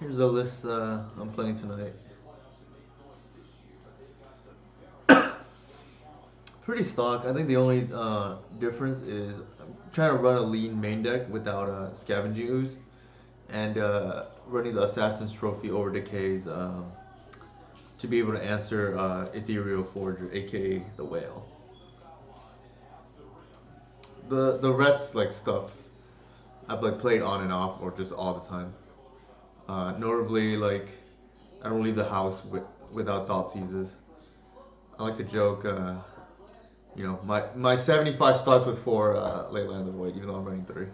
Here's a list I'm playing tonight. Pretty stock. I think the only difference is I'm trying to run a lean main deck without scavenging ooze and running the Assassin's Trophy over decays to be able to answer Ethereal Forger, aka the whale. The rest like stuff I've like played on and off or just all the time. Notably, like I don't leave the house without thought seizes. I like to joke. My 75 starts with four late land of the void, even though I'm running three.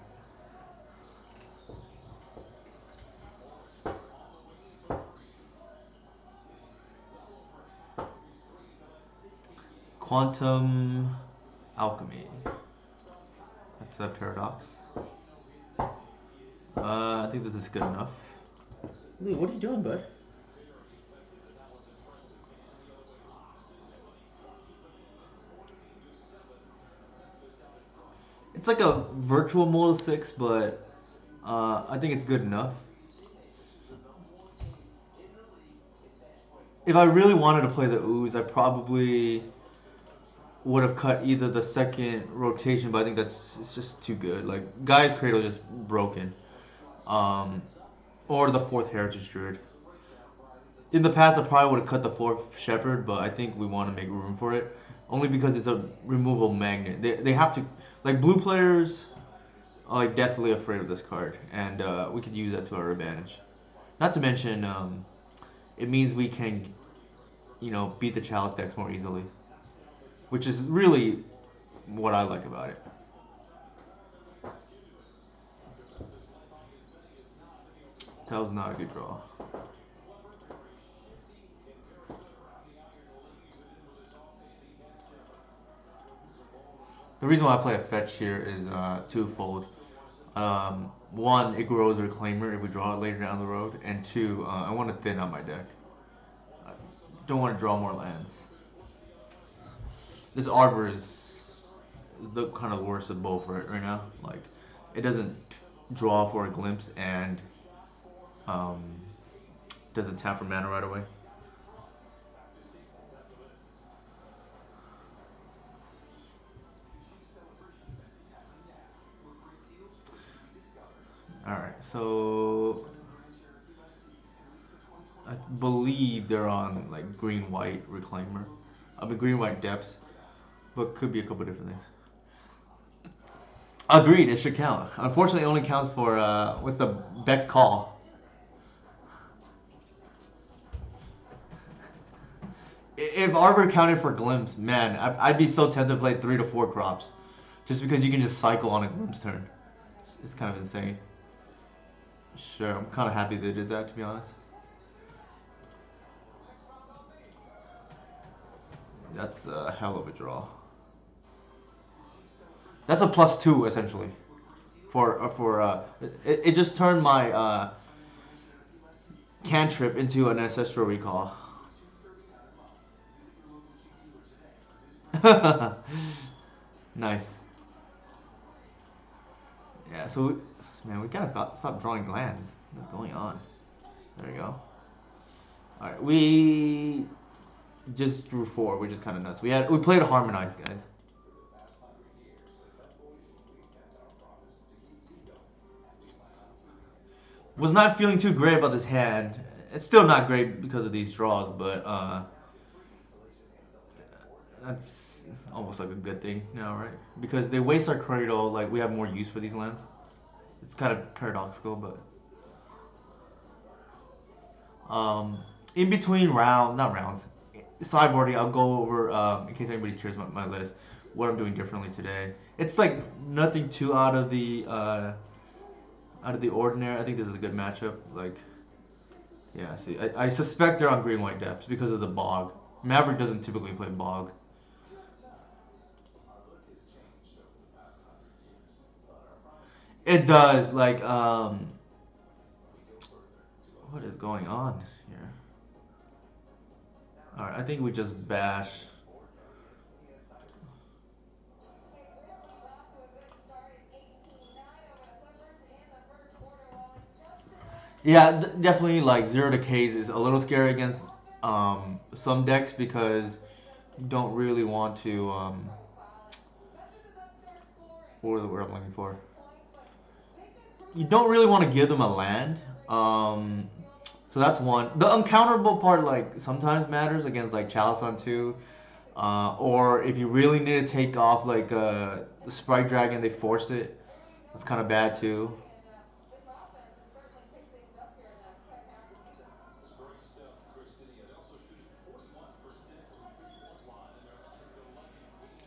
Quantum alchemy. That's a paradox. I think this is good enough. Lee, what are you doing, bud? It's like a virtual mode of six, but I think it's good enough. If I really wanted to play the ooze, I probably would have cut either the second rotation, but I think that's it's just too good. Like Guy's Cradle just broken, um, or the fourth Heritage Druid. In the past, I probably would have cut the fourth Shepherd, but I think we want to make room for it, only because it's a removal magnet. They have to like blue players are like deathly afraid of this card, and we could use that to our advantage. Not to mention, it means we can beat the Chalice decks more easily, which is really what I like about it. That was not a good draw. The reason why I play a fetch here is twofold. One, it grows a reclaimer if we draw it later down the road, and two, I want to thin out my deck. I don't want to draw more lands. This Arbor is the kind of worst of both right now. Like, it doesn't draw for a glimpse and um, doesn't tap for mana right away. All right, so I believe they're on like green white reclaimer. I mean green white depths, but could be a couple different things. Agreed, it should count. Unfortunately, it only counts for what's the Beck call. If Arbor counted for glimpse, man, I'd be so tempted to play 3 to 4 crops, just because you can just cycle on a glimpse turn. It's kind of insane. Sure, I'm kind of happy they did that, to be honest. That's a hell of a draw. That's a +2 essentially. It just turned my cantrip into an ancestral recall. Nice. Yeah, so man, we gotta stop drawing lands. What's going on? There we go. All right, we just drew four, which is kind of nuts. We played harmonized, guys. Was not feeling too great about this hand. It's still not great because of these draws, but that's almost like a good thing now, right? Because they waste our cradle, like we have more use for these lands. It's kind of paradoxical, but in between not rounds, sideboarding, I'll go over in case anybody's curious about my list, what I'm doing differently today. It's like nothing too out of the ordinary. I think this is a good matchup. Like, yeah, see, I suspect they're on green white depths because of the bog. Maverick doesn't typically play bog. It does. Like, what is going on here? All right, I think we just bash. Yeah, definitely like zero to K's is a little scary against some decks because you don't really want to what was the word I'm looking for? You don't really want to give them a land. So that's one. The uncounterable part like sometimes matters against like Chalice on two. Or if you really need to take off like the Sprite Dragon, they force it. That's kind of bad too.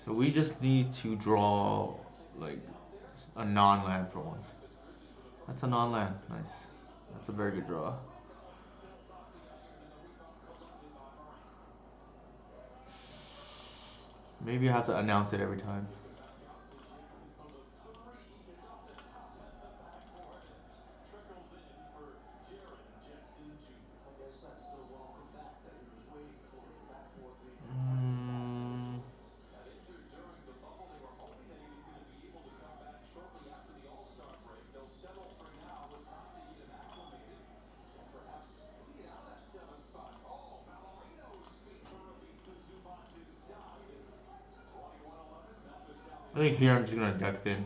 So we just need to draw like a non-land for once. That's a non-land. Nice. That's a very good draw. Maybe I have to announce it every time. Mm, I think here I'm just gonna deck thin.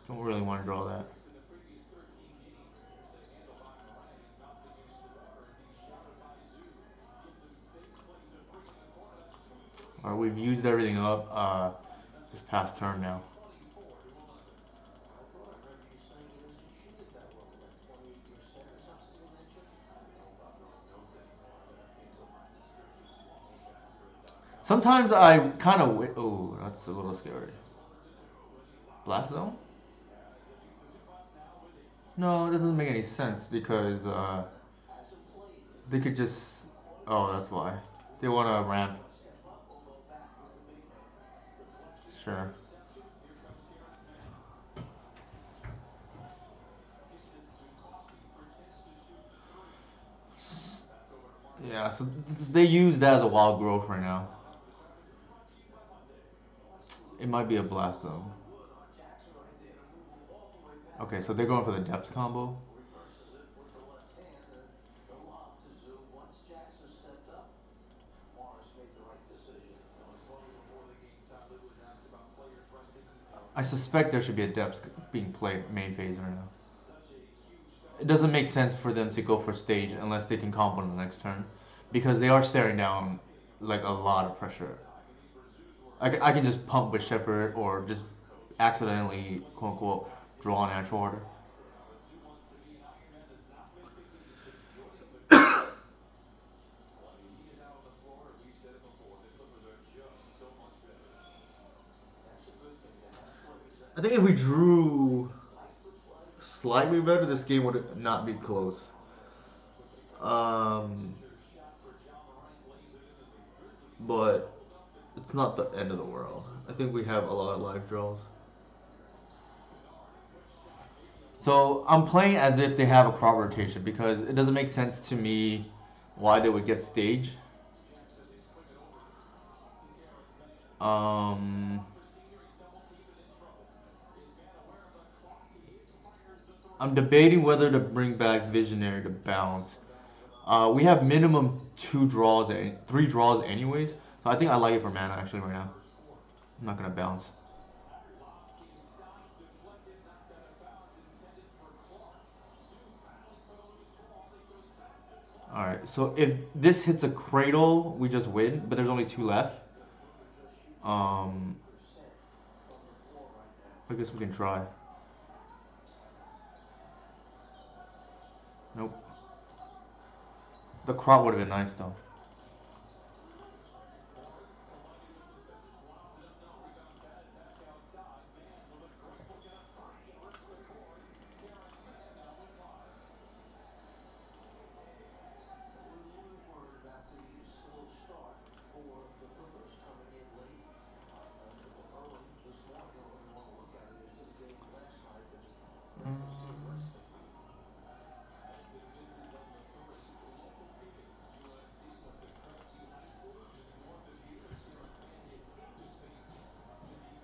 Don't really want to draw that. Alright, we've used everything up. Just past turn now. Sometimes I kind of. Oh, that's a little scary. Blast zone? No, it doesn't make any sense because they could just. Oh, that's why. They want to ramp. Sure. Yeah, so they use that as a wild growth right now. It might be a blast zone. Okay, so they're going for the depths combo. I suspect there should be a depths being played main phase right now. It doesn't make sense for them to go for stage unless they can combo on the next turn, because they are staring down like a lot of pressure. I can just pump with Shepherd or just accidentally quote unquote draw natural order. I think if we drew slightly better, this game would not be close. Um, but it's not the end of the world. I think we have a lot of live draws. So I'm playing as if they have a crop rotation because it doesn't make sense to me why they would get stage. Um, I'm debating whether to bring back Visionary to bounce. We have minimum two draws, three draws anyways. So I think I like it for mana actually right now. I'm not gonna bounce. All right. So if this hits a cradle, we just win. But there's only two left. Um, I guess we can try. Nope. The crop would have been nice though.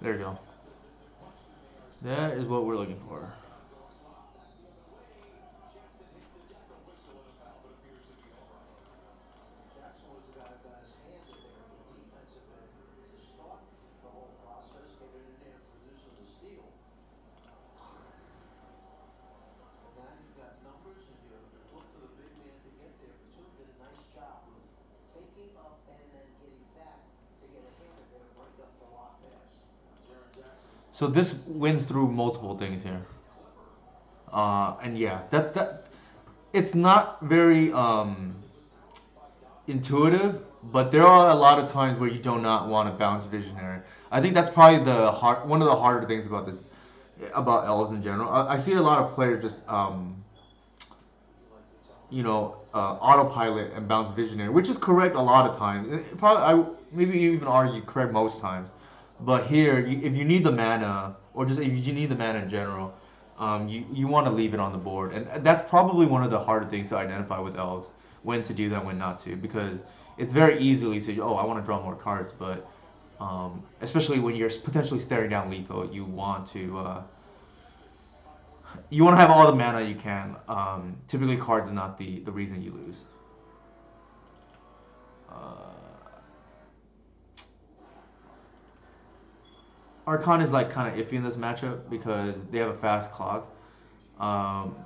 There you go. That is what we're looking for. So this wins through multiple things here. And yeah, that it's not very intuitive, but there are a lot of times where you do not want to bounce visionary. I think that's probably one of the harder things about this about elves in general. I see a lot of players just autopilot and bounce visionary, which is correct a lot of times. Probably, maybe even argue correct most times. But here, if you need the mana, or just if you need the mana in general, you want to leave it on the board, and that's probably one of the harder things to identify with elves, when to do that, when not to, because it's very easily to I want to draw more cards, but especially when you're potentially staring down lethal, you want to have all the mana you can. Typically, cards are not the reason you lose. Uh, Archon is like kind of iffy in this matchup because they have a fast clock. Um,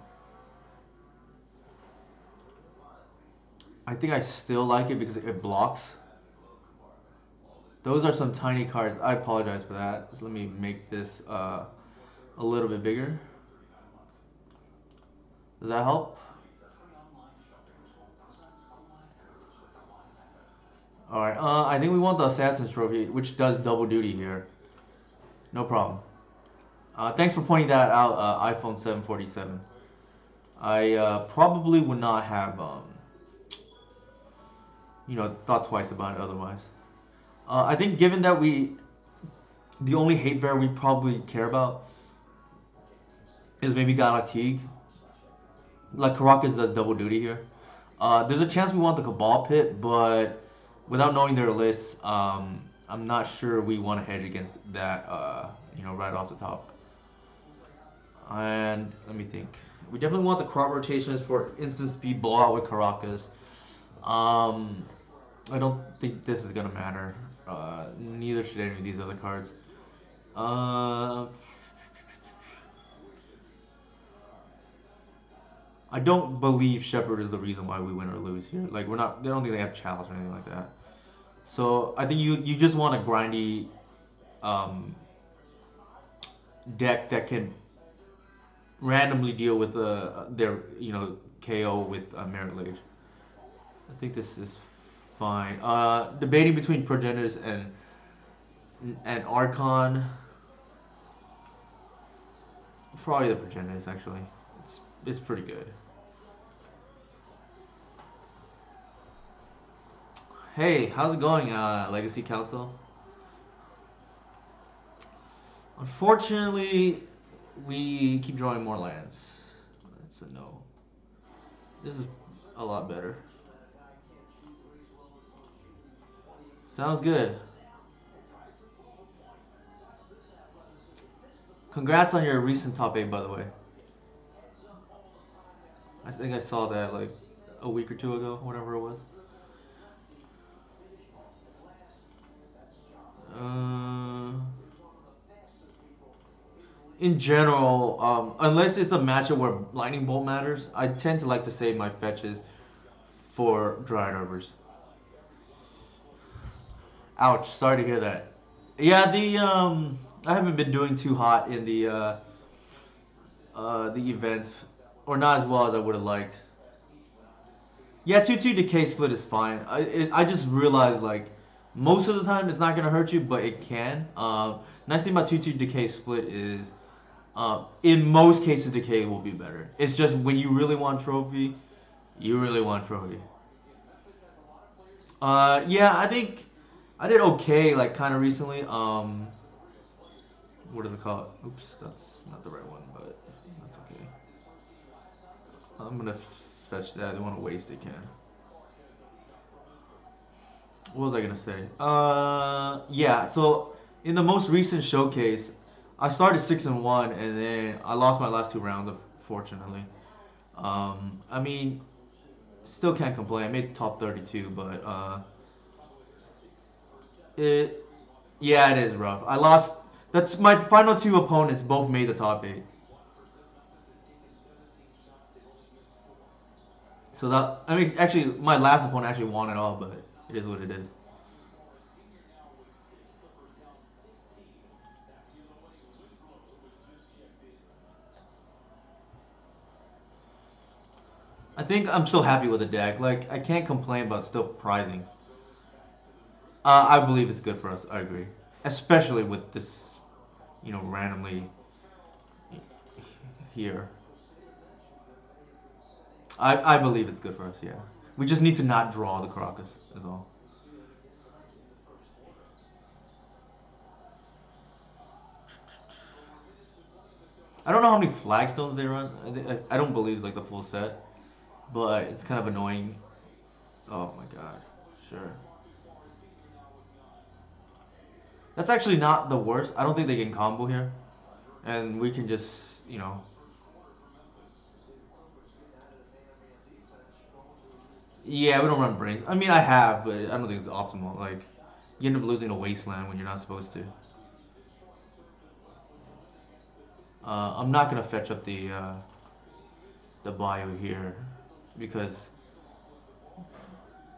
I think I still like it because it blocks. Those are some tiny cards. I apologize for that. So let me make this a little bit bigger. Does that help? All right. I think we want the Assassin's Trophy, which does double duty here. No problem. Thanks for pointing that out, iPhone 747. I probably would not have, thought twice about it otherwise. I think given that the only hate bear we probably care about is maybe Galactique. Like Caracas does double duty here. There's a chance we want the Cabal Pit, but without knowing their lists, I'm not sure we want to hedge against that. Right off the top. And let me think. We definitely want the crop rotations for instant speed blowout with Caracas. Um, I don't think this is gonna matter. Neither should any of these other cards. Uh, I don't believe Shepherd is the reason why we win or lose here. Like we're not. They don't think they have Chalice or anything like that. So I think you just want a grindy um, deck that can randomly deal with their KO with Merit Lage. I think this is fine. Debating between Progenitus and Archon. Probably the Progenitus actually. It's pretty good. Hey, how's it going, Legacy Council? Unfortunately, we keep drawing more lands. That's a no. This is a lot better. Sounds good. Congrats on your recent top 8, by the way. I think I saw that like a week or two ago, whatever it was. Uh, in general, unless it's a matchup where lightning bolt matters, I tend to like to save my fetches for Dryad Arbors. Ouch! Sorry to hear that. Yeah, I haven't been doing too hot in the events, or not as well as I would have liked. Yeah, 2-2 decay split is fine. I just realized like most of the time it's not gonna hurt you, but it can. Nice thing about 2-2 decay split is in most cases decay will be better. It's just when you really want trophy, you really want trophy. Yeah, I think I did okay like kind of recently. What is it called? Oops, that's not the right one, but that's okay. I'm gonna fetch that. I don't want to waste it, can. What was I gonna say? Yeah. So in the most recent showcase, I started 6-1, and then I lost my last two rounds, unfortunately. I mean, still can't complain. I made top 32, but it yeah, it is rough. I lost. That's my final two opponents. Both made the top eight. So that I mean, actually, my last opponent actually won it all, but it is what it is. I think I'm still happy with the deck. Like I can't complain, but still prizing. I believe it's good for us. I agree, especially with this, randomly here. I believe it's good for us. Yeah, we just need to not draw the Caracas. Is all. I don't know how many flagstones they run. I don't believe it's like the full set, but it's kind of annoying. Oh my god, sure. That's actually not the worst. I don't think they can combo here, and we can just. Yeah, we don't run brains. I mean, I have, but I don't think it's optimal. Like, you end up losing a wasteland when you're not supposed to. I'm not gonna fetch up the bio here because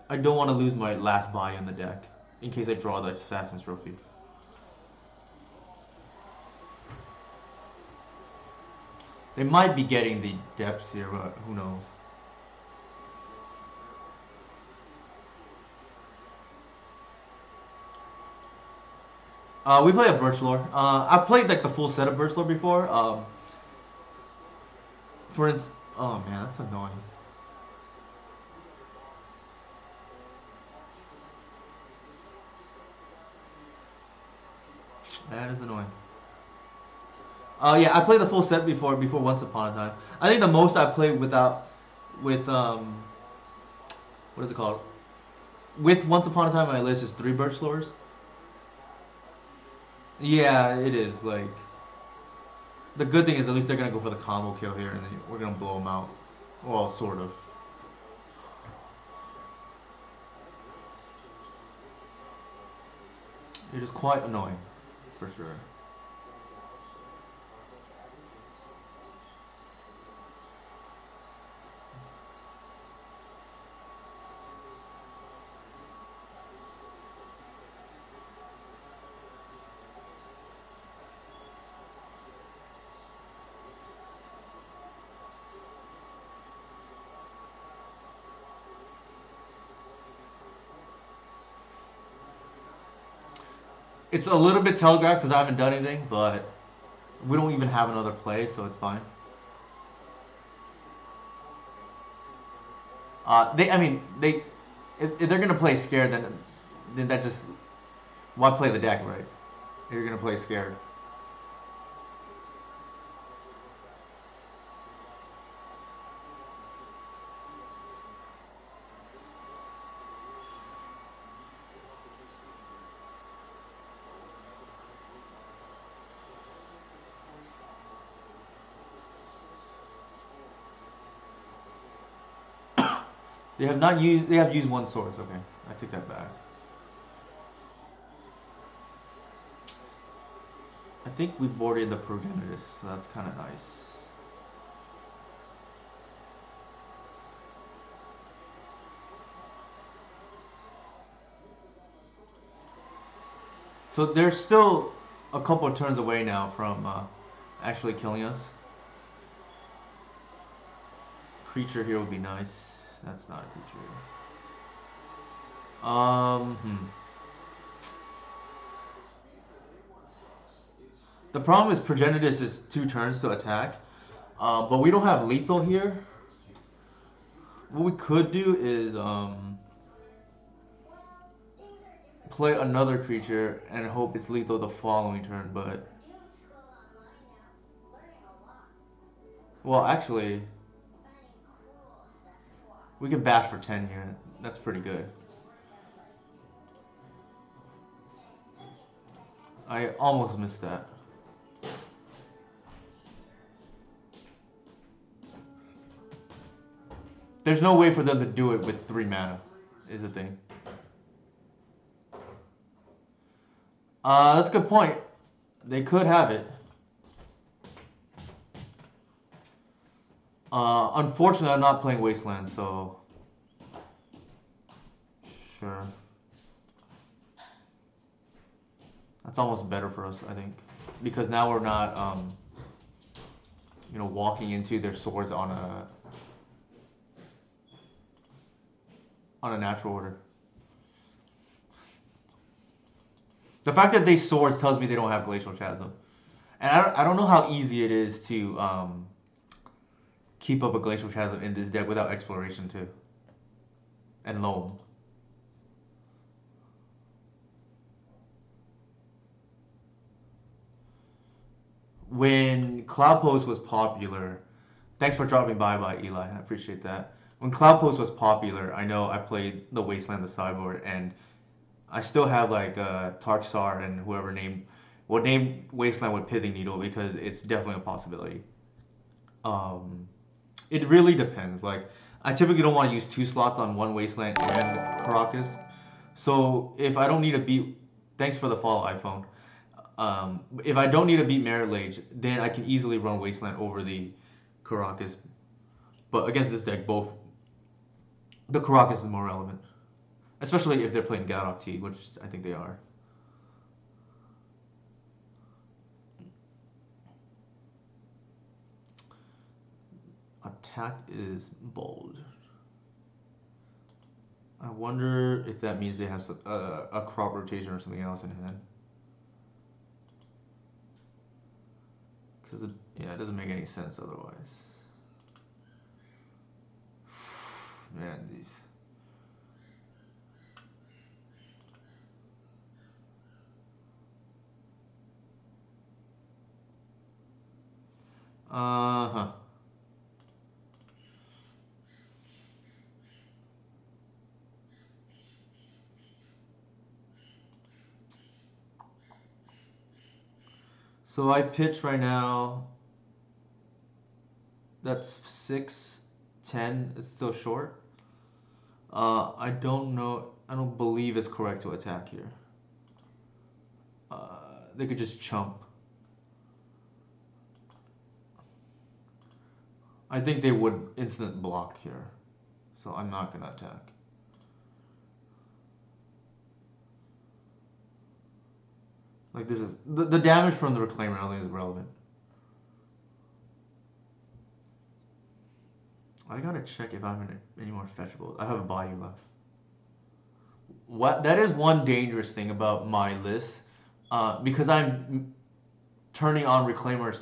I don't want to lose my last bio in the deck in case I draw the assassin's trophy. They might be getting the depths here, but who knows? We play a Birch Lore. I've played like the full set of Birch Lore before. For instance, oh man, that's annoying. That is annoying. Yeah, I played the full set before Once Upon a Time. I think the most I played with what is it called? With Once Upon a Time on my list is three Birch Lores. Yeah, it is. Like the good thing is at least they're gonna go for the combo kill here, and then we're gonna blow them out. Well, sort of. It is quite annoying, for sure. It's a little bit telegraphed because I haven't done anything, but we don't even have another play, so it's fine. I mean, if they're gonna play scared, then that just why play the deck, right? If you're gonna play scared. They have not used. They have used one source. Okay, I take that back. I think we boarded the Progenitus, so that's kind of nice. So they're still a couple of turns away now from actually killing us. Creature here would be nice. That's not a creature. Hmm. The problem is Progenitus is two turns to attack, but we don't have lethal here. What we could do is play another creature and hope it's lethal the following turn. But well, actually, we can bash for 10 here. That's pretty good. I almost missed that. There's no way for them to do it with 3 mana, is the thing. That's a good point. They could have it. Unfortunately, I'm not playing Wasteland, so sure. That's almost better for us, I think, because now we're not, walking into their swords on a natural order. The fact that they swords tells me they don't have Glacial Chasm, and I don't know how easy it is to keep up a Glacial Chasm in this deck without Exploration too, and Loam. When Cloud Post was popular, thanks for dropping by Eli. I appreciate that. When Cloud Post was popular, I know I played the Wasteland, the sideboard, and I still have like Tarksar and whoever named what named Wasteland with Pithing Needle because it's definitely a possibility. Um, it really depends. Like I typically don't want to use 2 slots on one Wasteland and Caracas. So if I don't need to beat, thanks for the follow, iPhone. If I don't need to beat Merit Lage, then I can easily run Wasteland over the Caracas. But against this deck, both the Caracas is more relevant, especially if they're playing Gadok T, which I think they are. Attack is bold. I wonder if that means they have a crop rotation or something else in hand. Because yeah, it doesn't make any sense otherwise. Man, these. Uh huh. So I pitch right now. That's 6-10. It's still short. I don't know. I don't believe it's correct to attack here. They could just chump. I think they would instant block here. So I'm not gonna attack. Like this is the damage from the Reclaimer I don't think is relevant. I gotta check if I have any more fetchables. I have a Bayou left. What that is one dangerous thing about my list, because I'm turning on Reclaimer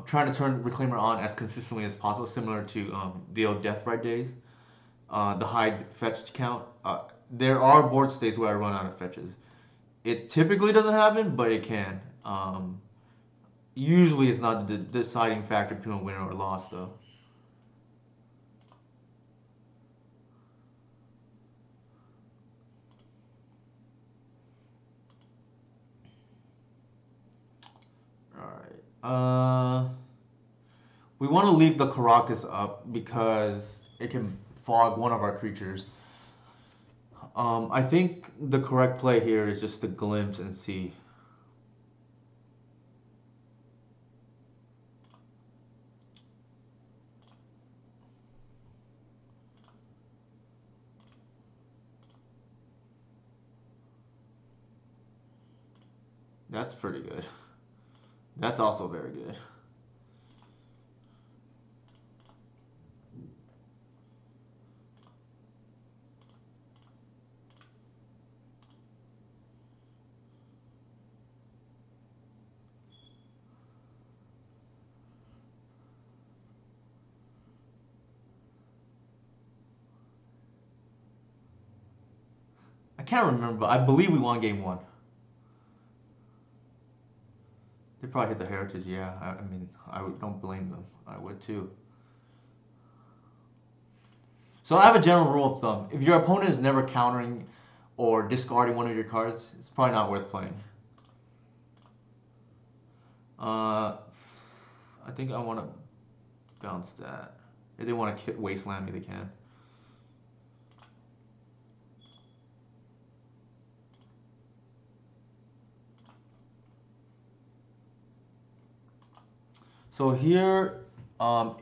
trying to turn Reclaimer on as consistently as possible, similar to the old Deathrite days. The high fetch count. There are board states where I run out of fetches. It typically doesn't happen, but it can. Usually, it's not the deciding factor between a winner or loss, though. All right. We want to leave the Caracas up because it can fog one of our creatures. I think the correct play here is just to glimpse and see. That's pretty good. That's also very good. I can't remember, but I believe we won game 1. They probably hit the heritage, yeah. I mean, don't blame them. I would too. So I have a general rule of thumb. If your opponent is never countering or discarding one of your cards, it's probably not worth playing. I think I want to bounce that. If they want to wasteland me, they can. So here, um,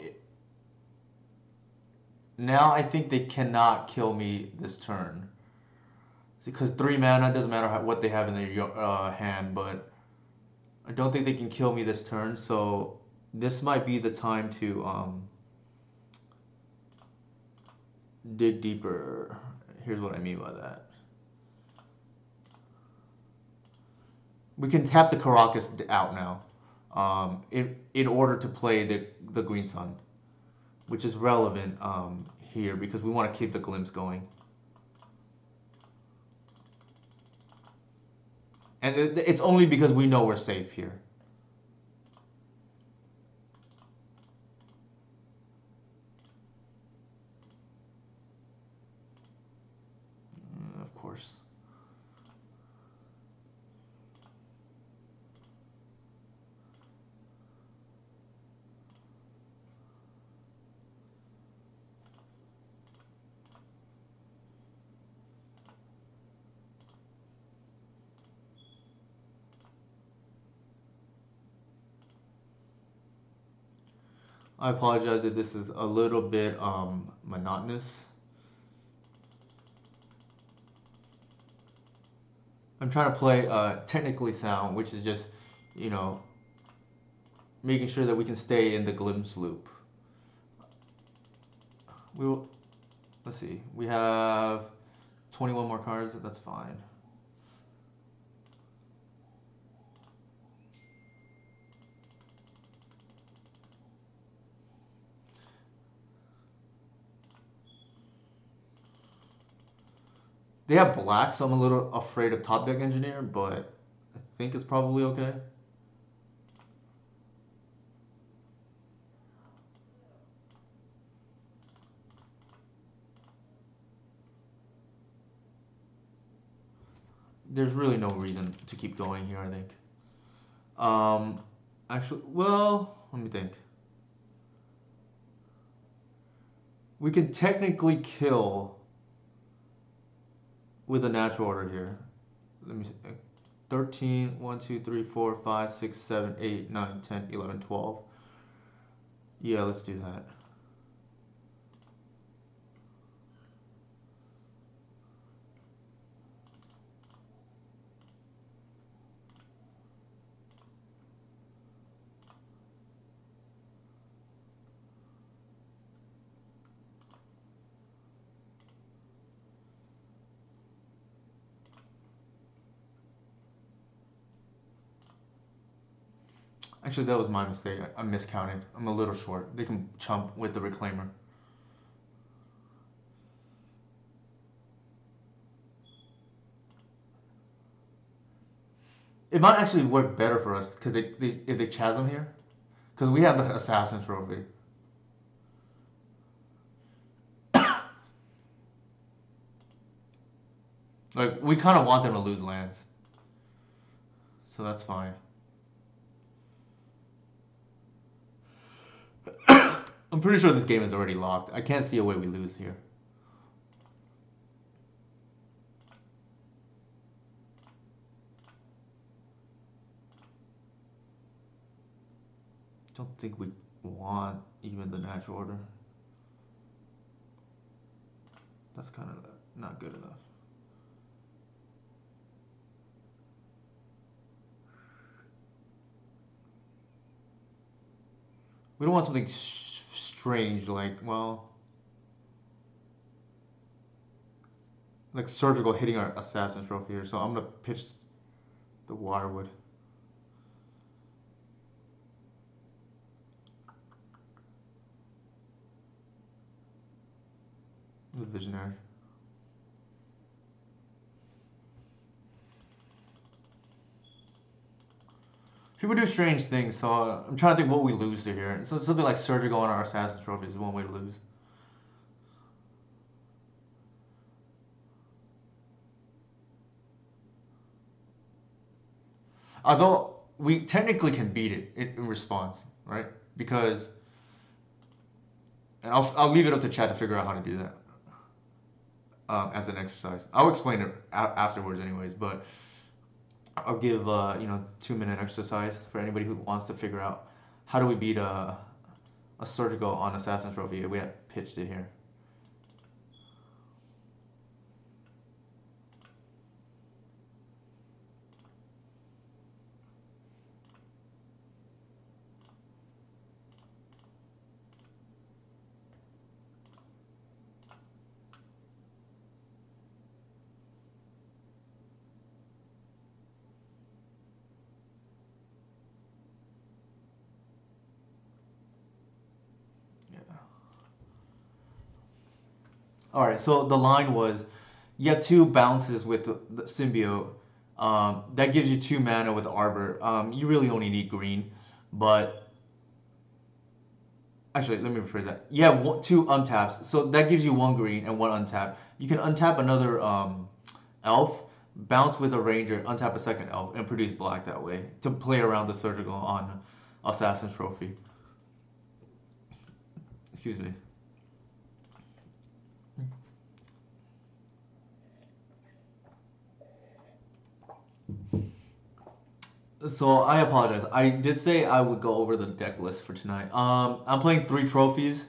now I think they cannot kill me this turn. Because 3 mana doesn't matter what they have in their hand, but I don't think they can kill me this turn. So this might be the time to dig deeper. Here's what I mean by that. We can tap the Caracas out now, in order to play the Green Sun, which is relevant here because we want to keep the glimpse going. And it's only because we know we're safe here. Of course. I apologize if this is a little bit monotonous. I'm trying to play technically sound, which is just, you know, making sure that we can stay in the glimpse loop. We will, let's see, we have 21 more cards. That's fine. They have black, so I'm a little afraid of top deck engineer, but I think it's probably okay. There's really no reason to keep going here, I think. Actually, well, let me think. We can technically kill with a natural order here. Let me see. 13, 1, 2, 3, 4, 5, 6, 7, 8, 9, 10, 11, 12. Yeah, let's do that. Actually, that was my mistake. I miscounted. I'm a little short. They can chump with the Reclaimer. It might actually work better for us because if they chasm here, because we have the Assassin's Trophy. Like we kind of want them to lose lands, so that's fine. I'm pretty sure this game is already locked. I can't see a way we lose here. Don't think we want even the natural order. That's kind of not good enough. We don't want something strange like, well, like surgical hitting our Assassin's Trophy here. So I'm gonna pitch the Waterwood. The Visionary. People do strange things, so I'm trying to think what we lose to here. So something like surgical on our Assassin's Trophy is one way to lose. Although we technically can beat it in response, right? Because and I'll leave it up to chat to figure out how to do that as an exercise. I'll explain it afterwards, anyways. But I'll give 2 minute exercise for anybody who wants to figure out how do we beat a surgical on Assassin's Trophy. We have pitched it here. Yeah. All right. So the line was, you have two bounces with the symbiote. That gives you 2 mana with Arbor. You really only need green, but actually, let me rephrase that. Yeah, two untaps. So that gives you one green and one untap. You can untap another elf, bounce with a ranger, untap a second elf, and produce black that way to play around the surgical on Assassin's Trophy. Excuse me. So I apologize. I did say I would go over the deck list for tonight. I'm playing 3 trophies.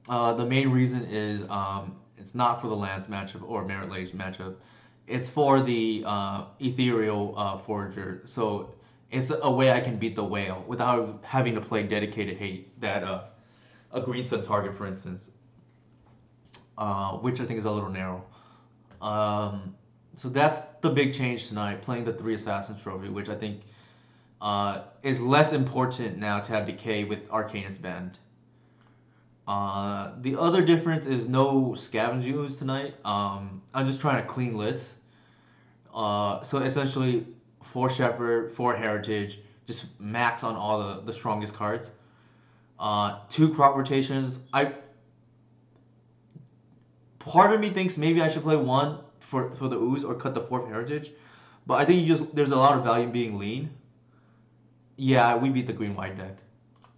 The main reason is it's not for the Lance matchup or Merit Lage matchup. It's for the Ethereal Forager. So it's a way I can beat the whale without having to play dedicated hate that a Green Sun target, for instance, which I think is a little narrow. So that's the big change tonight, playing the 3 Assassins trophy, which I think is less important now to have Decay with Arcanus banned. The other difference is no Scavenging Ooze tonight. I'm just trying to clean list. So essentially, 4 Shepherd, 4 Heritage, just max on all the strongest cards. 2 crop rotations. Part of me thinks maybe I should play one for the ooze or cut the 4th Heritage, but I think there's a lot of value in being lean. Yeah, we beat the green white deck.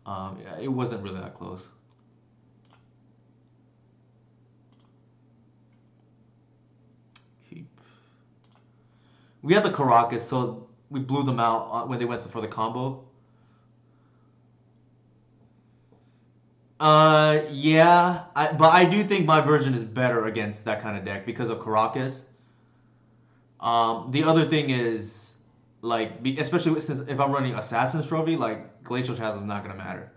Yeah, it wasn't really that close. Keep. We had the Caracas, so we blew them out when they went for the combo. Yeah, but I do think my version is better against that kind of deck because of Caracas. The other thing is, like, especially since if I'm running Assassin's Trophy, like, Glacial Chasm is not gonna matter.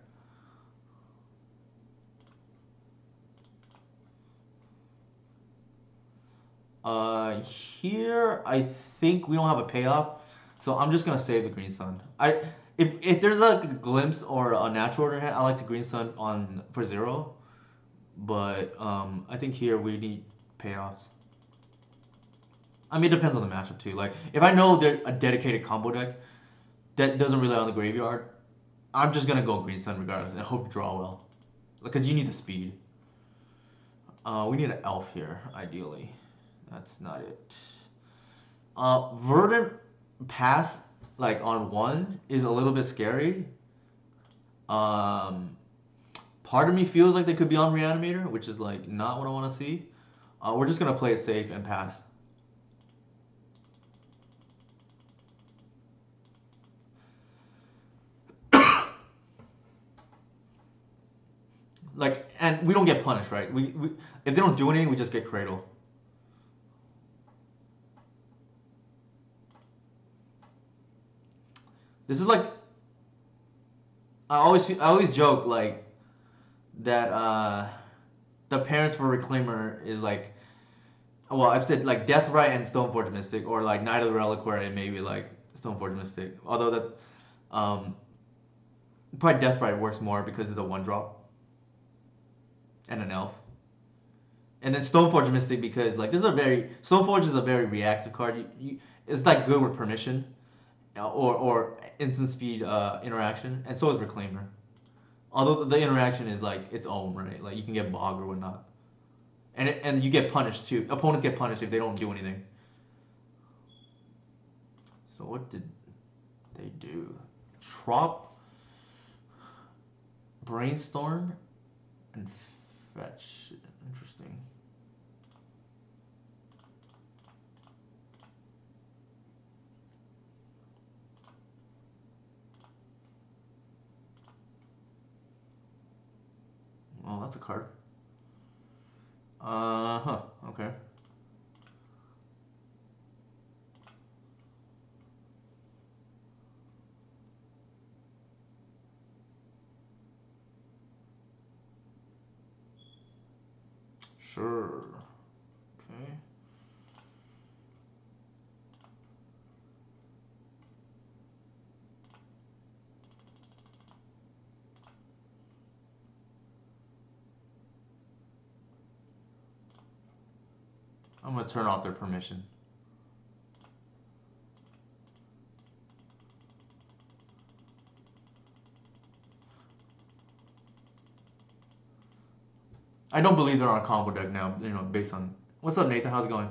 Here I think we don't have a payoff, so I'm just gonna save the Green Sun. If there's like a glimpse or a natural order hand, I like the Green Sun on for 0, but I think here we need payoffs. I mean, it depends on the matchup too. Like, if I know they're a dedicated combo deck that doesn't rely on the graveyard, I'm just gonna go Green Sun regardless and hope to draw well. Because you need the speed. We need an elf here, ideally. That's not it. Verdant pass like on 1 is a little bit scary. Um, Part of me feels like they could be on Reanimator, which is like not what I want to see. We're just gonna play it safe and pass. Like, and we don't get punished, right? We if they don't do anything, we just get Cradle. This is like I always joke like that the parents for Reclaimer is like, well, I've said like Deathrite and Stoneforge Mystic, or like Knight of the Reliquary and maybe like Stoneforge Mystic. Although that probably Deathrite works more because it's a 1-drop and an elf. And then Stoneforge Mystic because like this is a very Stoneforge is a very reactive card. It's like good with permission or instant speed interaction, and so is Reclaimer. Although the interaction is like its own, right? Like you can get bog or whatnot, and you get punished too. Opponents get punished if they don't do anything. So what did they do? Trop, Brainstorm, and Fetch. Interesting. Well, that's a card. Huh. Okay. Sure. Okay. I'm gonna turn off their permission. I don't believe they're on a combo deck now. You know, based on what's up, Nathan? How's it going?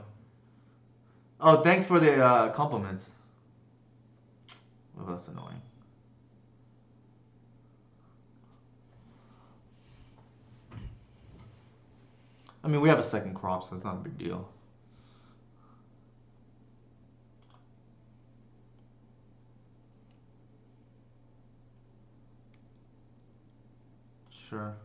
Oh, thanks for the compliments. Well, that's annoying. I mean, we have a second crop, so it's not a big deal. Sure.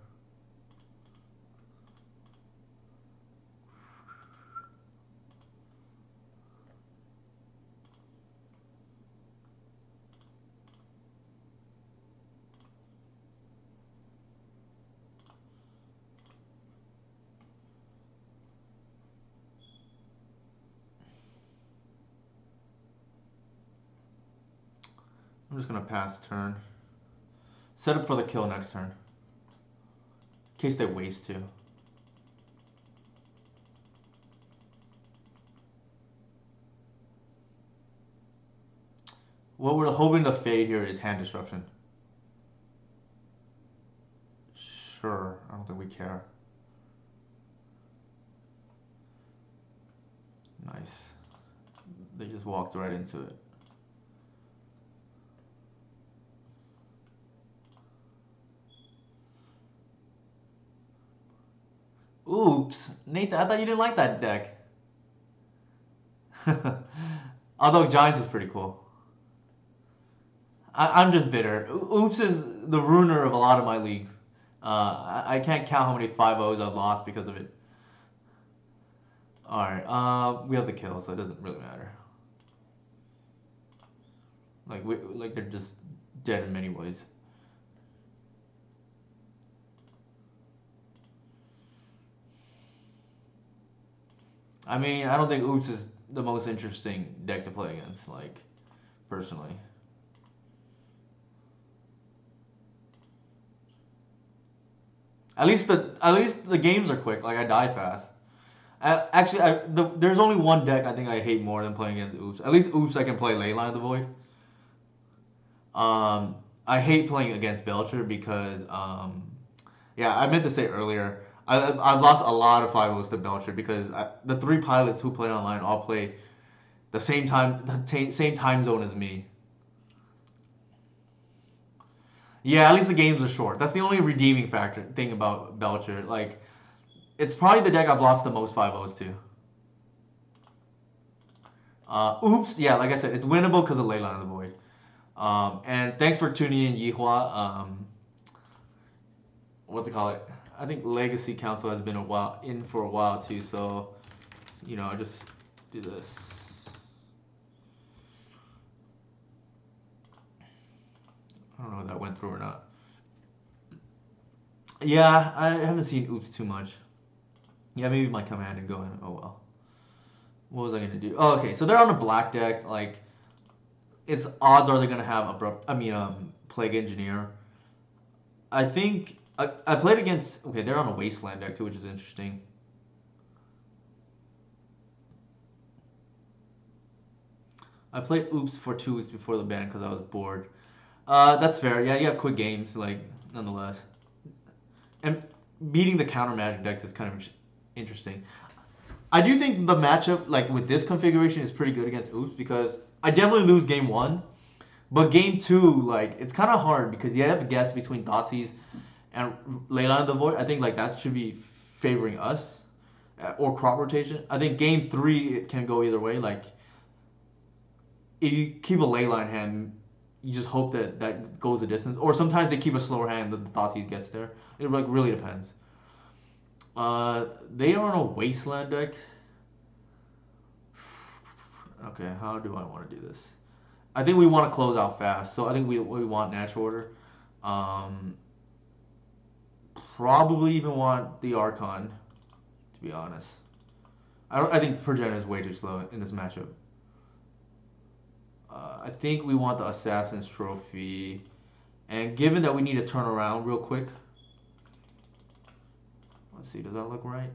I'm just gonna pass turn. Set up for the kill next turn. In case they waste two. What we're hoping to fade here is hand disruption. Sure, I don't think we care. Nice. They just walked right into it. Oops, Nathan, I thought you didn't like that deck. Although Giants is pretty cool. I'm just bitter. Oops is the ruiner of a lot of my leagues. I can't count how many 5-0s I've lost because of it. Alright, we have the kill, so it doesn't really matter. Like they're just dead in many ways. I mean, I don't think Oops is the most interesting deck to play against, like, personally. At least the games are quick. Like I die fast. There's only one deck I think I hate more than playing against Oops. At least Oops I can play Leyline of the Void. I hate playing against Belcher because yeah, I meant to say earlier. I've lost a lot of 5-0s to Belcher because the three pilots who play online all play the same time zone as me. Yeah, at least the games are short. That's the only redeeming factor thing about Belcher. Like, it's probably the deck I've lost the most 5-0s to. Oops, yeah, like I said, it's winnable because of Leyline of the Void. And thanks for tuning in, Yihua. What's it called? I think Legacy Council has been in for a while too. So, I just do this. I don't know if that went through or not. Yeah, I haven't seen Oops too much. Yeah, maybe my command and go in. Oh well. What was I gonna do? Oh, okay, so they're on a black deck. Like, its odds are they're gonna have Plague Engineer. I think I played against. Okay, they're on a Wasteland deck too, which is interesting. I played Oops for 2 weeks before the ban because I was bored. That's fair. Yeah, you have quick games, like, nonetheless. And beating the counter magic decks is kind of interesting. I do think the matchup, like, with this configuration is pretty good against Oops because I definitely lose game one. But game two, like, it's kind of hard because you have a guess between Thoughtseize and Leyline of the Void. I think, like, that should be favoring us or crop rotation. I think game three it can go either way. Like if you keep a ley line hand, you just hope that that goes the distance. Or sometimes they keep a slower hand that the Thoughtseize gets there. It like really depends. They are on a wasteland deck. Okay, how do I want to do this? I think we want to close out fast, so I think we want natural order. Um, Probably even want the Archon, to be honest. I think Progenitor is way too slow in this matchup. I think we want the Assassin's Trophy, and given that we need to turn around real quick, let's see, does that look right?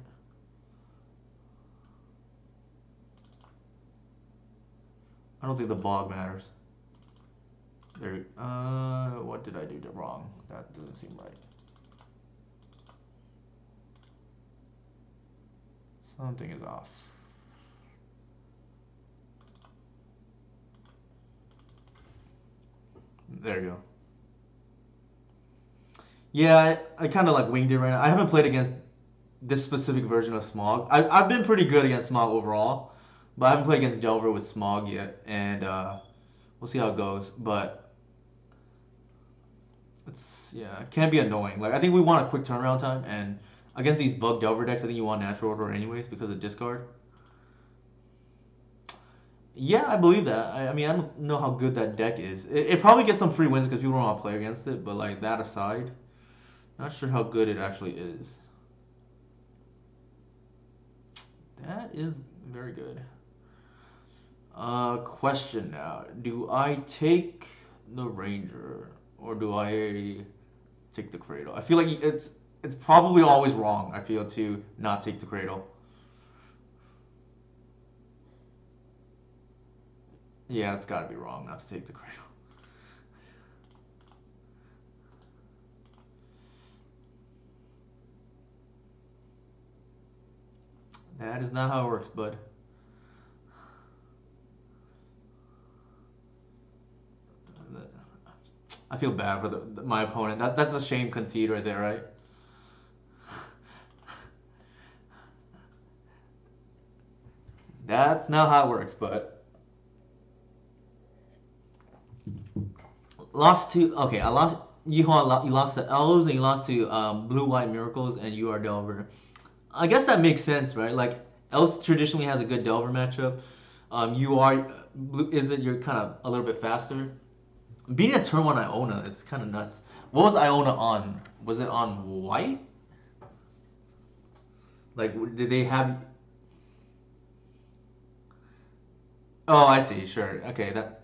I don't think the bog matters. There. What did I do wrong? That doesn't seem right. Something is off. There you go. Yeah, I kind of like winged it right now. I haven't played against this specific version of Smog. I've been pretty good against Smog overall, but I haven't played against Delver with Smog yet, and we'll see how it goes. But it's yeah, it can be annoying. Like I think we want a quick turnaround time, and against these bug Delver decks, I think you want natural order anyways because of discard. Yeah, I believe that. I mean, I don't know how good that deck is. It probably gets some free wins because people don't want to play against it. But like that aside, not sure how good it actually is. That is very good. Question now. Do I take the Ranger or do I take the Cradle? I feel like it's probably always wrong. I feel to not take the Cradle. Yeah, it's got to be wrong not to take the Cradle. That is not how it works, bud. I feel bad for my opponent. That's a shame concede right there, right? That's not how it works, but lost to okay. I lost. You lost to Elves and you lost to Blue White Miracles and you are Delver. I guess that makes sense, right? Like Elves traditionally has a good Delver matchup. You are is it you're kind of a little bit faster. Beating a turn one Iona is kind of nuts. What was Iona on? Was it on white? Like did they have? Oh, I see. Sure. Okay. That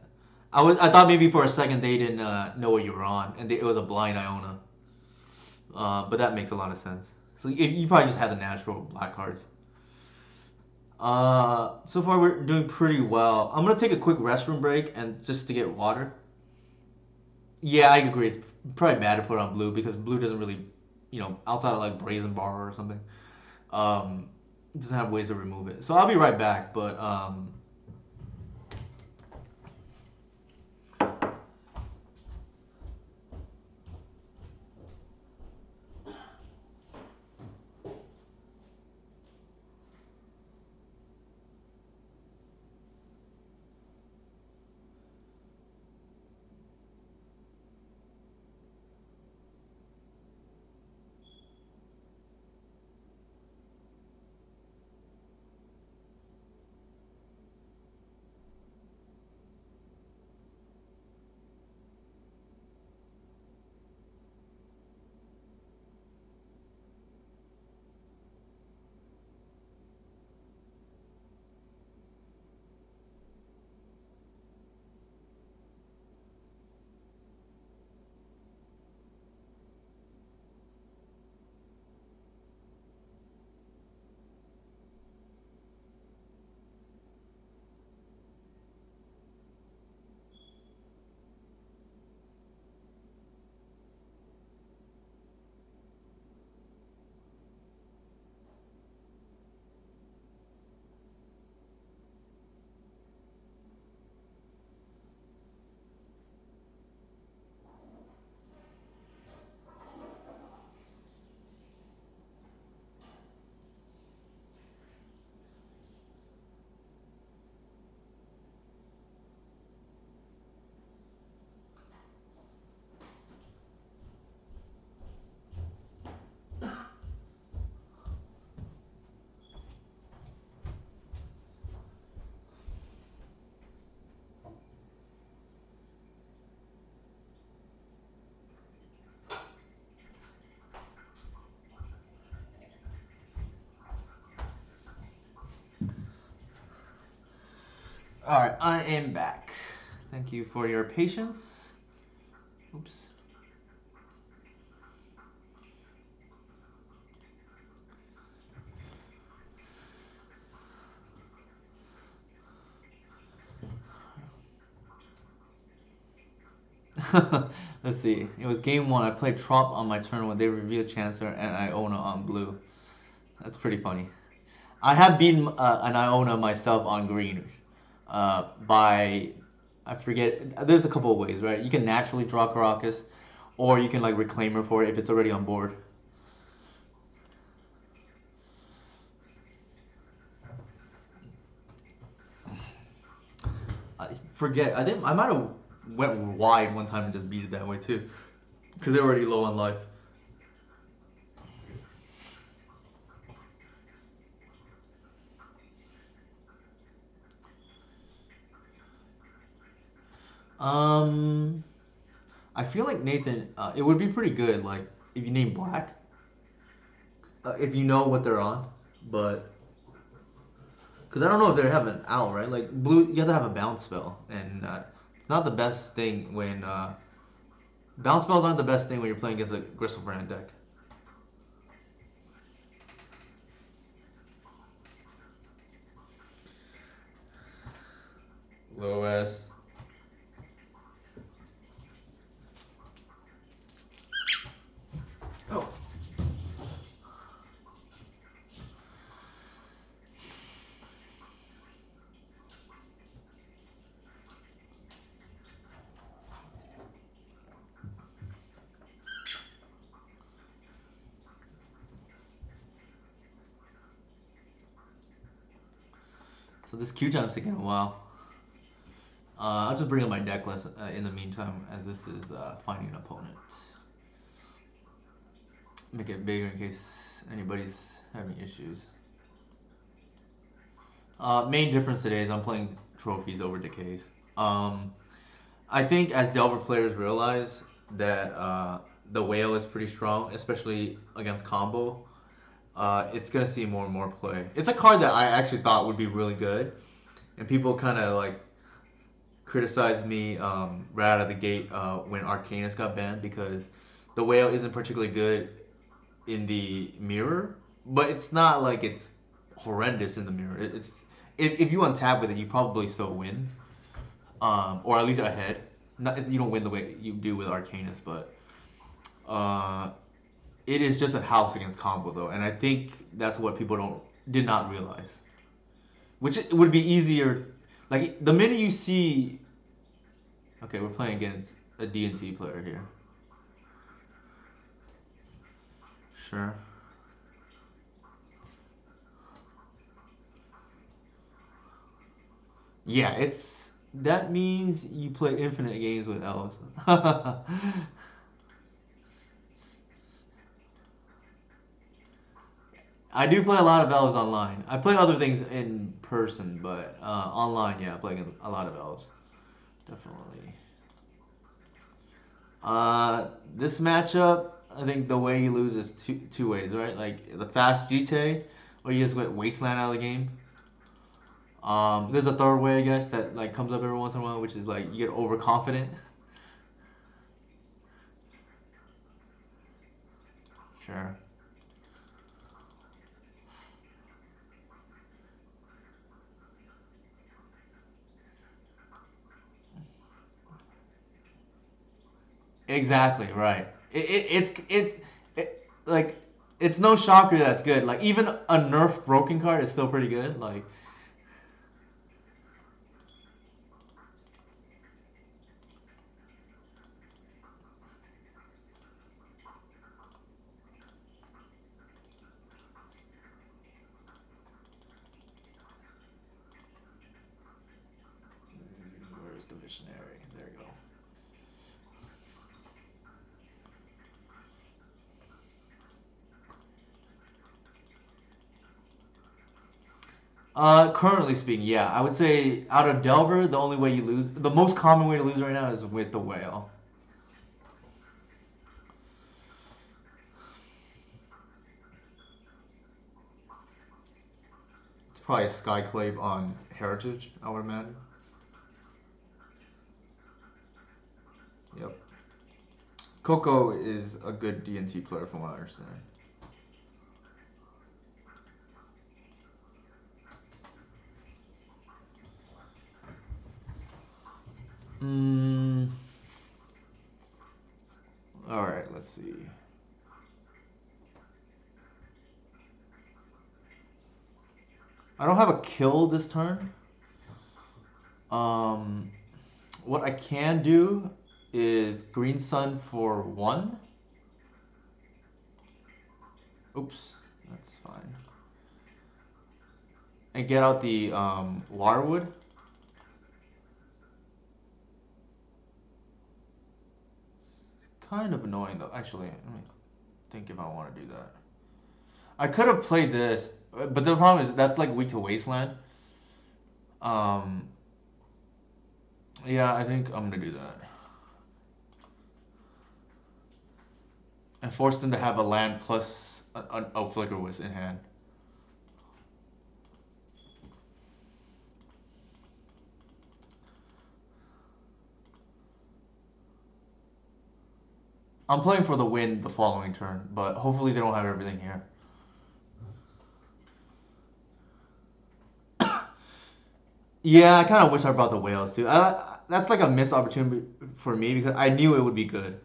I thought maybe for a second they didn't know what you were on, and it was a blind Iona. But that makes a lot of sense. So you probably just had the natural black cards. So far we're doing pretty well. I'm gonna take a quick restroom break and just to get water. Yeah, I agree. It's probably bad to put on blue because blue doesn't really, outside of like brazen bar or something, um, doesn't have ways to remove it. So I'll be right back. But All right, I am back. Thank you for your patience. Oops. Let's see. It was game one. I played Trop on my turn when they revealed Chancellor and Iona on blue. That's pretty funny. I have beaten an Iona myself on green by I forget. There's a couple of ways, right? You can naturally draw Caracas, or you can like reclaim her for it if it's already on board. I forget. I think I might have went wide one time and just beat it that way too, because they're already low on life. Um, I feel like Nathan. It would be pretty good, like if you name Black, if you know what they're on, but because I don't know if they have an owl, right? Like blue, you have to have a bounce spell, and it's not the best thing when bounce spells aren't the best thing when you're playing against a Gristlebrand deck. Low S. Oh. So this Q time's taking a while. I'll just bring up my deck list in the meantime, as this is finding an opponent. Make it bigger in case anybody's having issues. Main difference today is I'm playing trophies over decays. Um, I think as Delver players realize that the whale is pretty strong, especially against combo. It's gonna see more and more play. It's a card that I actually thought would be really good, and people kind of like criticized me right out of the gate when Arcanus got banned because the whale isn't particularly good in the mirror, but it's not like it's horrendous in the mirror. It's if you untap with it, you probably still win, or at least ahead. Not, you don't win the way you do with Arcanus, but uh, it is just a house against combo though, and I think that's what people don't did not realize. Which it would be easier, like the minute you see. Okay, we're playing against a D&T player here. Sure. Yeah, it's that means you play infinite games with elves. I do play a lot of elves online. I play other things in person, but online, yeah, I play a lot of elves. Definitely. This matchup, I think the way you lose is two ways, right? Like the fast GT, or you just get Wasteland out of the game. There's a third way, I guess, that like comes up every once in a while, which is like you get overconfident. Sure. Exactly right. It like it's no shocker that's good. Like even a nerf broken card is still pretty good. Like where's the missionary? There you go. Currently speaking, yeah, I would say out of Delver, the only way you lose, the most common way to lose right now is with the whale. It's probably Skyclave on Heritage, I would imagine. Coco is a good DNT player from what I understand. Mm, all right, let's see. I don't have a kill this turn. Um, what I can do is Green Sun for 1. Oops, that's fine. And get out the Wirewood. Kind of annoying though. Actually, let me think if I want to do that. I could have played this, but the problem is that's like weak to Wasteland. Um, yeah, I think I'm gonna do that. And force them to have a land plus a Flicker Wisp in hand. I'm playing for the win the following turn, but hopefully they don't have everything here. Yeah, I kind of wish I brought the whales too. That's like a missed opportunity for me because I knew it would be good.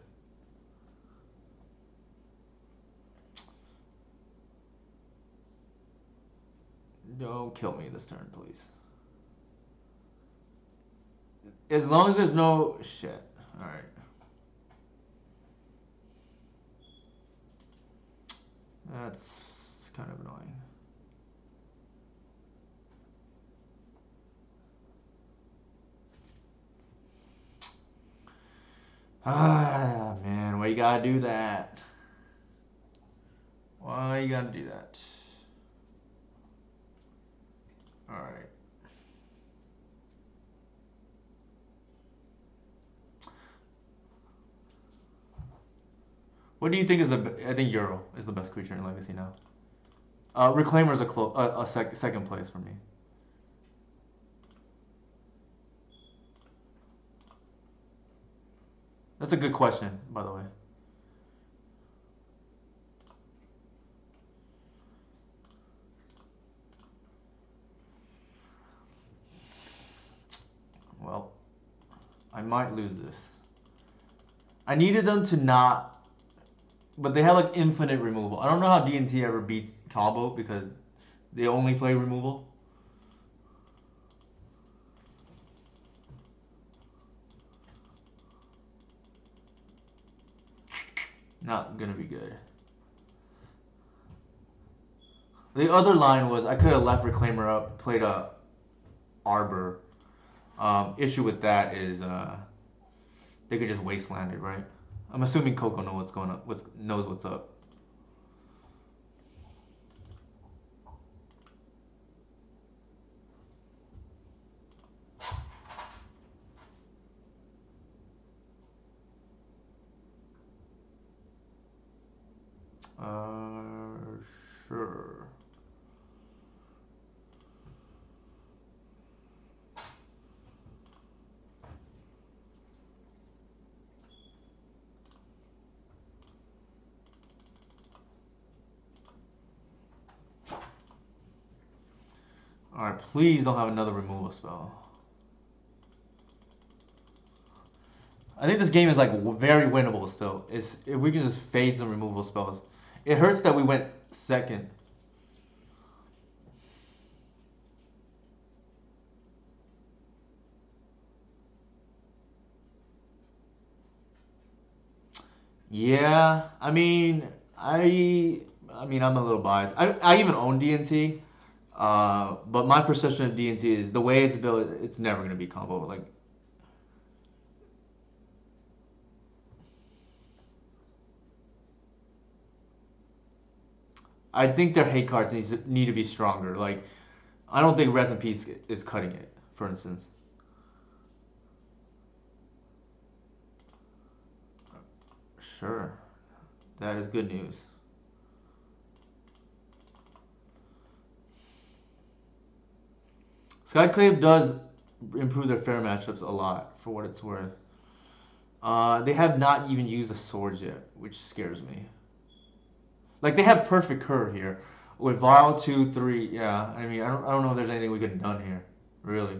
Don't kill me this turn, please. As long as there's no shit. All right. That's kind of annoying. Ah, man, why you gotta do that? Why you gotta do that? All right. What do you think is the? I think Euro is the best creature in Legacy now. Reclaimer is second place for me. That's a good question, by the way. Well, I might lose this. I needed them to not, but they have like infinite removal. I don't know how D&T ever beats combo because they only play removal. Not gonna be good. The other line was I could have left Reclaimer up, played a Arbor. Issue with that is they could just wasteland it, right? I'm assuming Coco knows what's going on. Knows what's up. Sure. All right, please don't have another removal spell. I think this game is like very winnable still. It's if we can just fade some removal spells. It hurts that we went second. Yeah, I mean, I'm a little biased. I even own DNT, but my perception of DNT is the way it's built. It's never gonna be combo. Like, I think their hate cards need to be stronger. Like, I don't think Rest in Peace is cutting it. For instance, sure, that is good news. Skyclave does improve their fair matchups a lot, for what it's worth. They have not even used the swords yet, which scares me. Like they have perfect curve here with Vile 2, 3. Yeah, I mean, I don't know if there's anything we could have done here, really.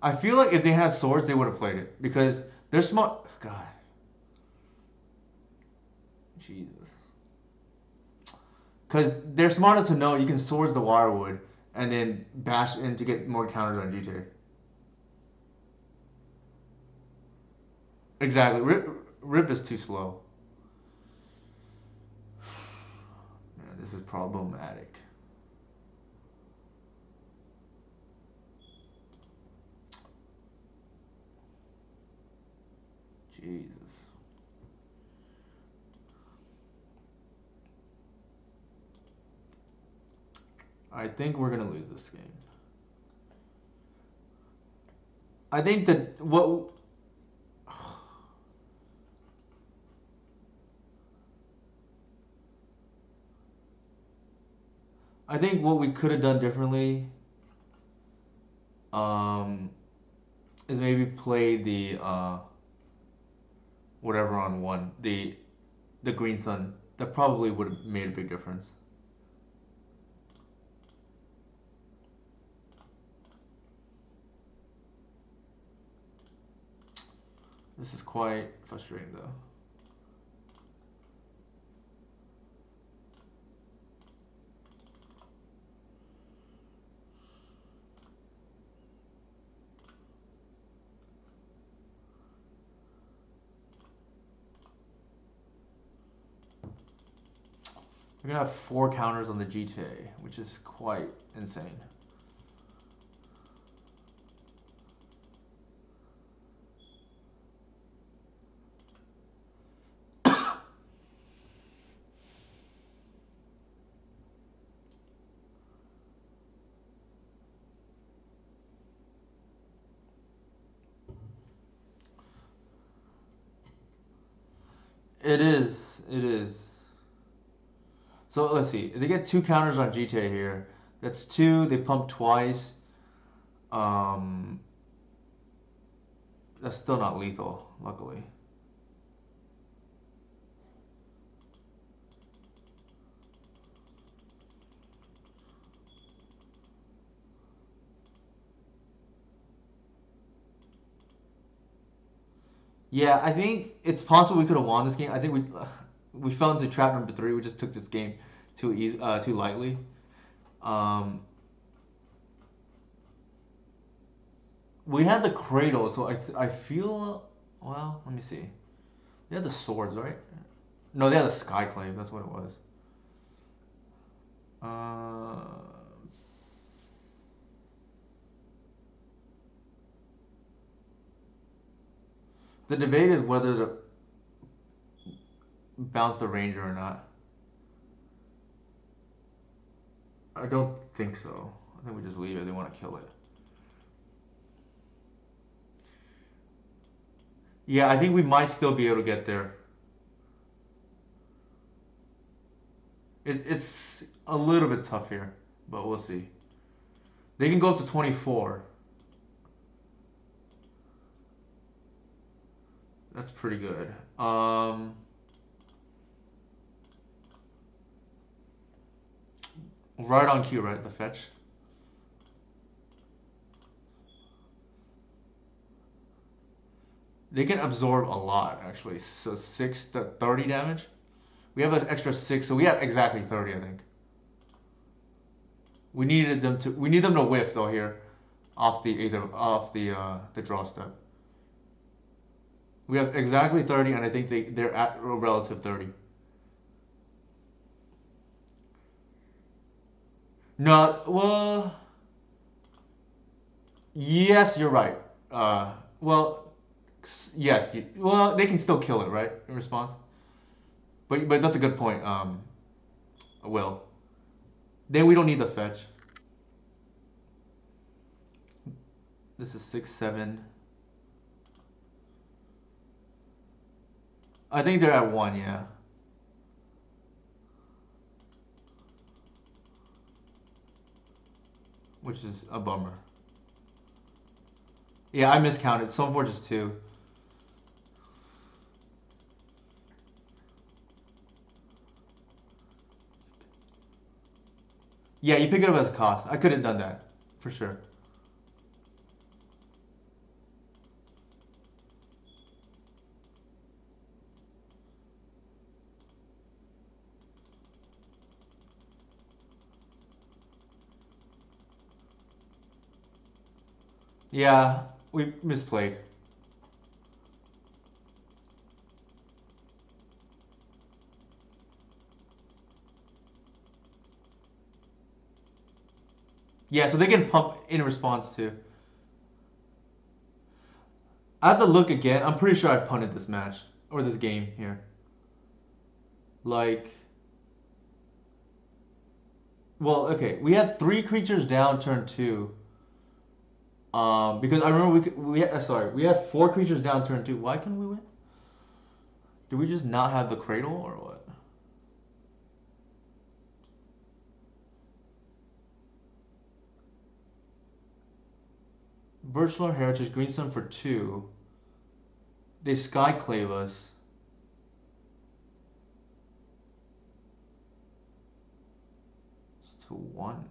I feel like if they had swords, they would have played it because they're smart. God, Jesus. Because they're smart enough to know you can swords the Wirewood and then bash in to get more counters on GTA. Exactly. Rip is too slow. Man, this is problematic. Jesus. I think we're gonna lose this game. I think that what I think what we could have done differently um, is maybe play the whatever on one the Green Sun. That probably would have made a big difference. This is quite frustrating though. We're gonna have 4 counters on the GTA, which is quite insane. It is. It is. So let's see. If they get 2 counters on GTA here, that's two. They pump twice. Um, that's still not lethal, luckily. Yeah, I think it's possible we could have won this game. I think we fell into trap number 3. We just took this game too lightly. Um, we had the cradle, so I feel well. Let me see. They had the swords, right? No, they had the skyclave. That's what it was. Uh, the debate is whether to bounce the ranger or not. I don't think so. I think we just leave it. They want to kill it. Yeah, I think we might still be able to get there. It's a little bit tough here, but we'll see. They can go up to 24. That's pretty good. Right on cue, right? The fetch. They can absorb a lot, actually. So 6 to 30 damage. We have an extra 6, so we have exactly 30, I think. We needed them to. We need them to whiff though here, off the draw step. We have exactly 30, and I think they're at a relative 30. No, well, yes, you're right. Well, yes, well, they can still kill it, right? In response, but that's a good point. Will. Then we don't need the fetch. This is 6, 7. I think they're at 1, yeah. Which is a bummer. Yeah, I miscounted. Stone Forge is two. Yeah, you pick it up as a cost. I could have done that for sure. Yeah, we misplayed. Yeah, so they can pump in response to. I have to look again. I'm pretty sure I punted this match or this game here. Like, well, okay, we had three creatures down turn two. Because I remember sorry, we had four creatures down turn two. Why couldn't we win? Did we just not have the cradle or what? Birchlore Heritage, Greenstone for two. They Skyclave us. It's to one.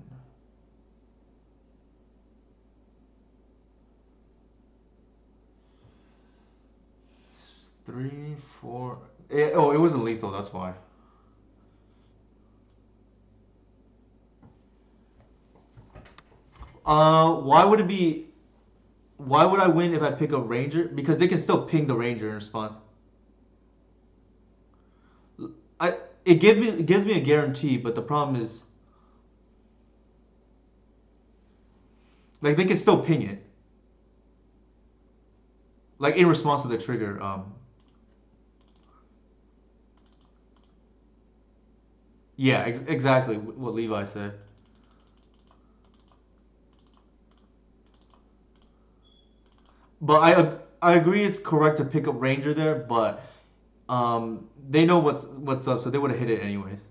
Three, four. Oh, it wasn't lethal. That's why. Why would it be? Why would I win if I pick a ranger? Because they can still ping the ranger in response. I it gives me a guarantee, but the problem is like they can still ping it, like in response to the trigger. Yeah, exactly what Levi said. But I agree it's correct to pick up ranger there, but they know what's up, so they would have hit it anyways.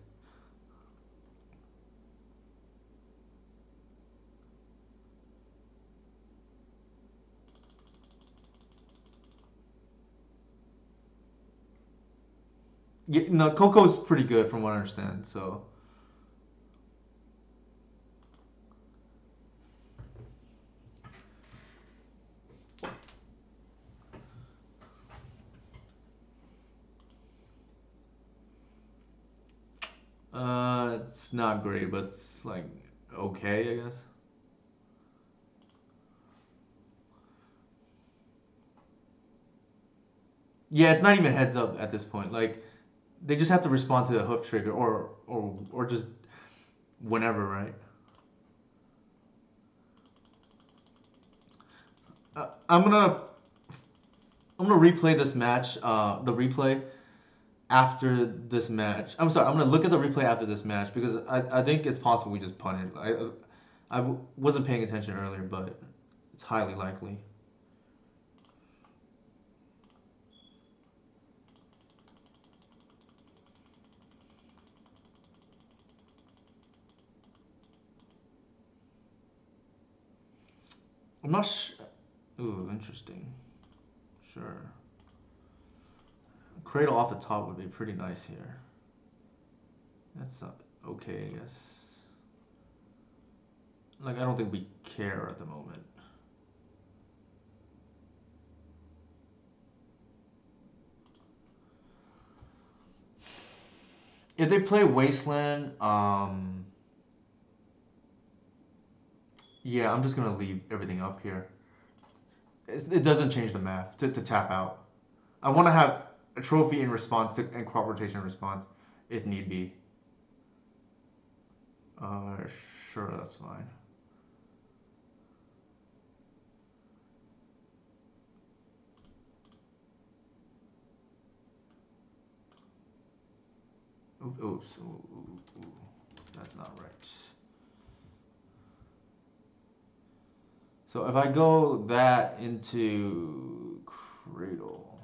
Yeah, no, Coco's pretty good from what I understand. So it's not great, but it's like okay, I guess. Yeah, it's not even heads up at this point. Like they just have to respond to the hoof trigger or just whenever, right? Uh, I'm gonna I'm gonna replay this match. The replay after this match. I'm sorry. I'm gonna look at the replay after this match because I think it's possible we just punted. Wasn't paying attention earlier, but it's highly likely. I'm not sure. Ooh, interesting. Sure. Cradle off the top would be pretty nice here. That's okay, I guess. Like I don't think we care at the moment. If they play Wasteland, yeah, I'm just gonna leave everything up here. It doesn't change the math to tap out. I want to have a trophy in response to and crop rotation response if need be. Uh, sure, that's fine. Oops, ooh, that's not right. So if I go that into Cradle,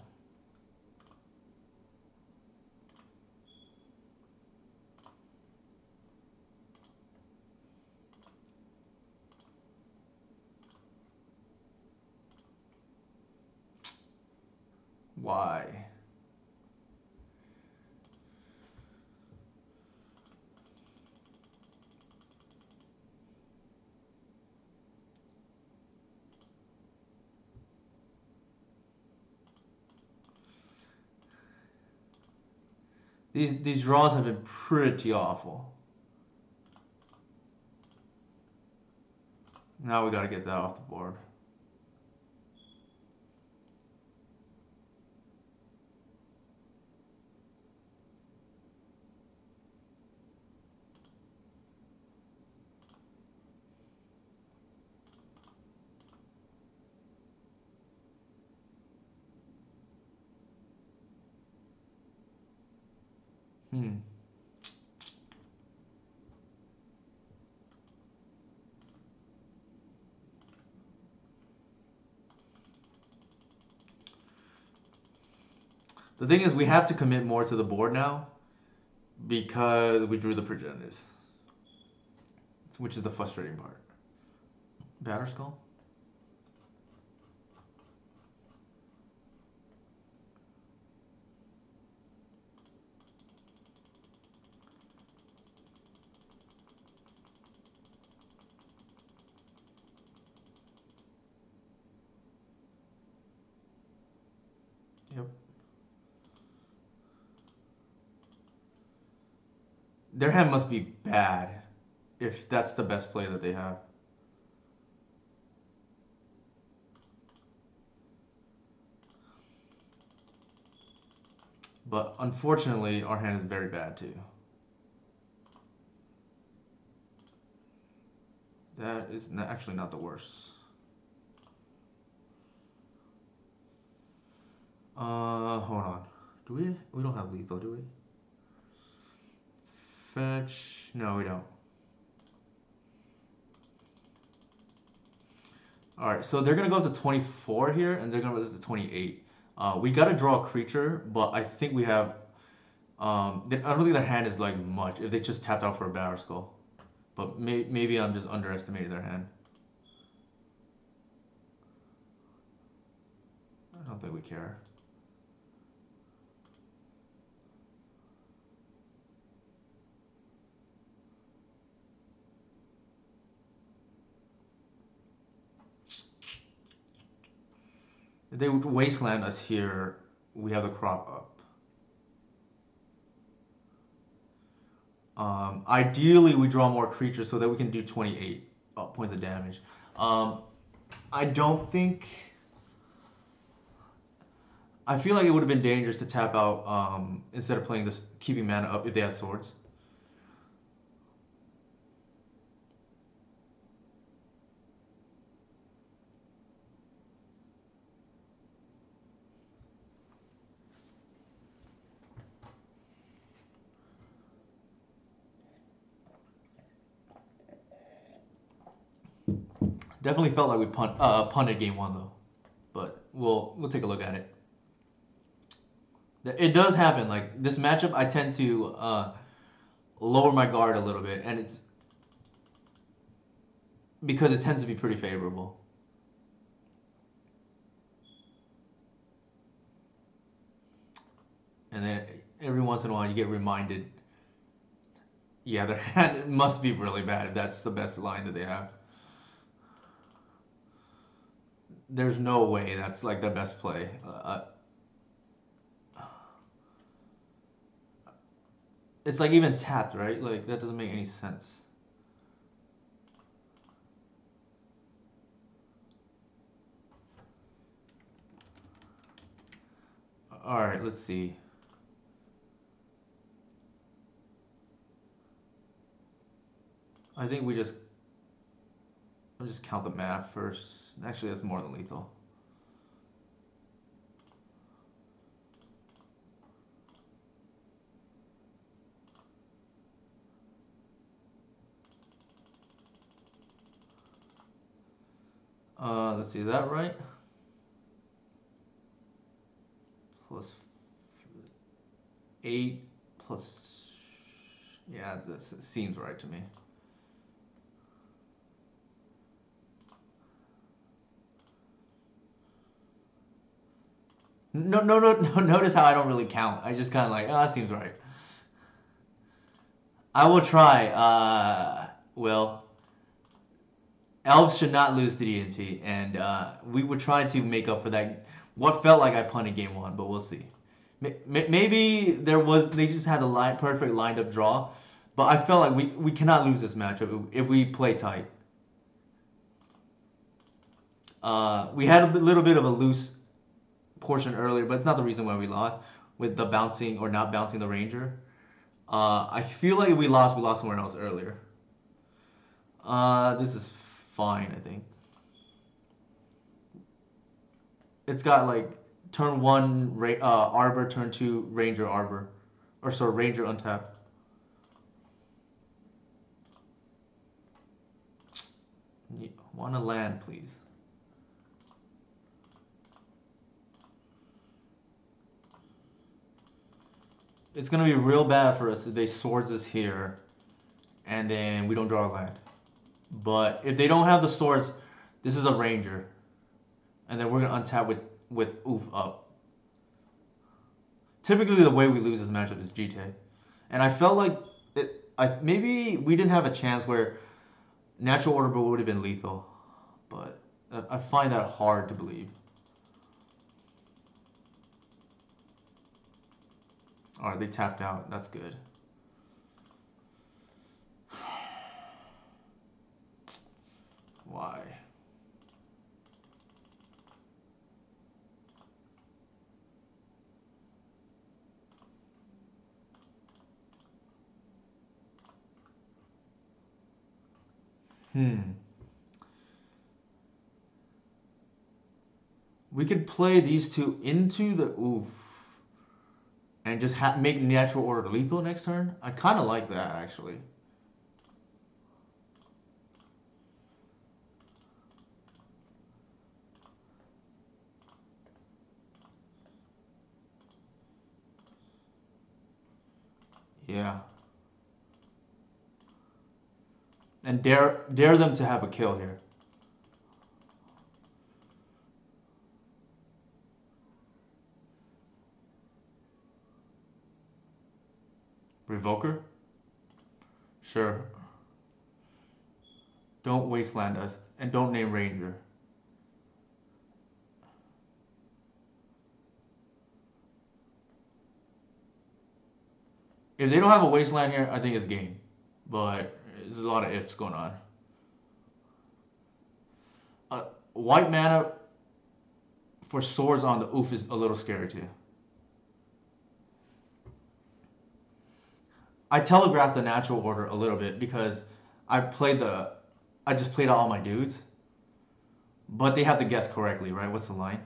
Why? These draws have been pretty awful. Now we got to get that off the board. Hmm. The thing is, we have to commit more to the board now because we drew the progenitors, which is the frustrating part. Batter skull? Yep. Their hand must be bad if that's the best play that they have. But unfortunately, our hand is very bad too. That is actually not the worst. Hold on. Do we? We don't have lethal, do we? Fetch. No, we don't. All right, so they're gonna go up to 24 here, and they're gonna go to 28. We gotta draw a creature, but I think we have. I don't think their hand is like much if they just tapped out for a Battle Skull. But maybe I'm just underestimating their hand. I don't think we care. If they would wasteland us here, we have the crop up. Ideally, we draw more creatures so that we can do 28 points of damage. I don't think. I feel like it would have been dangerous to tap out instead of playing this, keeping mana up if they had swords. Definitely felt like we punted game one though, but we'll take a look at it. It does happen. Like this matchup, I tend to lower my guard a little bit, and it's because it tends to be pretty favorable. And then every once in a while, you get reminded. Yeah, their hand must be really bad if that's the best line that they have. There's no way that's like their best play. It's like even tapped, right? Like that doesn't make any sense. All right, let's see. I think I'll just count the math first. Actually, that's more than lethal. Let's see, is that right? Plus 8 plus. Yeah, this seems right to me. No, no, no, no. Notice how I don't really count. I just kind of like, oh, that seems right. I will try. Well, Elves should not lose to DNT, and we would try to make up for that. What felt like I punted game one, but we'll see. Maybe they just had a perfect lined up draw, but I felt like we cannot lose this matchup if we play tight. We had a little bit of a loose portion earlier, but it's not the reason why we lost with the bouncing or not bouncing the Ranger. I feel like if we lost somewhere else earlier. This is fine, I think. It's got like turn one Arbor, turn two Ranger Arbor, or sorry Ranger untap. Want to land, please. It's gonna be real bad for us if they swords us here, and then we don't draw a land. But if they don't have the swords, this is a Ranger, and then we're gonna untap with Oof up. Typically, the way we lose this matchup is GT, and I felt like maybe we didn't have a chance where natural order would have been lethal, but I find that hard to believe. All right, they tapped out. That's good. Why? Hmm. We could play these two into the oof and just make natural order lethal next turn. I kind of like that actually. Yeah. And dare them to have a kill here. Revoker? Sure. Don't wasteland us and don't name Ranger. If they don't have a wasteland here, I think it's game. But there's a lot of ifs going on. White mana for swords on the oof is a little scary too. I telegraphed the natural order a little bit because I played the I just played all my dudes. But they have to guess correctly, right? What's the line?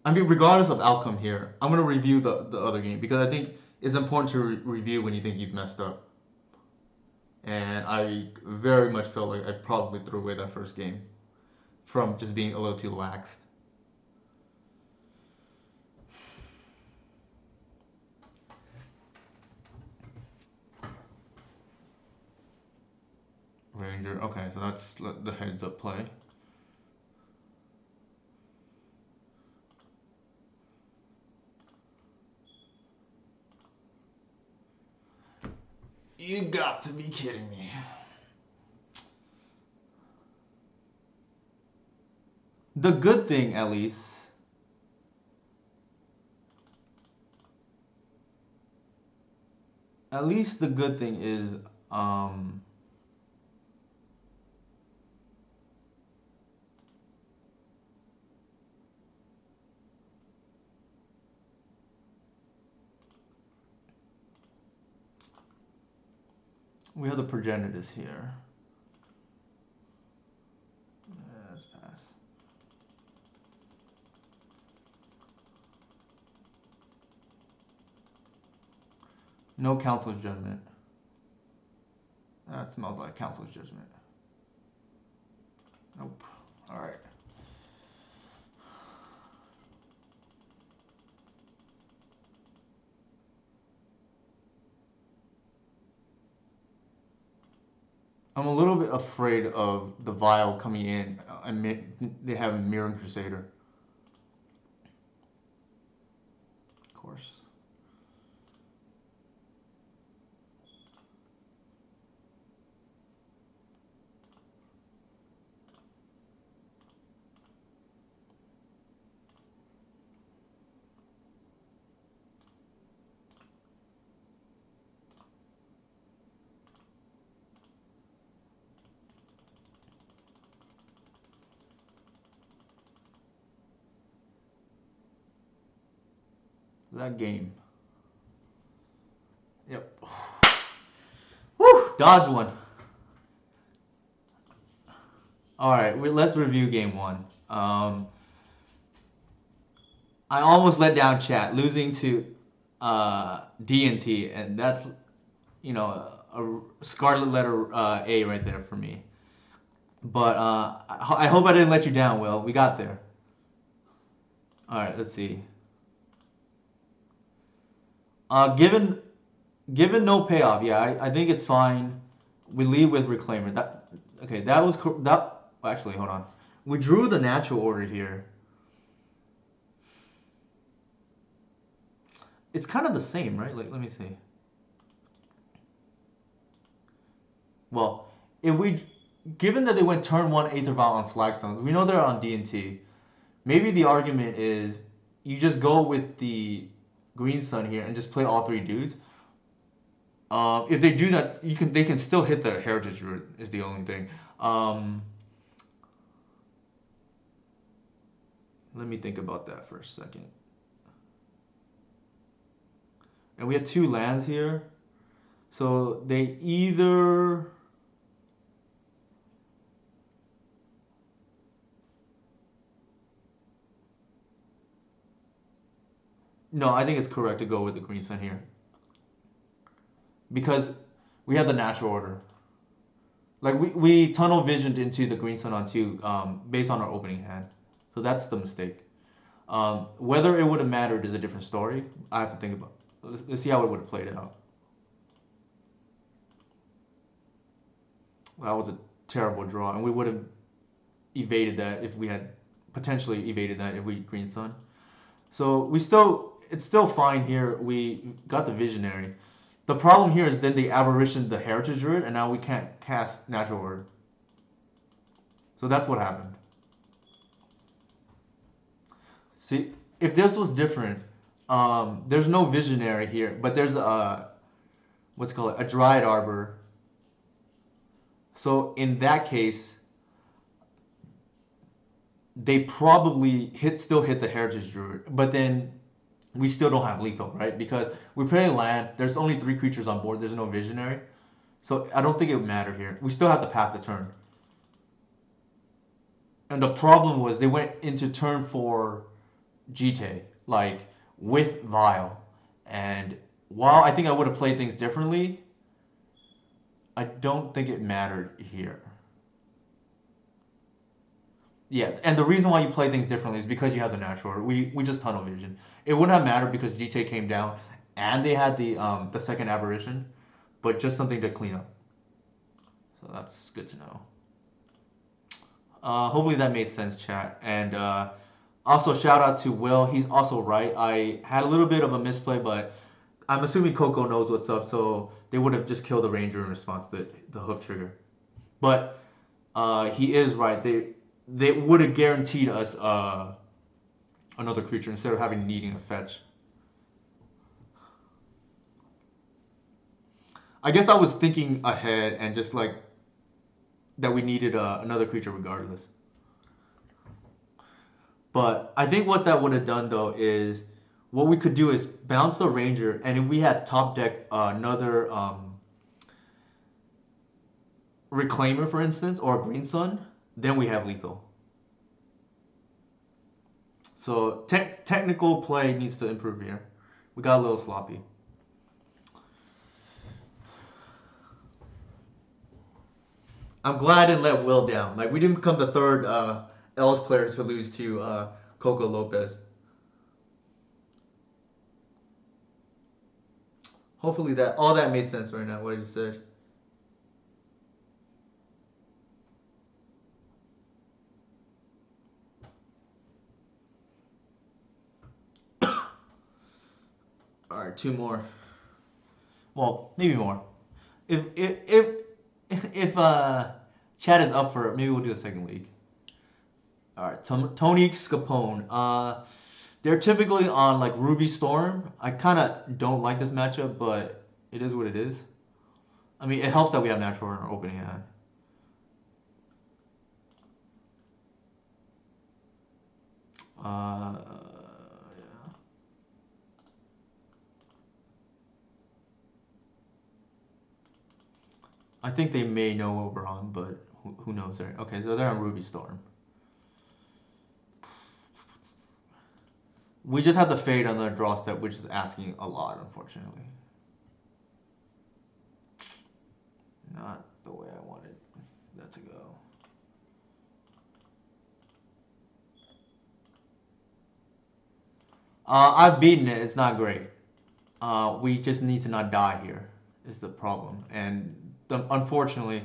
I mean, regardless of outcome here, I'm gonna review the other game because I think it's important to review when you think you've messed up. And I very much felt like I probably threw away that first game from just being a little too laxed. Ranger. Okay, so that's the heads up play. You got to be kidding me. The good thing, at least the good thing is, um, we have the progenitors here. Let's pass. No Council's Judgment. That smells like Council's Judgment. Nope. Alright. I'm a little bit afraid of the Vile coming in and they have a Mirror Crusader. Of course. That game. Yep. Woo! Dodge one. All right, let's review game one. I almost let down chat, losing to D&T, and that's a scarlet letter A right there for me. But I hope I didn't let you down, Will. We got there. All right, let's see. Given no payoff, yeah, I think it's fine. We lead with Reclaimer. That okay? That was that. Actually, hold on. We drew the natural order here. It's kind of the same, right? Like, let me see. Well, if we, given that they went turn one Aether Vial on Flagstones, we know they're on D&T. Maybe the argument is you just go with the Green Sun here and just play all three dudes. If they do that, they can still hit the Heritage Root. Is the only thing. Let me think about that for a second. And we have two lands here, so they either. No, I think it's correct to go with the Green Sun here because we have the natural order. Like we tunnel visioned into the Green Sun on two based on our opening hand, so that's the mistake. Whether it would have mattered is a different story. I have to think about. Let's see how it would have played out. That was a terrible draw, and we would have evaded that if we had potentially evaded that if we Green Sun. So it's still fine here. We got the Visionary. The problem here is then they aberration the Heritage Druid, and now we can't cast Natural Order. So that's what happened. See, if this was different, there's no Visionary here, but there's a what's it called a Dryad Arbor. So in that case, they probably still hit the Heritage Druid, but then we still don't have lethal, right? Because we play land. There's only three creatures on board. There's no Visionary, so I don't think it would matter here. We still have to pass the turn. And the problem was they went into turn 4 GT, like with Vile. And while I think I would have played things differently, I don't think it mattered here. Yeah, and the reason why you play things differently is because you have the natural order. We just tunnel vision. It wouldn't have mattered because GT came down and they had the second aberration, but just something to clean up. So that's good to know. Hopefully that made sense, chat. And also shout out to Will. He's also right. I had a little bit of a misplay, but I'm assuming Coco knows what's up, so they would have just killed the Ranger in response to the hoof trigger. But he is right. They would have guaranteed us another creature instead of needing a fetch. I guess I was thinking ahead and just like that we needed another creature regardless. But I think what that would have done though is what we could do is bounce the Ranger, and if we had top deck another Reclaimer, for instance, or a Green Sun, then we have lethal. So technical play needs to improve here. We got a little sloppy. I'm glad I didn't let Will down. Like we didn't become the third Elves player to lose to Coco Lopez. Hopefully that all that made sense right now. What I just said. All right, two more. Well, maybe more. If Chad is up for it, maybe we'll do a second week. All right, Tony Scapone. They're typically on like Ruby Storm. I kind of don't like this matchup, but it is what it is. I mean, it helps that we have natural in our opening hand. Yeah. I think they may know what we're on, but who knows? Right? Okay, so they're on Ruby Storm. We just have the fade on the draw step, which is asking a lot, unfortunately. Not the way I wanted that to go. I've beaten it. It's not great. We just need to not die here. Is the problem, and unfortunately,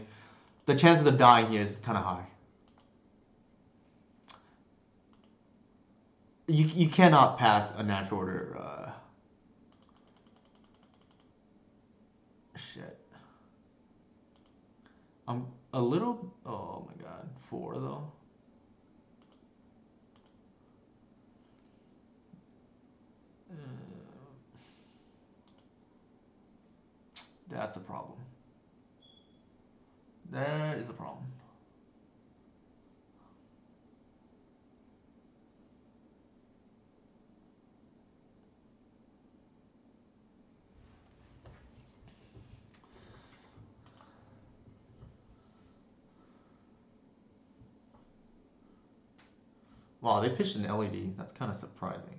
the chances of dying here is kind of high. You cannot pass a natural order. Shit. I'm a little. Oh my god, four though. That's a problem. That is a problem. Wow, they pitched an LED. That's kind of surprising.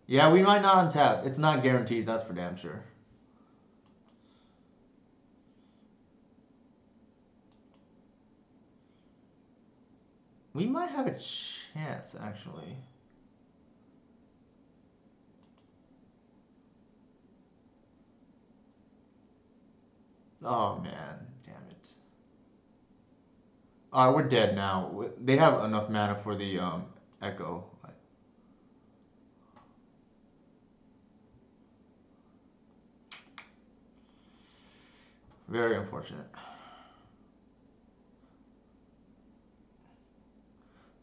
Yeah, we might not untap. It's not guaranteed. That's for damn sure. We might have a chance, actually. Oh man, damn it. Alright, we're dead now. They have enough mana for the Echo. Very unfortunate.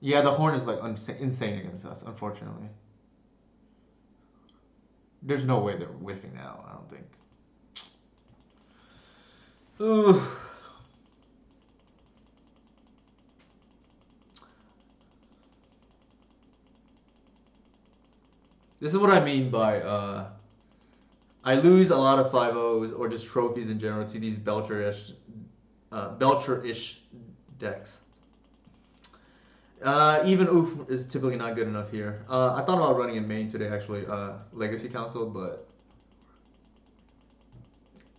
Yeah, the Horn is like insane against us, unfortunately. There's no way they're whiffing now, I don't think. Ooh. This is what I mean by I lose a lot of 5-0s or just trophies in general to these Belcher-ish decks. Even Oof is typically not good enough here. I thought about running in main today, actually, Legacy Council, but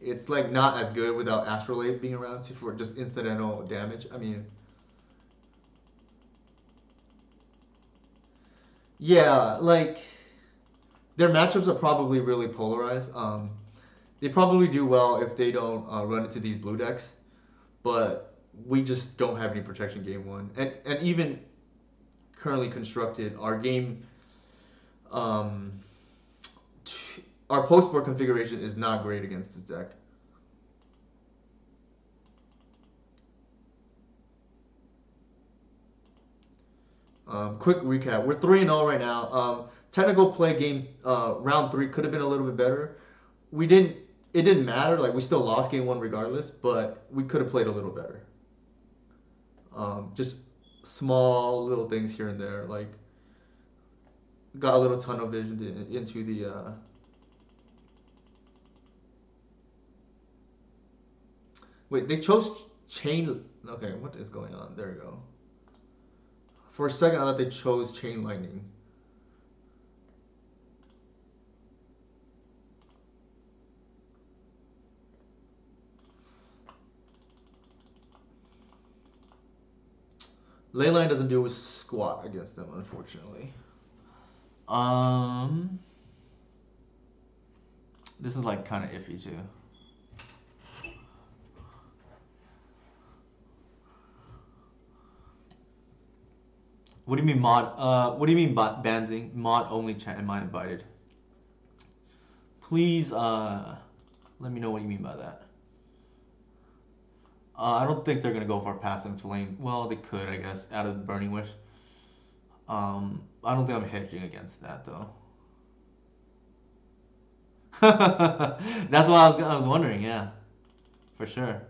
it's like not as good without Astrolabe being around for just incidental damage. I mean, yeah, like their matchups are probably really polarized. They probably do well if they don't run into these blue decks, but we just don't have any protection game one, and even currently constructed, our game, um, our post board configuration is not great against this deck. Quick recap: we're 3-0 right now. Technical play game round three could have been a little bit better. We didn't. It didn't matter. Like we still lost game one regardless, but we could have played a little better. Just small little things here and there, like got a little tunnel vision into the. Wait, they chose chain. Okay, what is going on? There we go. For a second, I thought they chose chain lightning. Leyline doesn't do a squat against them, unfortunately. Um, this is like kind of iffy too. What do you mean mod? What do you mean banning? Mod only chat. Am I invited? Please, let me know what you mean by that. I don't think they're gonna go for passing flame. Well, they could, I guess, out of Burning Wish. I don't think I'm hedging against that though. That's what I was wondering. Yeah, for sure.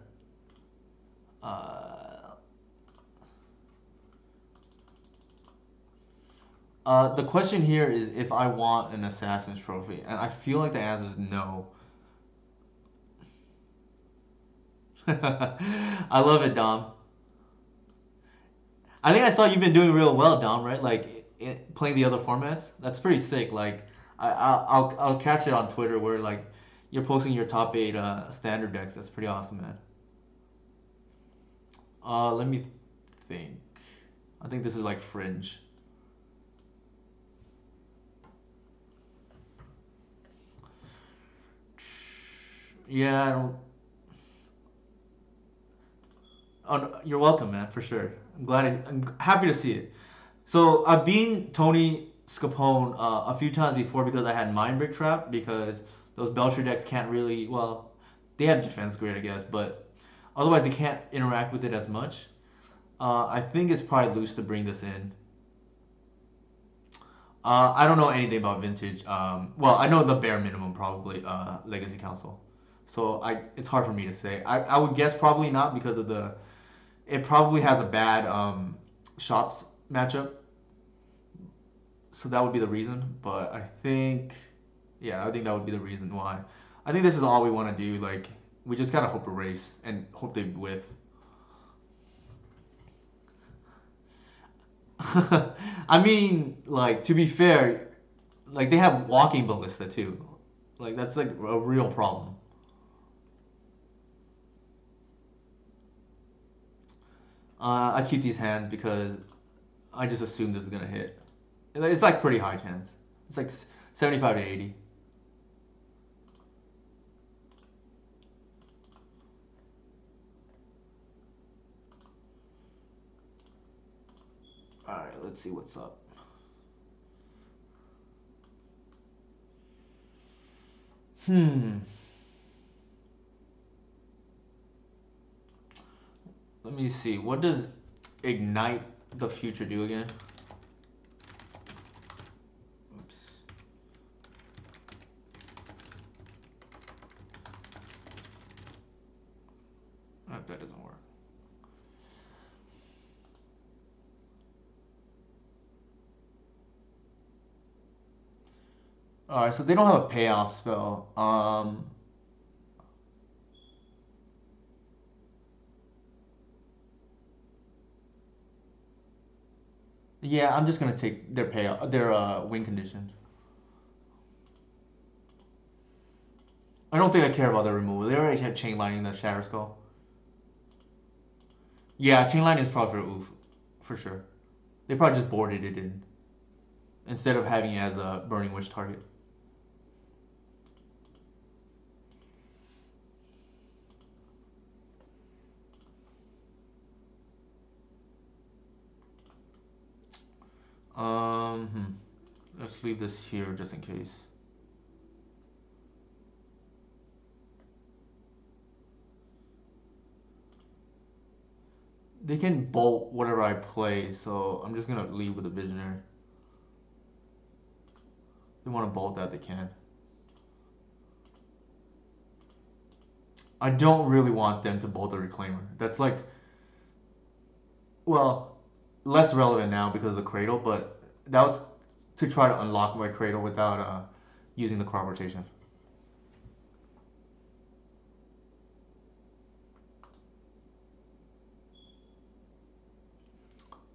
Uh, the question here is if I want an assassin's trophy, and I feel like the answer is no. I love it, Dom. I think I saw you've been doing real well, Dom. Right, like playing the other formats. That's pretty sick. Like I'll catch it on Twitter where like you're posting your top eight standard decks. That's pretty awesome, man. Let me think. I think this is like fringe. Yeah, I don't. Oh, no, you're welcome, man, for sure. I'm happy to see it. So I've been Tony Scapone a few times before because I had Mind Break Trap because those Belcher decks can't really well, they have defense grid I guess, but otherwise they can't interact with it as much. I think it's probably loose to bring this in. I don't know anything about Vintage. Well, I know the bare minimum probably Legacy Council. So it's hard for me to say. I would guess probably not because of the it probably has a bad shops matchup, so that would be the reason. But yeah, I think that would be the reason why. I think this is all we want to do. Like, we just gotta hope a race and hope they whiff. I mean, like to be fair, like they have walking ballista too. Like that's like a real problem. I keep these hands because I just assume this is gonna hit. It's like pretty high chance. It's like 75 to 80. All right, let's see what's up. Hmm. Let me see. What does ignite the future do again? Oops. Oh, that doesn't work. All right, so they don't have a payoff spell. Yeah, I'm just gonna take their payoff, their win condition. I don't think I care about the removal. They already had chain lining the Shatter Skull. Yeah, chain lining is probably for oof, for sure. They probably just boarded it in instead of having it as a Burning Wish target. Hmm. Let's leave this here just in case. They can bolt whatever I play, so I'm just gonna leave with a Visionary. If they want to bolt that, they can. I don't really want them to bolt the Reclaimer. That's like, well, less relevant now because of the Cradle, but that was to try to unlock my Cradle without using the crop rotation.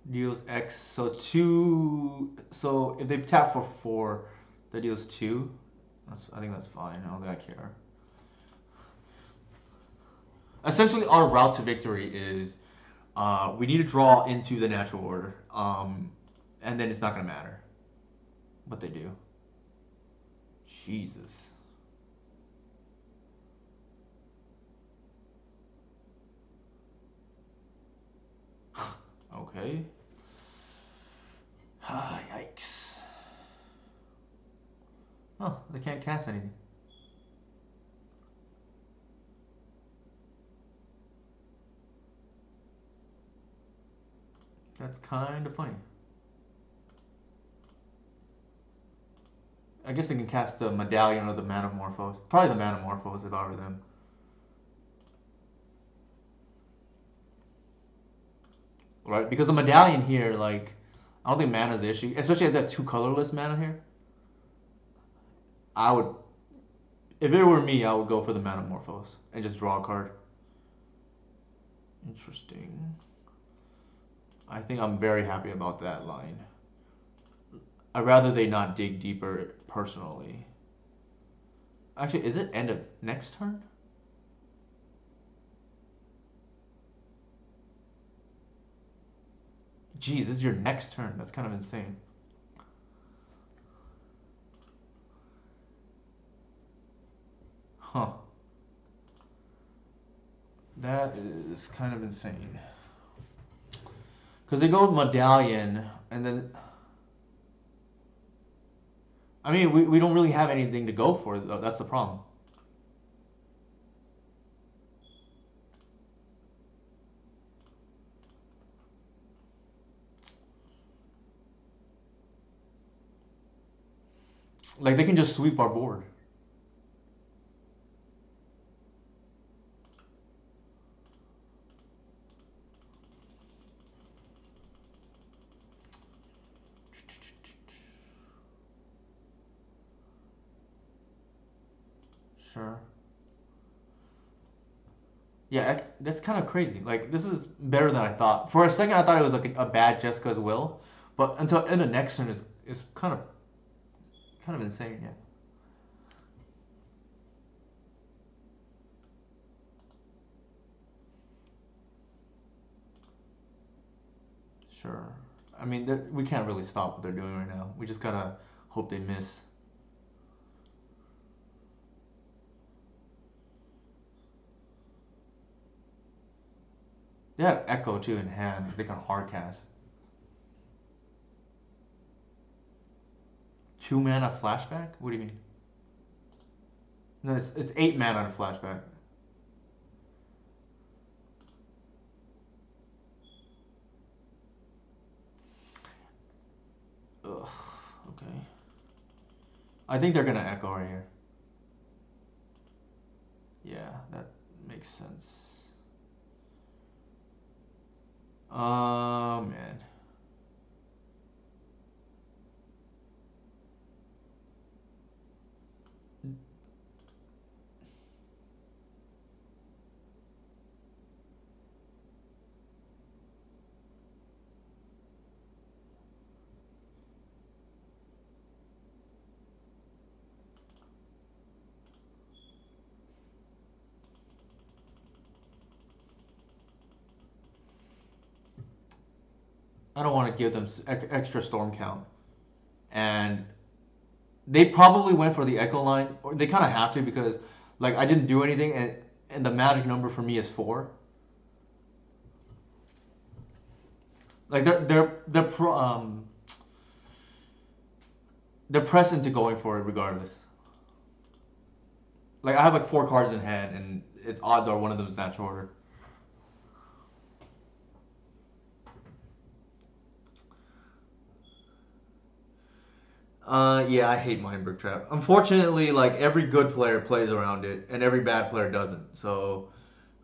Deals X, so two. So if they tap for four, that deals two. I think that's fine. I don't think I care. Essentially, our route to victory is we need to draw into the natural order, and then it's not gonna matter what they do. Jesus. Okay. Yikes. Oh, they can't cast anything. That's kind of funny. I guess they can cast the Medallion or the Manamorphose. Probably the Manamorphose if I were them. Right? Because the Medallion here, like, I don't think mana's the issue. Especially if that two colorless mana here. I would, if it were me, I would go for the Manamorphose and just draw a card. Interesting. I think I'm very happy about that line. I'd rather they not dig deeper personally. Actually, is it end of next turn? Geez, this is your next turn. That's kind of insane. Huh. That is kind of insane. Because they go Medallion, and then... I mean, we don't really have anything to go for, though. That's the problem. Like, they can just sweep our board. Sure. Yeah, that's kind of crazy. Like, this is better than I thought. For a second, I thought it was like a bad Jessica's Will, but until in the next turn, it's kind of insane. Yeah. Sure. I mean, we can't really stop what they're doing right now. We just gotta hope they miss. They had Echo too in hand. They can hard cast. 2 mana flashback? What do you mean? No, it's 8 mana on flashback. Ugh. Okay. I think they're gonna Echo right here. Yeah, that makes sense. Oh man. I don't want to give them extra storm count. And they probably went for the Echo line, or they kind of have to because, like, I didn't do anything, and the magic number for me is 4. Like they're pressed into going for it regardless. Like I have like 4 cards in hand, and its odds are one of them is natural order. Yeah, I hate Mind Brick Trap. Unfortunately, like every good player plays around it, and every bad player doesn't. So,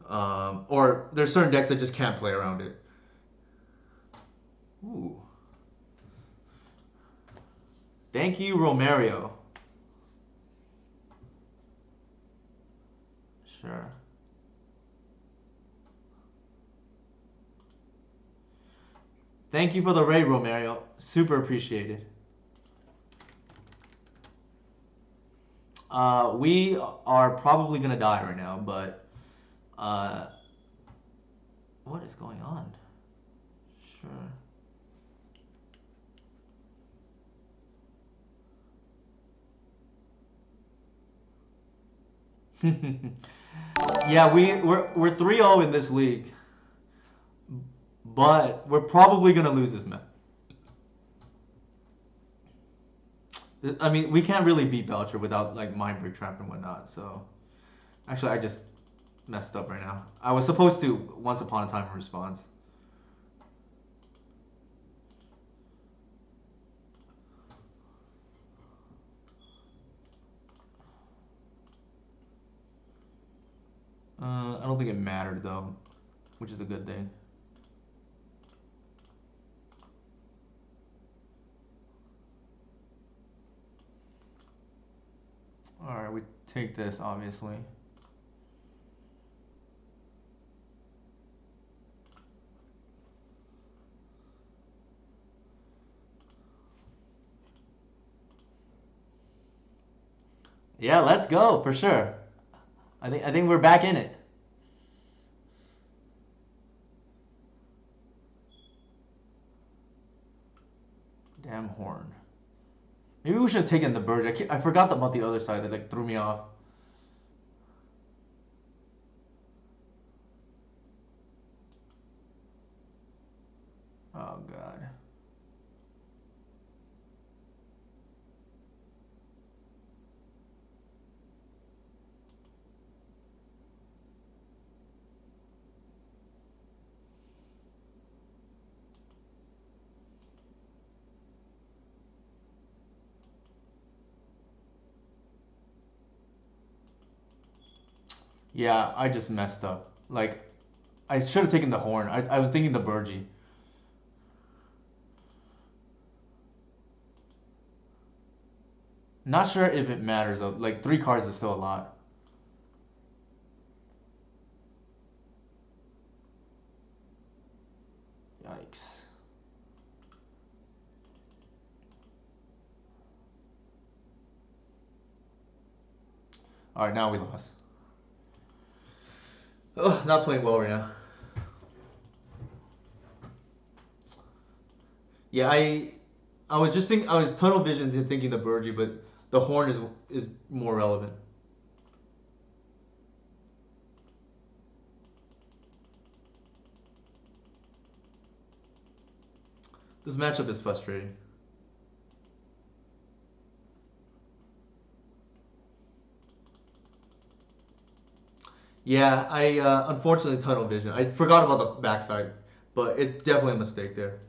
or there's certain decks that just can't play around it. Ooh. Thank you, Romario. Sure. Thank you for the raid, Romario. Super appreciated. We are probably gonna die right now, but uh, what is going on? Sure. Yeah, we're 3-0 in this league, but we're probably gonna lose this match. I mean, we can't really beat Belcher without like Mind Break Trap and whatnot. So actually, I just messed up right now. I was supposed to Once Upon a Time in response. I don't think it mattered though, which is a good thing. All right, we take this obviously. Yeah, let's go for sure. I think we're back in it. Damn horn. Maybe we should have taken the bird. I forgot about the other side. That like threw me off. Oh god. Yeah, I just messed up. Like I should have taken the horn. I was thinking the Burgee. Not sure if it matters though. Like 3 cards is still a lot. Yikes. All right, now we lost. Ugh, not playing well right now. Yeah, I was just thinking. I was tunnel vision to thinking the Burgee, but the horn is more relevant. This matchup is frustrating. Yeah, I unfortunately tunnel vision. I forgot about the backside, but it's definitely a mistake there.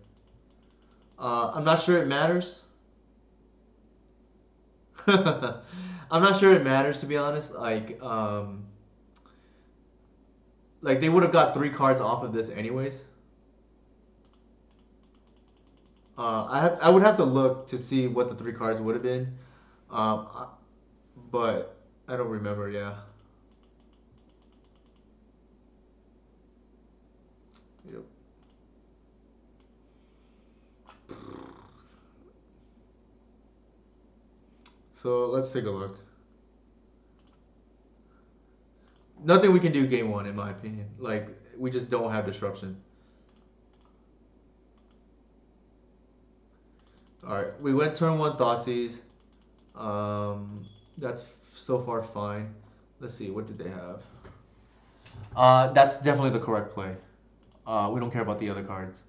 I'm not sure it matters. I'm not sure it matters to be honest. Like they would have got 3 cards off of this anyways. I would have to look to see what the 3 cards would have been, um, but I don't remember. Yeah. Yep. So let's take a look. Nothing we can do game one, in my opinion. Like we just don't have disruption. All right, we went turn one Thoughtseize. That's so far fine. Let's see, what did they have? That's definitely the correct play. We don't care about the other cards.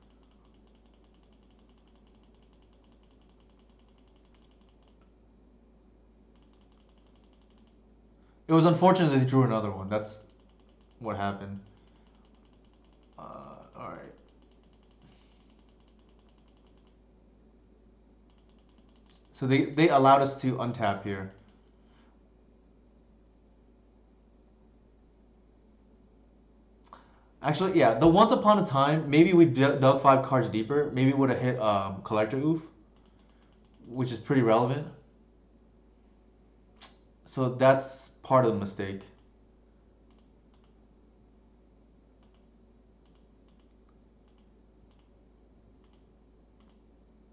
It was unfortunate that they drew another one. That's what happened. All right. So they allowed us to untap here. Actually, yeah, the Once Upon a Time, maybe we dug 5 cards deeper. Maybe would have hit Collector Oof, which is pretty relevant. So that's part of the mistake.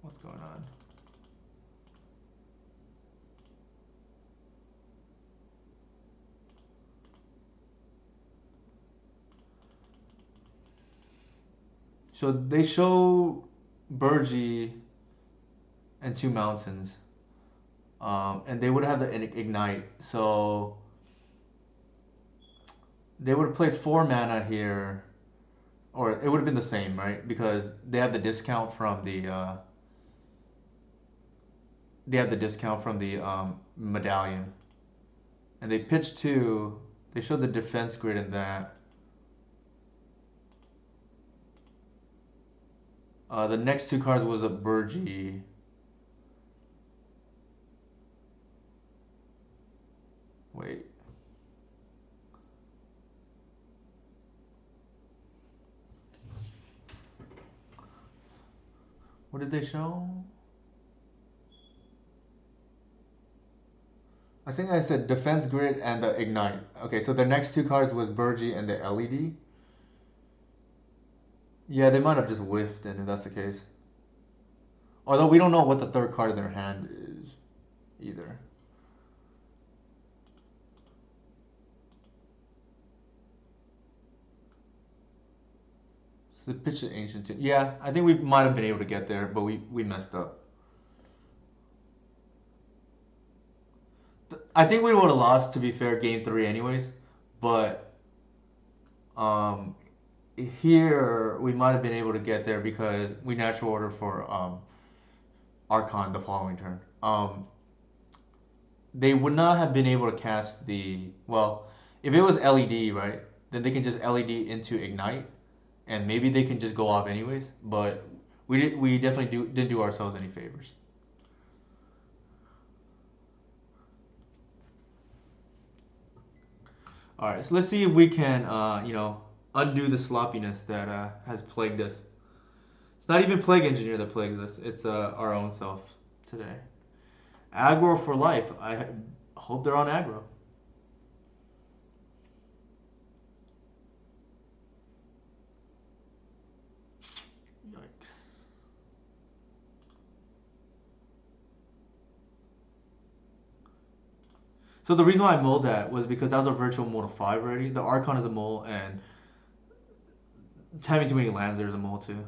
What's going on? So they show Burgee and 2 mountains, and they would have the ignite. So they would have played 4 mana here, or it would have been the same, right? Because they have the discount from the. they have the discount from the medallion. And they pitched two. They showed the defense grid in that. The next two cards was a Burgie. Wait. What did they show? I think I said defense grid and the ignite. Okay, so the next two cards was Burgie and the LED. Yeah, they might have just whiffed then if that's the case. Although we don't know what the third card in their hand is either. So the pitch of ancient too. Yeah, I think we might have been able to get there, but we messed up. I think we would have lost, to be fair, game three anyways. But um, here we might have been able to get there because we natural order for Archon the following turn. They would not have been able to cast the, well, if it was LED, right? Then they can just LED into ignite, and maybe they can just go off anyways. But we definitely didn't do ourselves any favors. All right, so let's see if we can undo the sloppiness that has plagued us. It's not even Plague Engineer that plagues us. It's our own self today. Aggro for life. I hope they're on aggro. Yikes. So the reason why I mulled that was because that was a virtual mode of 5 already. The Archon is a mull, and having too many lands there is a mull too.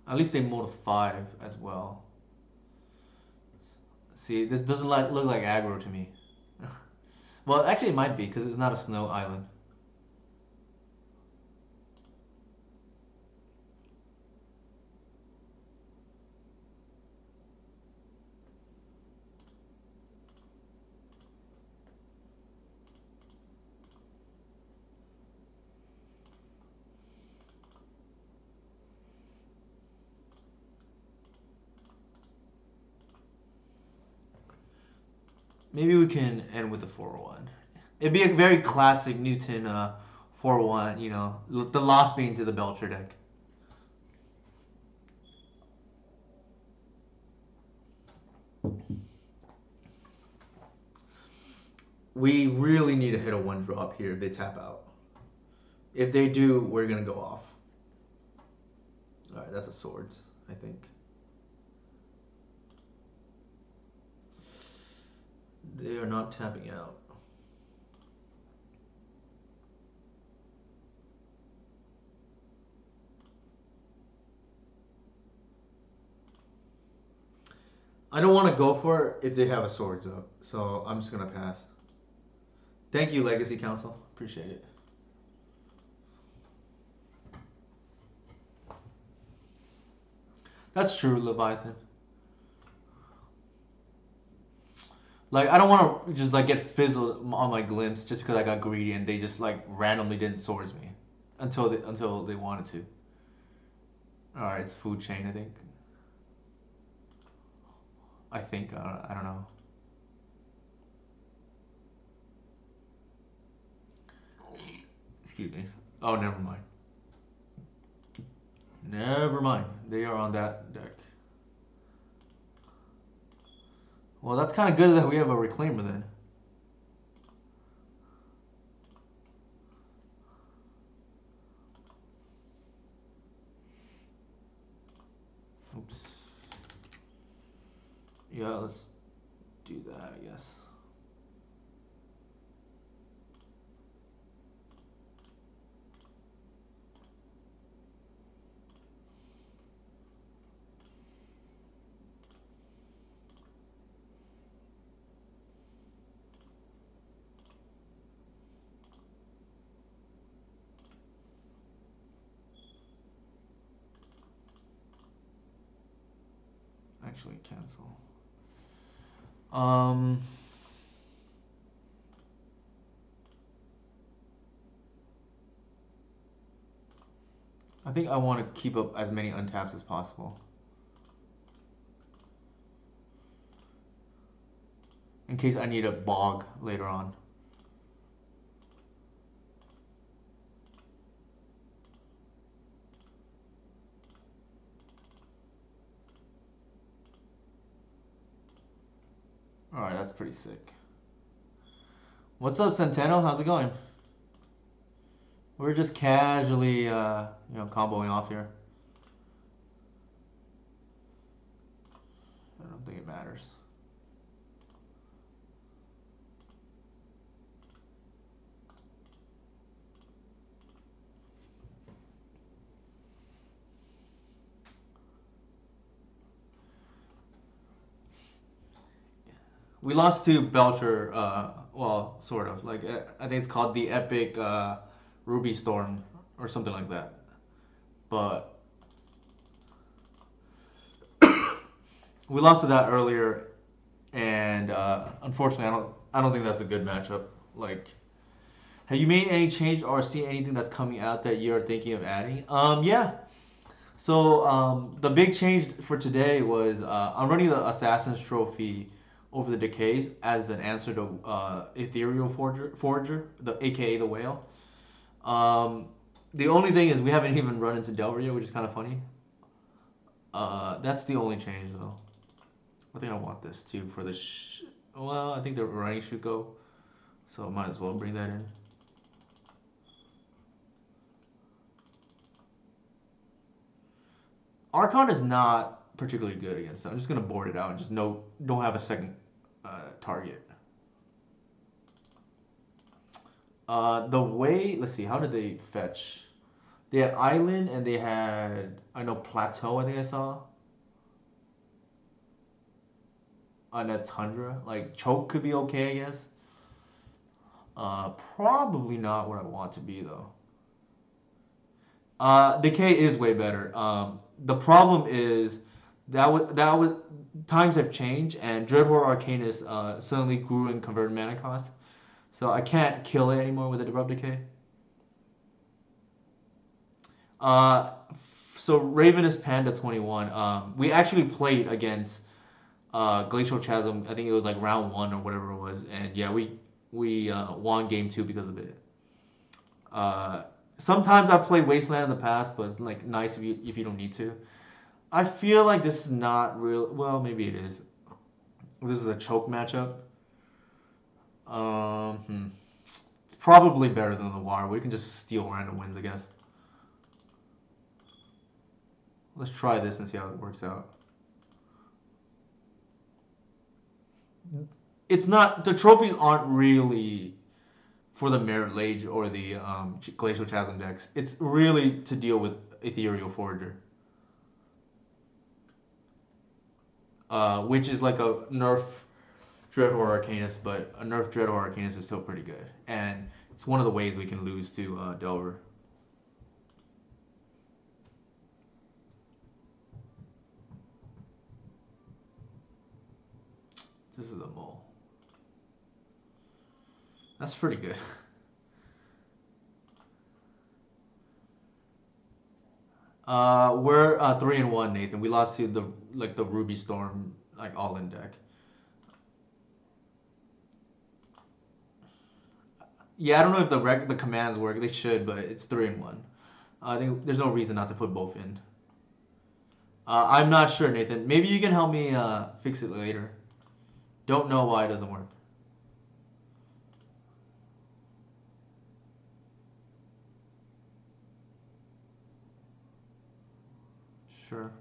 At least they mulled a 5 as well. See, this doesn't look like aggro to me. Well, actually it might be because it's not a snow island. Maybe we can end with the 4-1. It'd be a very classic Newton 4-1, the loss being to the Belcher deck. We really need to hit a 1-drop here if they tap out. If they do, we're going to go off. Alright, that's a swords, I think. They are not tapping out. I don't want to go for it if they have a swords up, so I'm just going to pass. Thank you, Legacy Council. Appreciate it. That's true, Leviathan. Like, I don't want to just like get fizzled on my glimpse just because I got greedy and they just like randomly didn't swords me until they wanted to. All right, it's food chain, I think. I don't know. Excuse me. Oh, never mind. Never mind. They are on that deck. Well, that's kind of good that we have a reclaimer then. Oops. Yeah, let's do that, I guess. actually cancel. Um, I think I want to keep up as many untaps as possible in case I need a bog later on. All right, that's pretty sick. What's up, Centeno? How's it going? We're just casually, comboing off here. I don't think it matters. We lost to Belcher. Well, sort of. Like I think it's called the Epic Ruby Storm or something like that. But we lost to that earlier, and unfortunately, I don't think that's a good matchup. Like, have you made any change or seen anything that's coming out that you're thinking of adding? Yeah. So the big change for today was I'm running the Assassin's Trophy over the Decays as an answer to Ethereal Forger, the AKA the Whale. Um, the only thing is we haven't even run into Delver yet, which is kind of funny. That's the only change though. I think I want this too for the. Well, I think the running should go, so I might as well bring that in. Archon is not particularly good against that. I'm just gonna board it out and just don't have a second target. The way, let's see, how did they fetch? They had Island and they had, I know, Plateau, I think I saw. On a Tundra. Like, Choke could be okay, I guess. Probably not where I want to be, though. Decay is way better. The problem is that was times have changed, and Dreadhorde Arcanus suddenly grew in converted mana cost. So I can't kill it anymore with a Abrupt Decay. Uh, so Ravenous Panda 21. We actually played against Glacial Chasm. I think it was like round one or whatever it was, and yeah, we won game two because of it. Uh, Sometimes I played Wasteland in the past, but it's like nice if you don't need to. I feel like this is not real. Well, maybe it is. This is a choke matchup. It's probably better than the War. We can just steal random wins, I guess. Let's try this and see how it works out. It's not, the trophies aren't really for the Merit Lage or the Glacial Chasm decks. It's really to deal with Ethereal Forager, which is like a nerf Dreadhorde Arcanus, but a nerf Dreadhorde Arcanus is still pretty good, and it's one of the ways we can lose to Delver. This is the mole. That's pretty good. We're 3-1, Nathan. We lost to the Ruby Storm all in deck. Yeah, I don't know if the commands work. They should, but it's 3-1. I think there's no reason not to put both in. I'm not sure, Nathan. Maybe you can help me fix it later. Don't know why it doesn't work. Sure.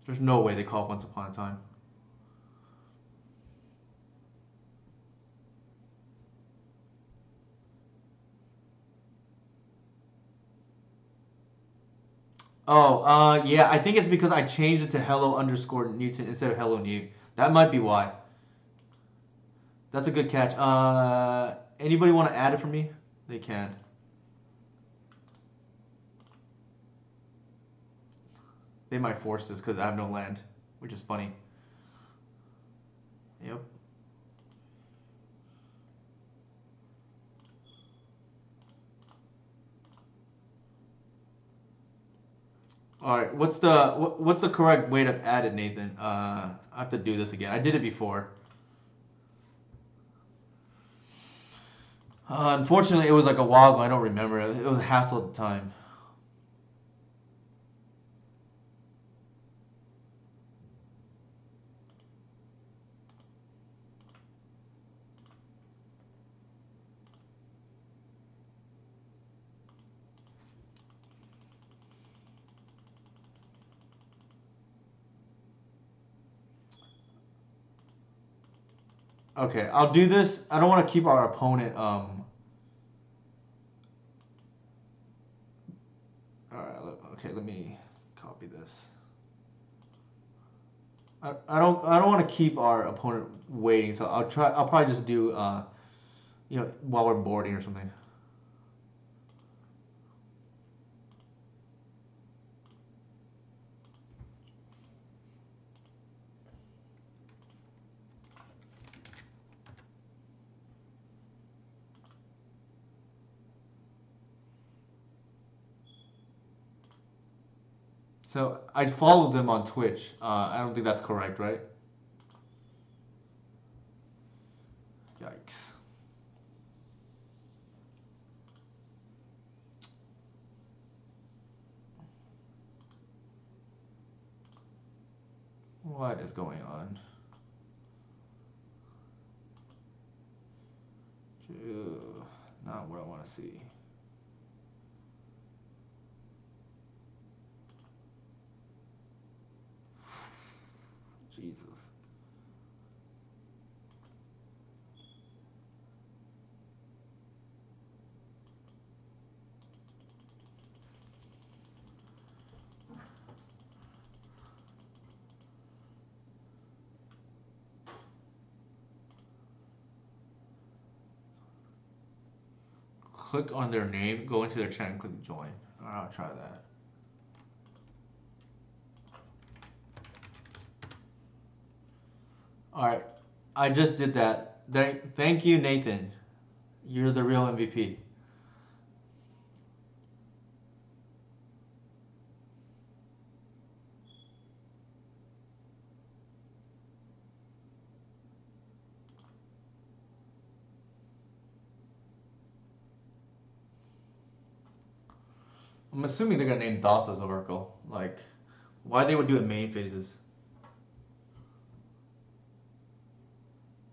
There's no way they call Once Upon a Time. Oh, yeah, I think it's because I changed it to hello underscore Newton instead of hello Newt. That might be why. That's a good catch. Anybody want to add it for me? They can. They might force this because I have no land, which is funny. Yep. All right. What's the correct way to add it, Nathan? I have to do this again. I did it before. Unfortunately, it was like a while ago. I don't remember. It was a hassle at the time. Okay, I'll do this. I don't want to keep our opponent. All right. Okay. Let me copy this. I don't want to keep our opponent waiting. So I'll try. I'll probably just do. While we're boarding or something. So I followed them on Twitch. I don't think that's correct, right? Yikes. What is going on? Not what I want to see. Jesus. Click on their name, go into their chat, and click join. Alright, I'll try that. Alright, I just did that. Thank you, Nathan. You're the real MVP. I'm assuming they're gonna name Thassa's Oracle. Like, why they would do it main phases?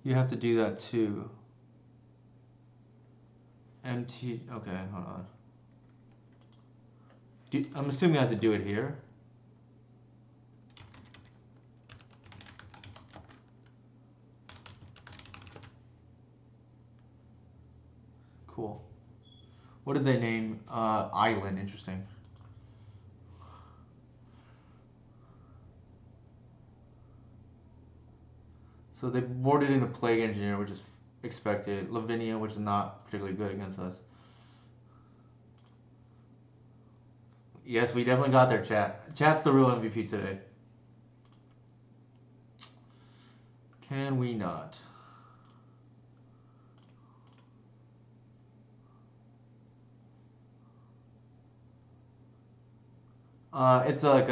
You have to do that too. MT. Okay, hold on. I'm assuming I have to do it here. Cool. What did they name? Island. Interesting. So they boarded in a Plague Engineer, which is expected. Lavinia, which is not particularly good against us. Yes, we definitely got their chat. Chat's the real MVP today. Can we not? It's like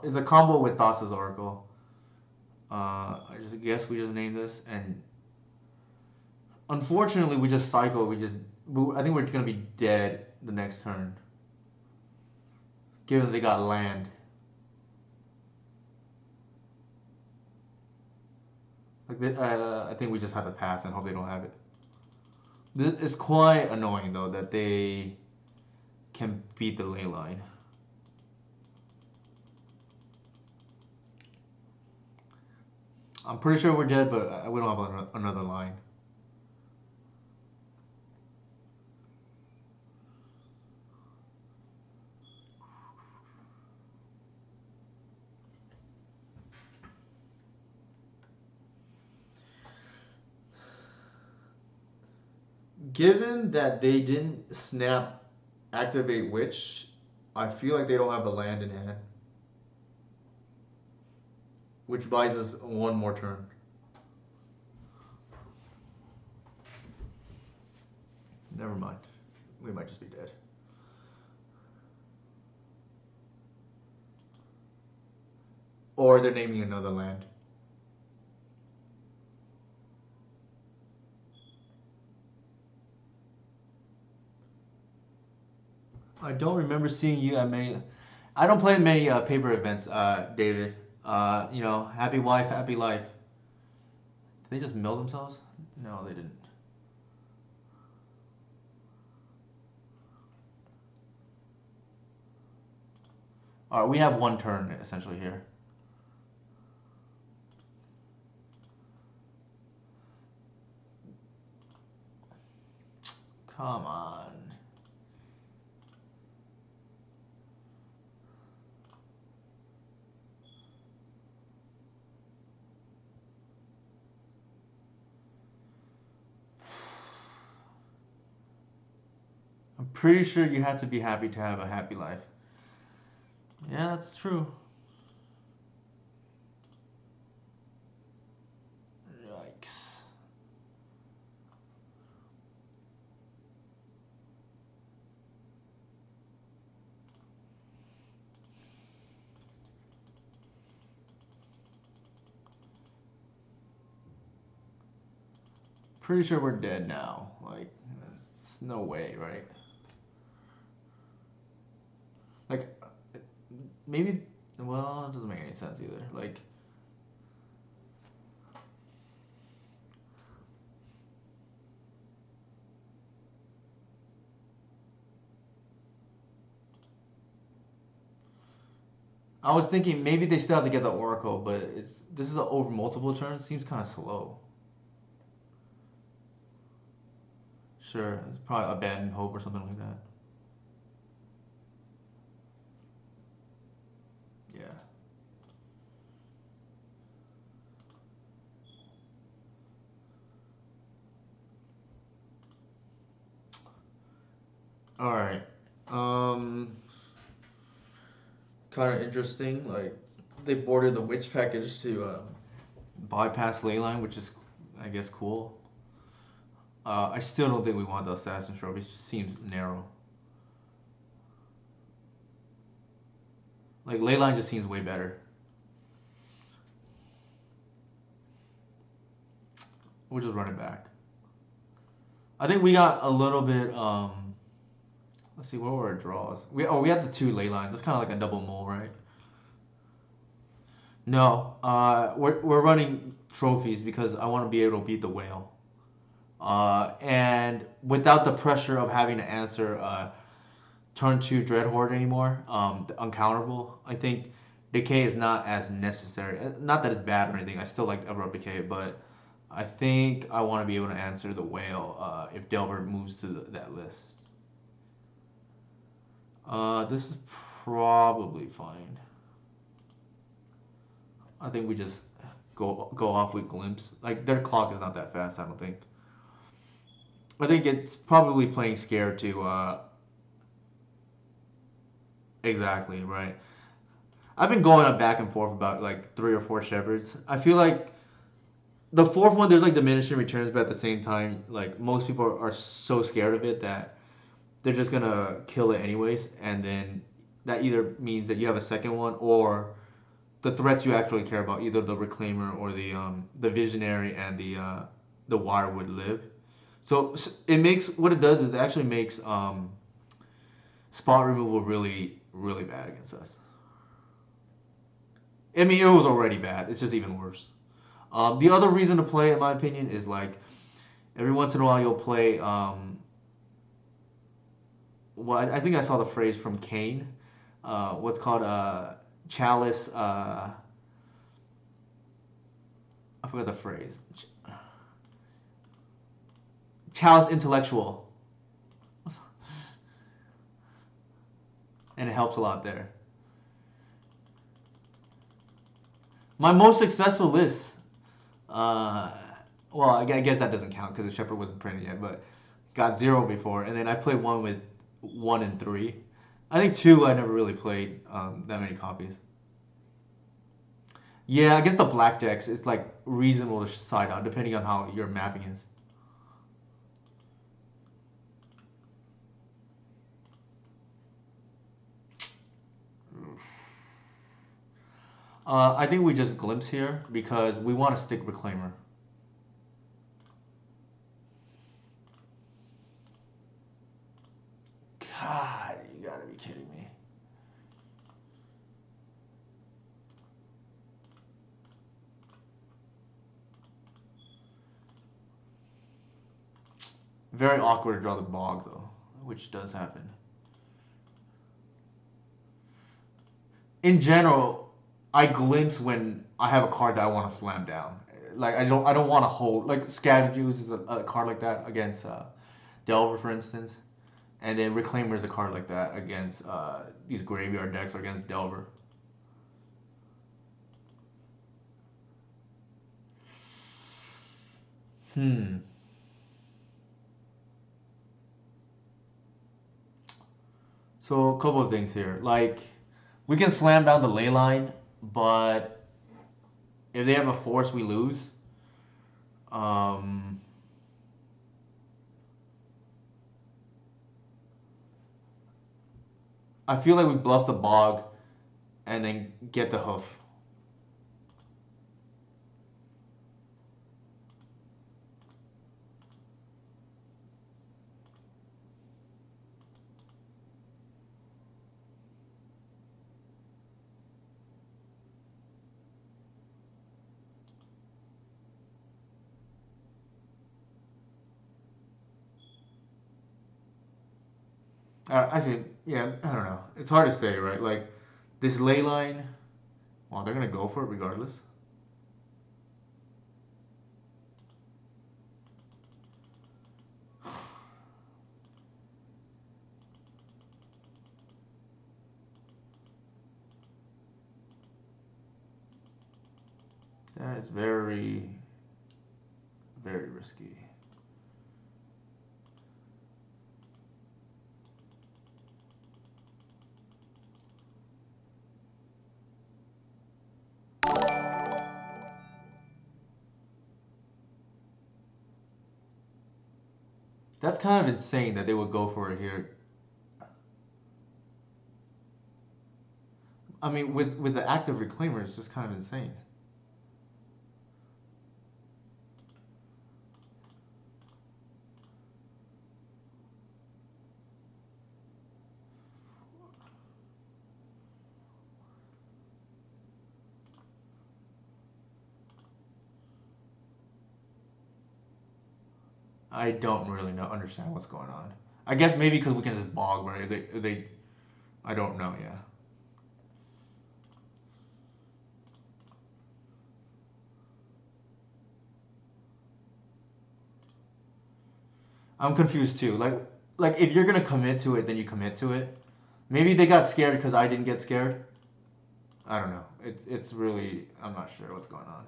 it's a combo with Thassa's Oracle. I just guess we just named this, and unfortunately we just cycle. I think we're gonna be dead the next turn, given that they got land. I think we just have to pass and hope they don't have it. This is quite annoying though that they can beat the ley line. I'm pretty sure we're dead, but we don't have another line. Given that they didn't snap activate Witch, I feel like they don't have a land in hand. which buys us one more turn. Never mind. We might just be dead. Or they're naming another land. I don't remember seeing you at many. I don't play many paper events, David. Happy wife, happy life. Did they just mill themselves? No, they didn't. All right, we have one turn essentially here. Come on. I'm pretty sure you have to be happy to have a happy life. Yeah, that's true. Yikes. Pretty sure we're dead now. Like, there's no way, right? Like, maybe. Well, it doesn't make any sense either. Like, I was thinking maybe they still have to get the Oracle, but this is over multiple turns. Seems kind of slow. Sure, it's probably abandoned hope or something like that. Yeah. All right. Um, Kind of interesting. Like they boarded the witch package to bypass Leyline, which is, I guess, cool. I still don't think we want the assassin trophy. It just seems narrow. Like Leyline just seems way better. We'll just run it back. I think we got a little bit. Let's see, what were our draws? We had the two ley lines. That's kind of like a double mole, right? No, we're running trophies because I want to be able to beat the whale. And without the pressure of having to answer turn two Dread Horde anymore, uncounterable. I think decay is not as necessary. Not that it's bad or anything. I still like abrupt decay, but I think I want to be able to answer the whale if Delver moves to that list. This is probably fine. I think we just go off with Glimpse. Like their clock is not that fast. I don't think. I think it's probably playing scared to. Exactly right. I've been going up back and forth about like three or four shepherds. I feel like the fourth one there's like diminishing returns, but at the same time, like most people are so scared of it that they're just gonna kill it anyways, and then that either means that you have a second one or the threats you actually care about, either the reclaimer or the visionary and the wire would live. So it makes what it does is it actually makes spot removal really bad against us. I mean, it was already bad. It's just even worse. The other reason to play, in my opinion, is like every once in a while you'll play. Well, I think I saw the phrase from Kane. What's called chalice. I forgot the phrase. Chalice intellectual, and it helps a lot there. My most successful list. Uh, well, I guess that doesn't count because the Shepherd wasn't printed yet, but got zero before, and then I played one with 1 and 3. I think two I never really played that many copies. Yeah, against the black decks, it's like reasonable to side out depending on how your mapping is. I think we just glimpse here because we want to stick Reclaimer. God, you gotta be kidding me. Very awkward to draw the bog though, which does happen. In general, I glimpse when I have a card that I want to slam down. Like I don't want to hold like Scavenge uses a card like that against Delver, for instance, and then Reclaimer is a card like that against these graveyard decks or against Delver. Hmm. So a couple of things here. Like we can slam down the ley line, but if they have a force, we lose. Um, I feel like we bluff the bog and then get the hoof. Actually, yeah, I don't know. It's hard to say, right? Like this ley line. Well, they're gonna go for it regardless. That is very, very risky. That's kind of insane that they would go for it here. I mean, with the active reclaimer, it's just kind of insane. I don't really know understand what's going on. I guess maybe because we can just bog, right? They I don't know. Yeah, I'm confused too. Like if you're gonna commit to it, then you commit to it. Maybe they got scared because I didn't get scared. I don't know. It's really I'm not sure what's going on.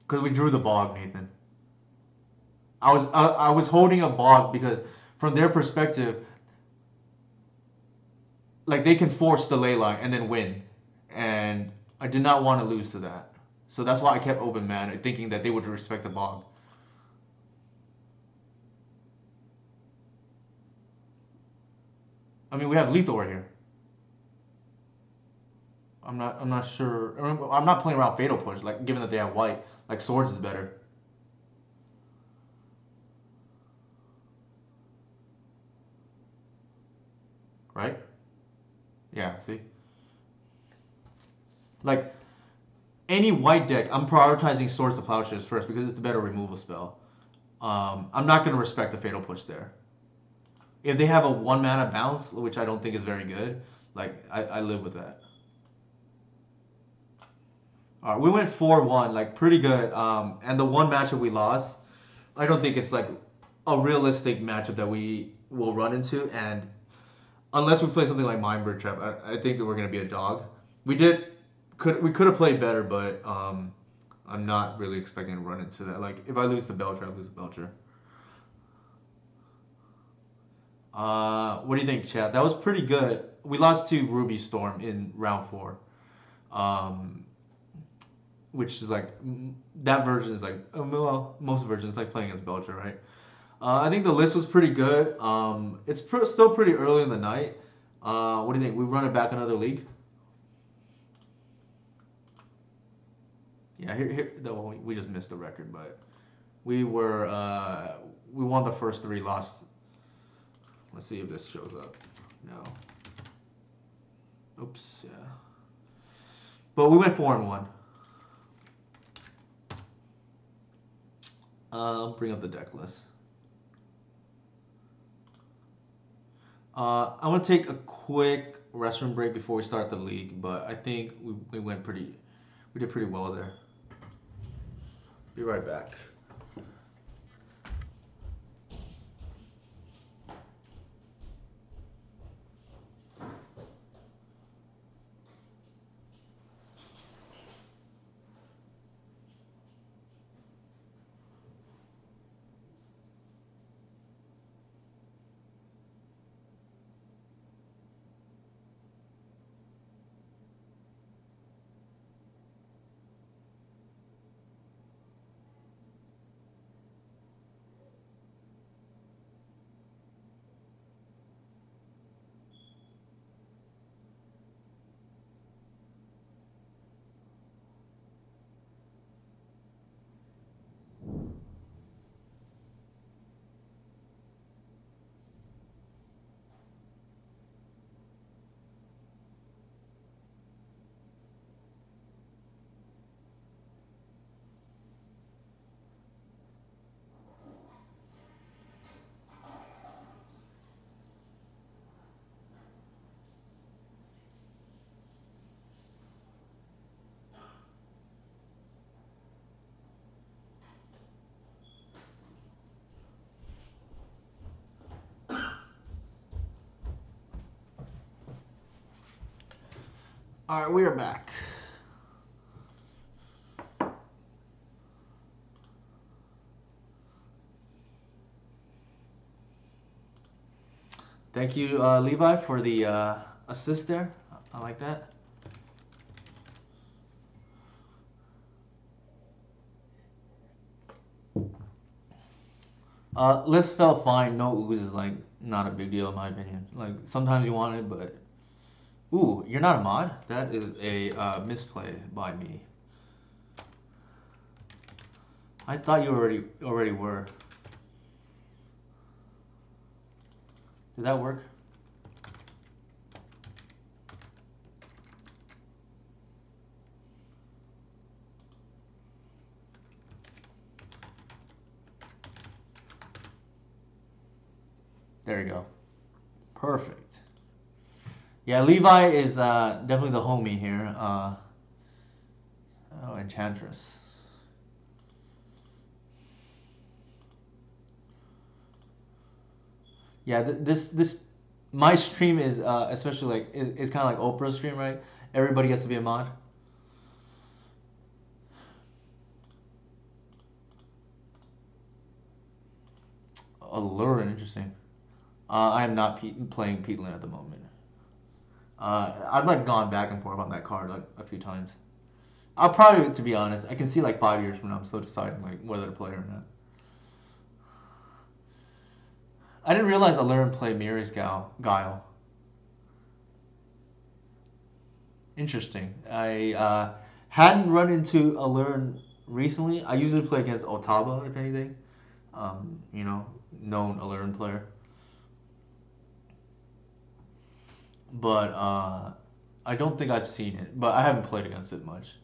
Because we drew the bog, Nathan. I was holding a bog because from their perspective, like they can force the ley line and then win, and I did not want to lose to that. So that's why I kept open mana, thinking that they would respect the bog. I mean, we have lethal right here. I'm not sure. I'm not playing around fatal push. Like given that they have white, like swords is better, right? Yeah. See, like any white deck, I'm prioritizing swords to plowshares first because it's the better removal spell. I'm not gonna respect the fatal push there. If they have a one mana bounce, which I don't think is very good, like I live with that. All right, we went 4-1, like pretty good. And the one matchup we lost, I don't think it's like a realistic matchup that we will run into. And unless we play something like Mindbird Trap, I think we're gonna be a dog. We did we could have played better, but I'm not really expecting to run into that. Like if I lose the Belcher, I lose the Belcher. What do you think, Chad? That was pretty good. We lost to Ruby Storm in round four. Um, which is like that version is like well, most versions like playing as Belcher, right? I think the list was pretty good. It's still pretty early in the night. What do you think? We run it back another league? Yeah, here though we just missed the record, but we were we won the first three, lost. Let's see if this shows up. No. Oops. Yeah. But we went 4-1. Bring up the deck list. I'm gonna take a quick restroom break before we start the league, but I think we did pretty well there. Be right back. All right, we are back. Thank you, Levi, for the assist there. I like that. List felt fine. No ooze is like not a big deal in my opinion. Like sometimes you want it, but ooh, you're not a mod. That is a misplay by me. I thought you already were. Did that work? There you go. Perfect. Yeah, Levi is definitely the homie here. Oh, Enchantress. Yeah, this my stream is especially like is kind of like Oprah's stream, right? Everybody gets to be a mod. Allure, interesting. I am not playing Peatland at the moment. I've like gone back and forth on that card like a few times. I'll probably, to be honest, I can see like 5 years from now I'm still deciding like whether to play or not. I didn't realize Allure and play Mirror's Guile. Interesting. I hadn't run into Allure recently. I usually play against Otaba, if anything. You know, known Allure player. But I don't think I've seen it. But I haven't played against it much.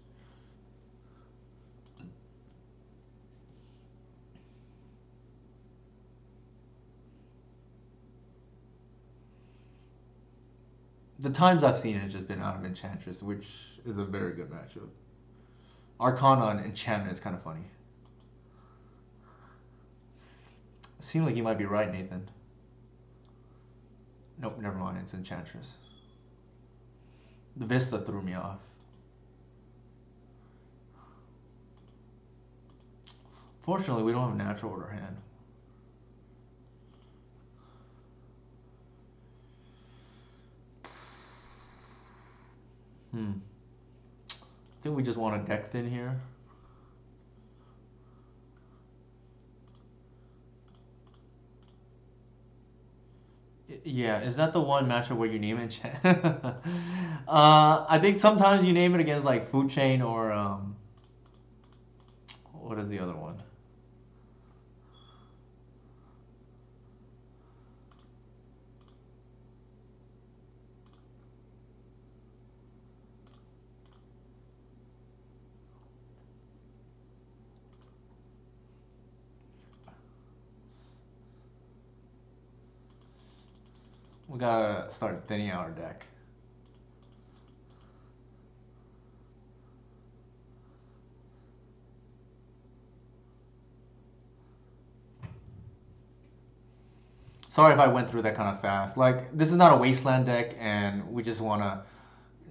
The times I've seen it has just been out of Enchantress, which is a very good matchup. Arcana and Enchantment is kind of funny. Seems like you might be right, Nathan. Nope, never mind. It's Enchantress. The Vista threw me off. Fortunately, we don't have a natural order hand. think we just want to deck thin here. Yeah, is that the one matchup where you name it? I think sometimes you name it against like Food Chain or what is the other one? We gotta start thinning out our deck. Sorry if I went through that kind of fast. Like this is not a wasteland deck, and we just wanna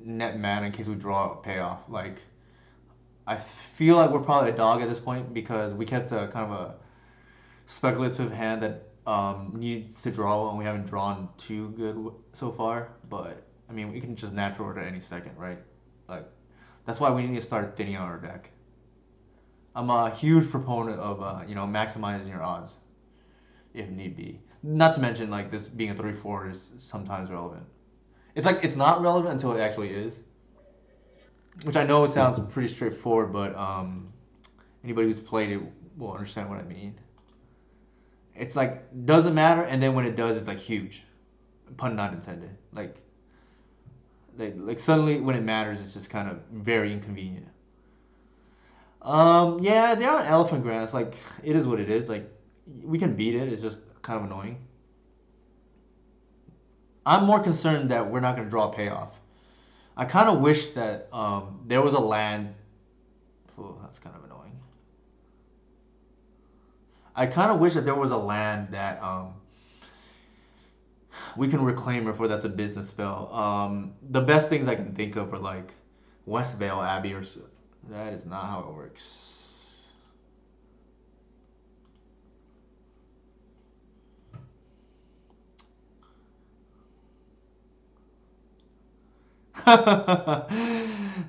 net mana in case we draw a payoff. Like I feel like we're probably a dog at this point because we kept a kind of a speculative hand that needs to draw one. We haven't drawn too good so far, but I mean we can just natural order any second, right? Like that's why we need to start thinning out our deck. I'm a huge proponent of maximizing your odds if need be. Not to mention like this being a 3/4 is sometimes relevant. It's like it's not relevant until it actually is, which I know it sounds pretty straightforward, but anybody who's played it will understand what I mean. It's like doesn't matter, and then when it does, it's like huge. Pun not intended. Like suddenly when it matters, it's just kind of very inconvenient. Yeah, they are elephant grants. Like it is what it is. Like we can beat it. It's just kind of annoying. I'm more concerned that we're not gonna draw a payoff. I kind of wish that there was a land. Oh, that's kind of annoying. I kind of wish that there was a land that we can reclaim her for that's a business spell. The best things I can think of are like West Vale Abbey or so. That is not how it works.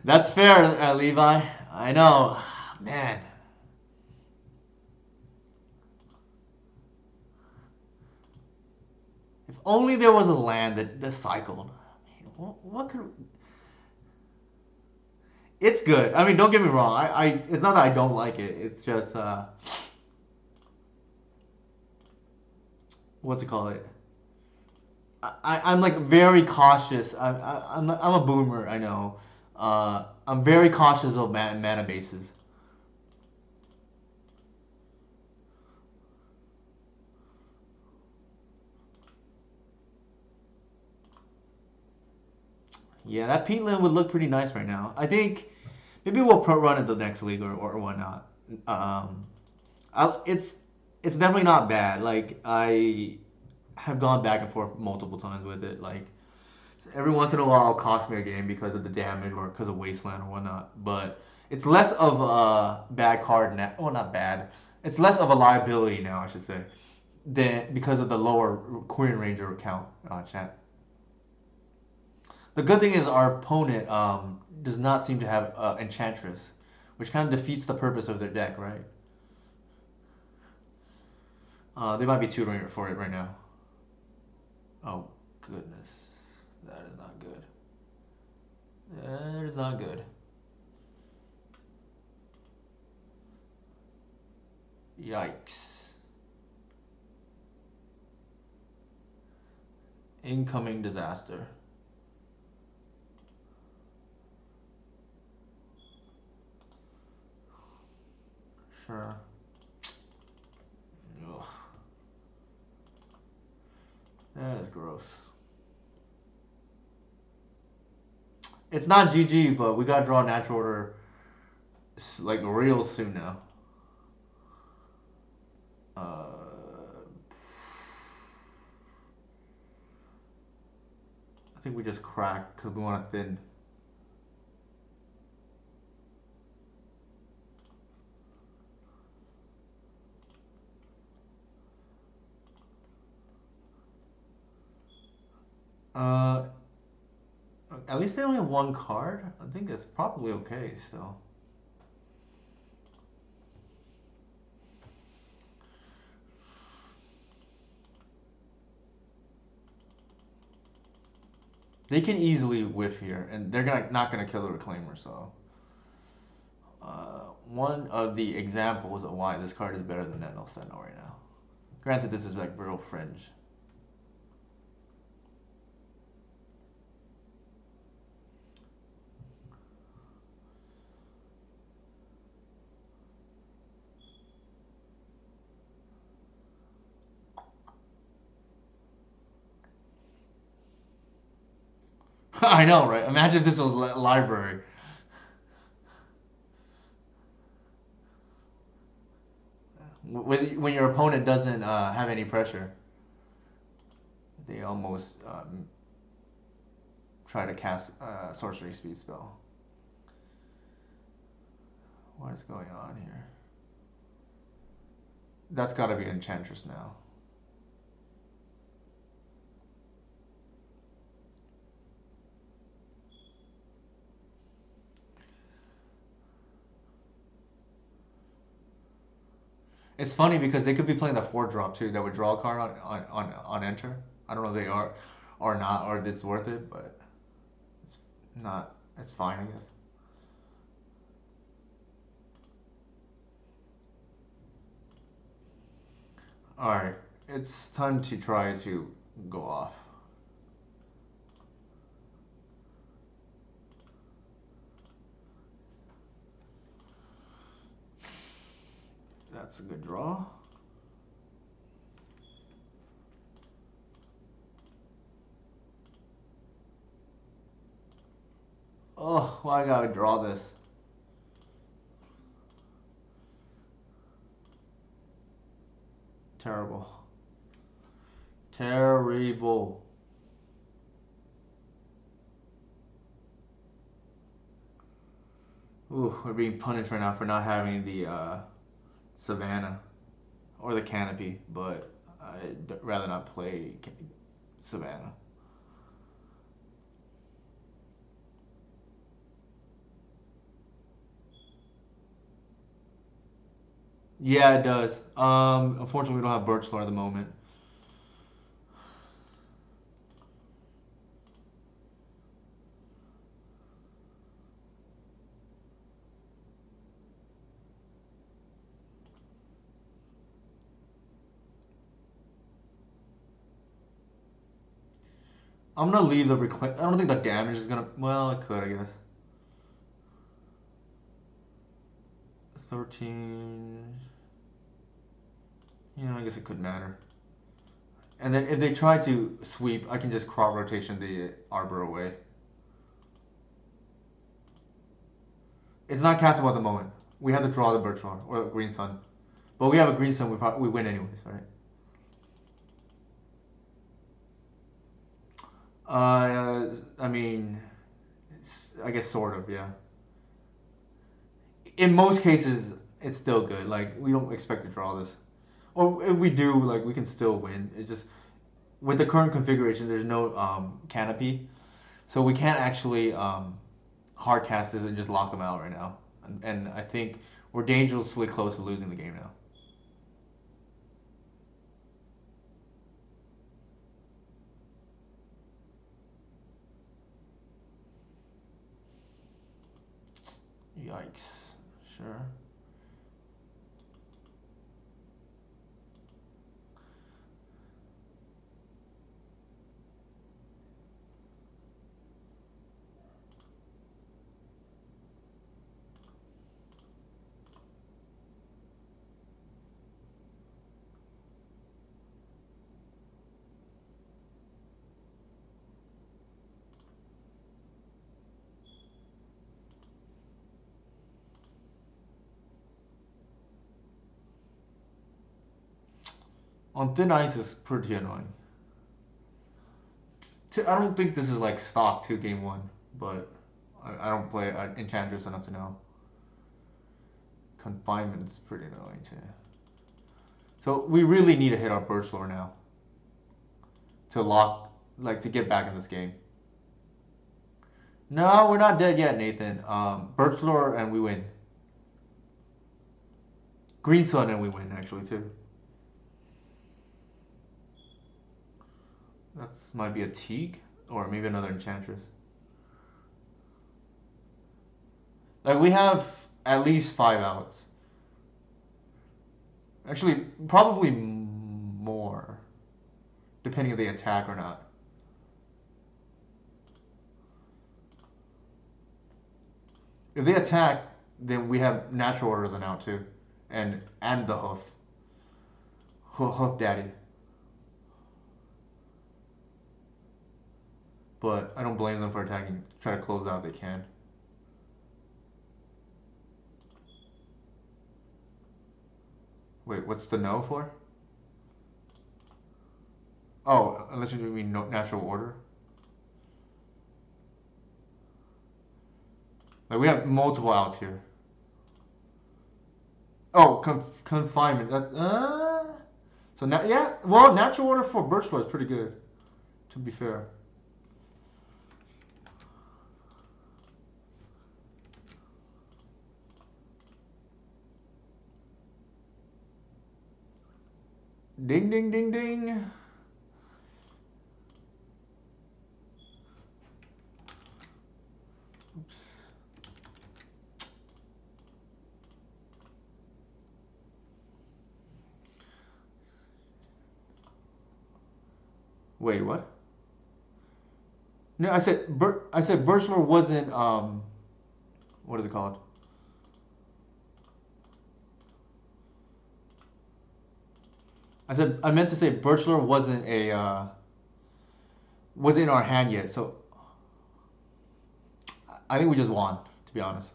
That's fair, Levi. I know, man. If only there was a land that cycled. What could? It's good. I mean, don't get me wrong. It's not that I don't like it. It's just what's it called? I'm like very cautious. I'm a boomer. I know. I'm very cautious about mana bases. Yeah, that peatland would look pretty nice right now. I think maybe we'll pro run it the next league or whatnot. Um, it's definitely not bad. Like I have gone back and forth multiple times with it. Like every once in a while, it'll cost me a game because of the damage or because of wasteland or whatnot. But it's less of a bad card now. Well, not bad. It's less of a liability now, I should say, than because of the lower Queen Ranger count. Chat. The good thing is our opponent does not seem to have Enchantress, which kind of defeats the purpose of their deck, right? They might be tutoring for it right now. Oh, goodness. That is not good. That is not good. Yikes. Incoming disaster. Sure. Ugh. That is gross. It's not GG, but we gotta draw a natural order like real soon now. I think we just crack because we want to thin. Uh, At least they only have one card. I think it's probably okay still. They can easily whiff here, and they're not gonna kill the reclaimer. So, one of the examples of why this card is better than Nano Sentinel right now. Granted, this is like real fringe. I know, right? Imagine if this was library. When your opponent doesn't have any pressure, they almost try to cast sorcery speed spell. What is going on here? That's got to be Enchantress now. It's funny because they could be playing the 4 drop too that would draw a card on enter. I don't know if they are or not, or if it's worth it, but it's not. It's fine, I guess. Alright, it's time to try to go off. That's a good draw. Oh, why I gotta draw this? Terrible. Terrible. Ooh, we're being punished right now for not having the Savannah or the Canopy, but I'd rather not play Savannah. Yeah, it does. Unfortunately, we don't have Birch Lore at the moment. I'm gonna leave the reclaim. I don't think the damage is gonna. Well, it could, I guess. 13. Yeah, I guess it could matter. And then if they try to sweep, I can just crop rotation the Arbor away. It's not castable at the moment. We have to draw the Birch Lore or Green Sun. But we have a Green Sun, we win anyways, right? I mean, I guess sort of, yeah. In most cases, it's still good. Like we don't expect to draw this, or if we do, like we can still win. It's just with the current configuration, there's no canopy, so we can't actually hard cast this and just lock them out right now. And I think we're dangerously close to losing the game now. Yikes! Sure. On thin ice is pretty annoying. I don't think this is like stock to game one, but I don't play Enchantress enough to know. Confinement's pretty annoying too. So we really need to hit our Birch Lore now to lock, like to get back in this game. No, we're not dead yet, Nathan. Birch lore and we win. Green sun and we win actually too. That's might be a Teague or maybe another enchantress. Like we have at least 5 outs. Actually, probably more, depending if they attack or not. If they attack, then we have natural order as an out too, and the hoof daddy. But I don't blame them for attacking. Try to close out if they can. Wait, what's the no for? Oh, unless you mean no, natural order. Like we have multiple outs here. Oh, confinement. So now, yeah. Well, natural order for birch lore is pretty good. To be fair. Ding ding ding ding. Oops. Wait, what? No, I said birch lore wasn't what is it called? I meant to say birch lore wasn't a wasn't in our hand yet. So I think we just won, to be honest.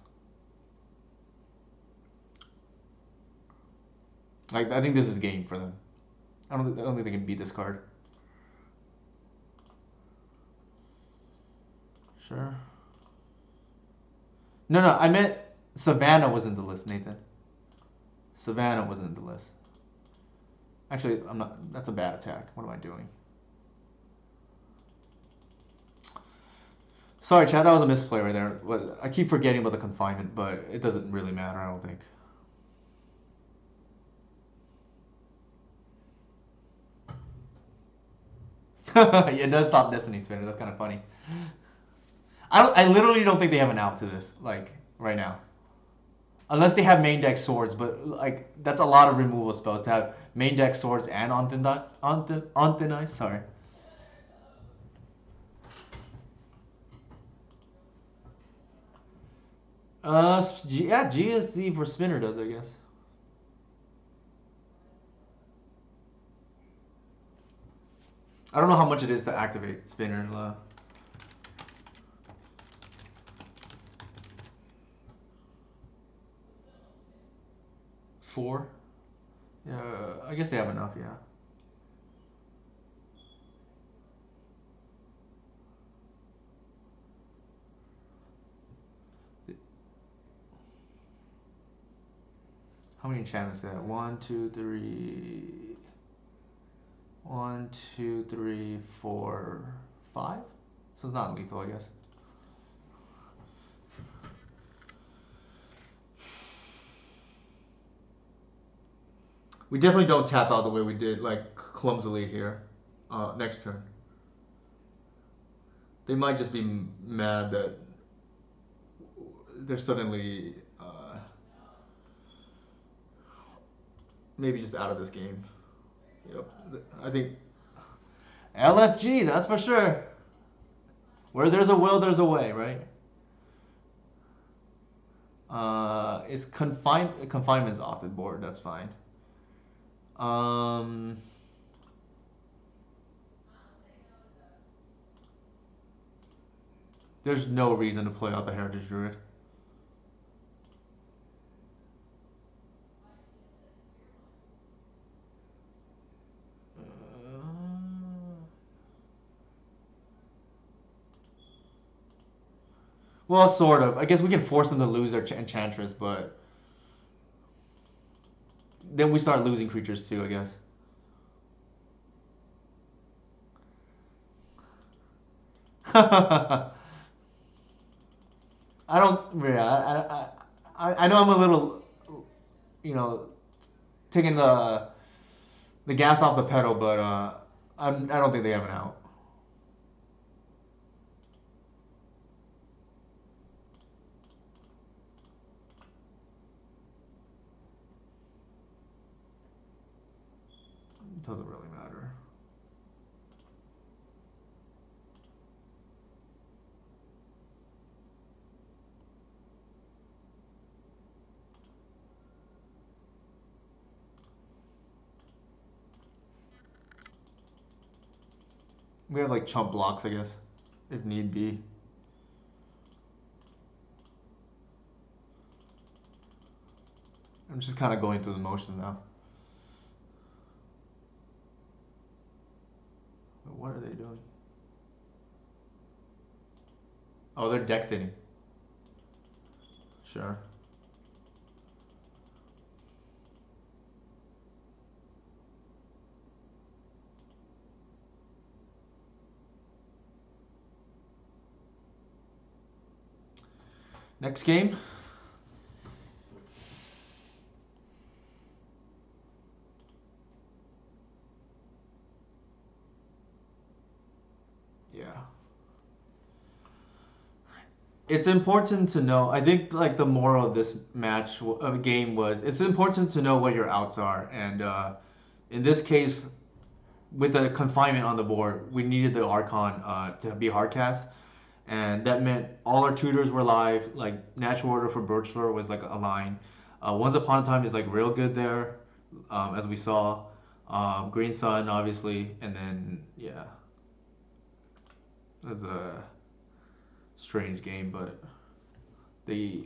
Like I think this is game for them. I don't think they can beat this card. Sure. No, no, I meant Savannah was in the list, Nathan. Savannah was in the list. Actually, I'm not. That's a bad attack. What am I doing? Sorry, Chad. That was a misplay right there. I keep forgetting about the confinement, but it doesn't really matter. I don't think. Yeah, it does stop Destiny Spinner. That's kind of funny. I literally don't think they have an out to this, like, right now. Unless they have main deck swords, but, like, that's a lot of removal spells to have main deck swords and on thin ice. Sorry. Yeah, GSZ for Spinner does, I guess. I don't know how much it is to activate Spinner. 4? Yeah, I guess they have enough, yeah. How many enchantments is that? 1, 2, 3. 1, 2, 3, 4, 5? So it's not lethal, I guess. We definitely don't tap out the way we did, like, clumsily here. Next turn. They might just be mad that they're suddenly maybe just out of this game. Yep. I think LFG, that's for sure. Where there's a will, there's a way, right? Is confinement's off the board. That's fine. Um, there's no reason to play out the Heritage Druid. Well, sort of. I guess we can force them to lose their Enchantress, but then we start losing creatures too, I guess. I don't. Yeah, I know I'm a little, you know, taking the gas off the pedal, but I don't think they have an out. It doesn't really matter. We have like chump blocks, I guess, if need be. I'm just kind of going through the motions now. What are they doing? Oh, they're deck thinning. Sure. Next game. Yeah. It's important to know. I think like the moral of this match of game was it's important to know what your outs are, and in this case, with the confinement on the board, we needed the Archon to be hardcast, and that meant all our tutors were live. Like natural order for Birchlore was like a line. Once Upon a Time is like real good there, as we saw. Green Sun obviously, and then yeah, it was a strange game, but they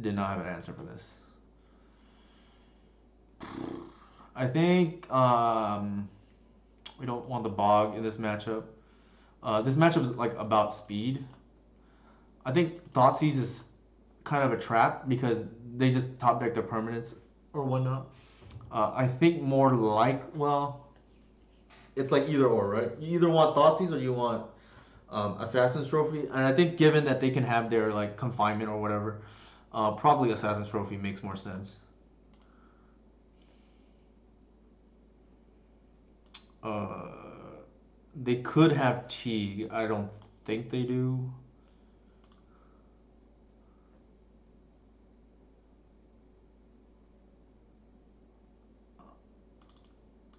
did not have an answer for this. I think we don't want the bog in this matchup. This matchup is like about speed. I think Thoughtseize is kind of a trap because they just top deck their permanents or whatnot. I think more like, well, it's like either or, right? You either want Thoughtseize or you want Assassin's Trophy, and I think given that they can have their like confinement or whatever, probably Assassin's Trophy makes more sense. Uh, they could have Teague. I don't think they do.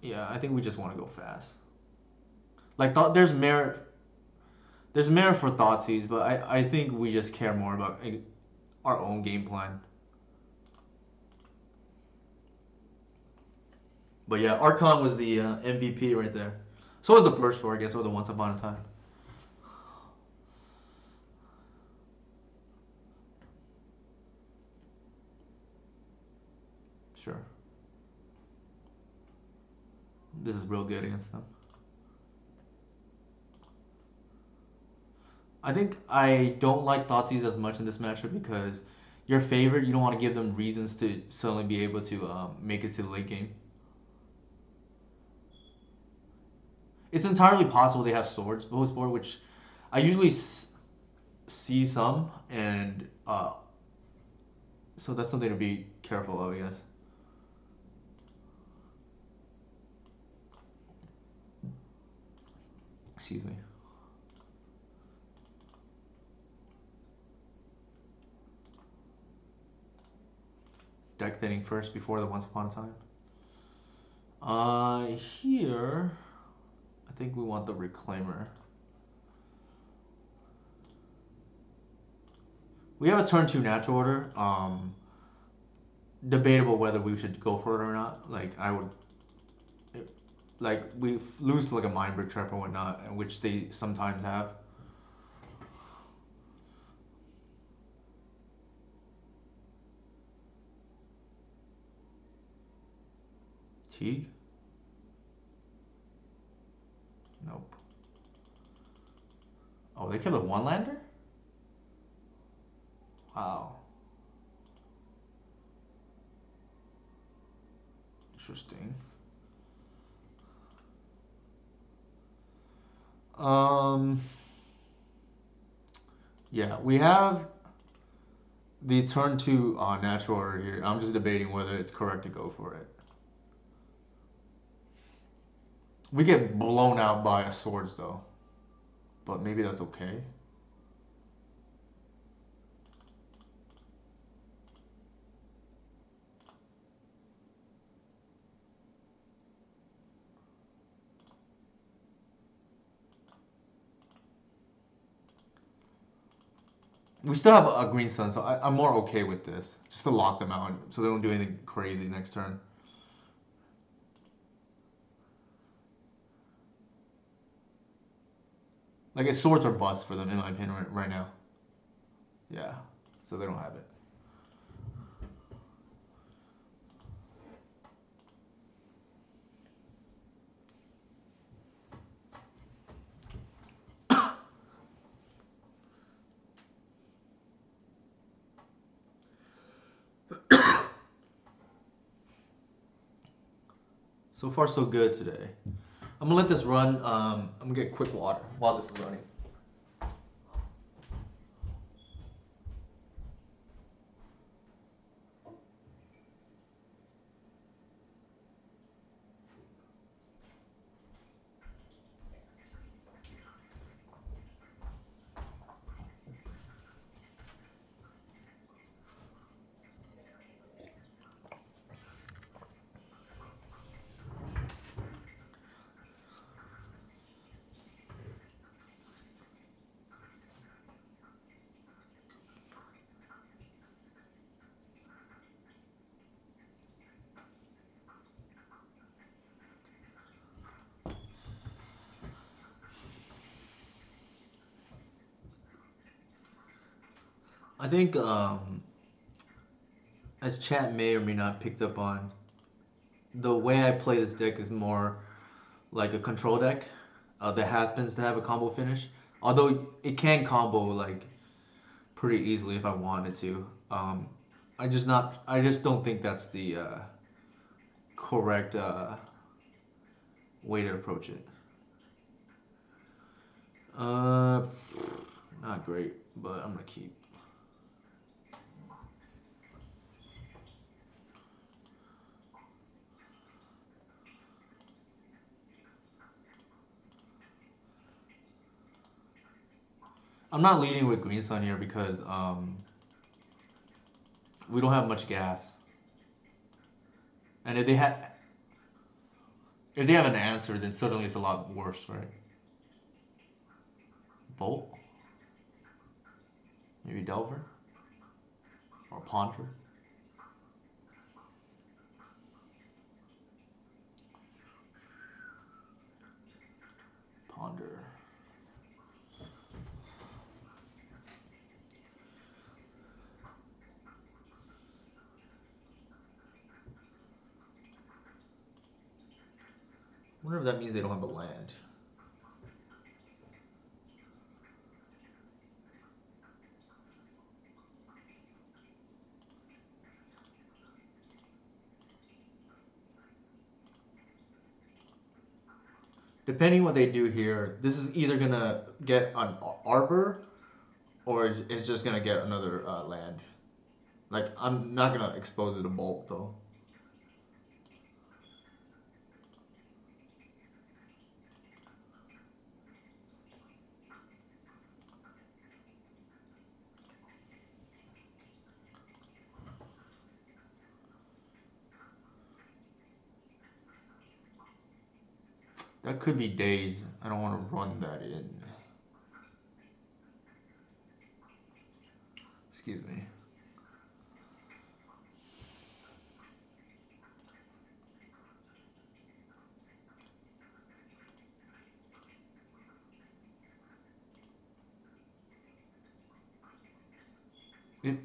Yeah, I think we just want to go fast. Like there's merit for Thoughtseize, but I think we just care more about our own game plan. But yeah, Archon was the MVP right there. So was the Birch Store, I guess, or the Once Upon a Time. Sure. This is real good against them. I think I don't like Thoughtseize as much in this matchup because your favorite, you don't want to give them reasons to suddenly be able to make it to the late game. It's entirely possible they have swords, both board, which I usually see some, and so that's something to be careful of, I guess. Excuse me. Deck thinning first before the Once Upon a Time. Here, I think we want the Reclaimer. We have a turn two natural order. Debatable whether we should go for it or not. Like I would, like we lose to like a Mindbreak trap or whatnot, which they sometimes have. Teague? Nope. Oh, they killed a one lander? Wow, interesting. Um, yeah, we have. the turn two natural order here. I'm just debating whether it's correct to go for it. We get blown out by a swords though, but maybe that's okay. We still have a green sun, so I'm more okay with this. Just to lock them out, so they don't do anything crazy next turn. Like it's swords or bust for them, in my opinion, right now. Yeah, so they don't have it. So far, so good today. I'm gonna let this run. I'm gonna get quick water while this is running. I think as chat may or may not picked up on, the way I play this deck is more like a control deck that happens to have a combo finish. Although it can combo like pretty easily if I wanted to. I just don't think that's the correct way to approach it. Uh, Not great, but I'm gonna keep. I'm not leading with Green Sun here because we don't have much gas, and if they have an answer, then suddenly it's a lot worse, right? Bolt, maybe Delver or Ponder. Ponder. I wonder if that means they don't have a land. Depending what they do here, this is either gonna get an arbor or it's just gonna get another land. Like I'm not gonna expose it to bolt though. That could be days. I don't want to run that in. Excuse me. It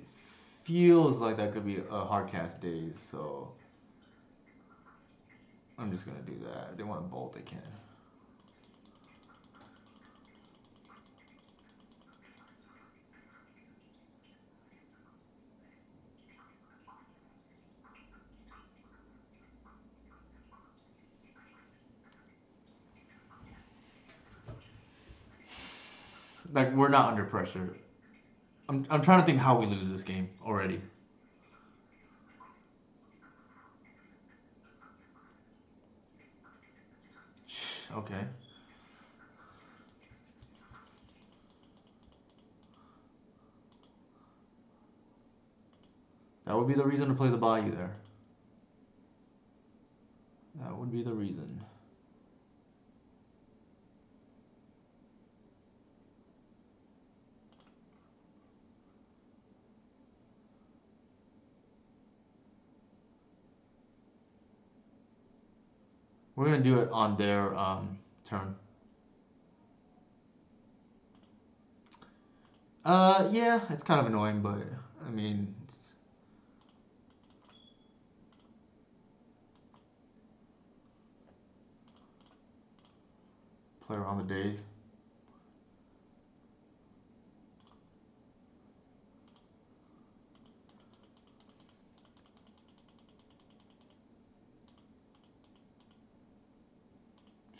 feels like that could be a hard cast days, so I'm just gonna do that. If they want to bolt, they can. Like we're not under pressure. I'm trying to think how we lose this game already. Okay. That would be the reason to play the Bayou there. That would be the reason. We're gonna do it on their turn. Yeah, it's kind of annoying, but I mean, play around the days.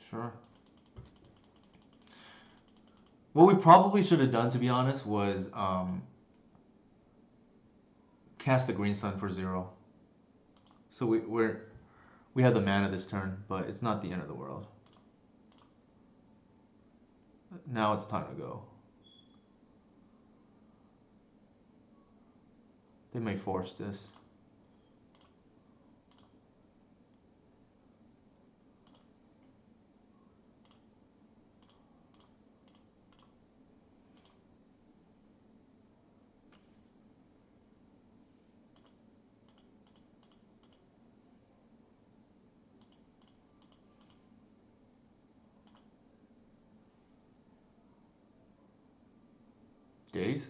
Sure. What we probably should have done, to be honest, was cast the Green Sun for 0. So we had the mana this turn, but it's not the end of the world. Now it's time to go. They may force this. Days?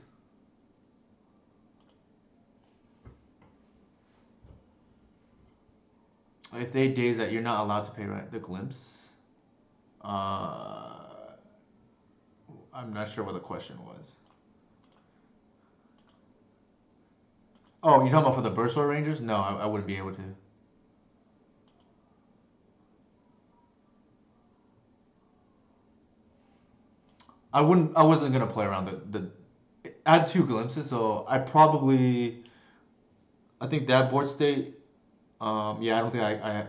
If they days that you're not allowed to pay, right? The glimpse. Uh, I'm not sure what the question was. Oh, you're talking about for the Burst Sword Rangers? No, I wouldn't be able to. I wouldn't. I wasn't gonna play around the. I had 2 glimpses, so I probably. I think that board state. Yeah, I don't think I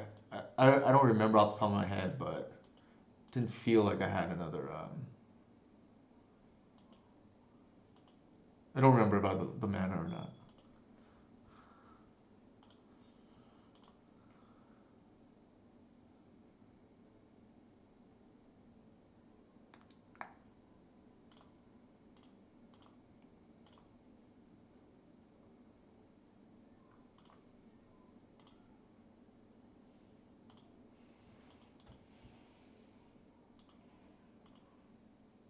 don't remember off the top of my head, but didn't feel like I had another. I don't remember about the mana or not.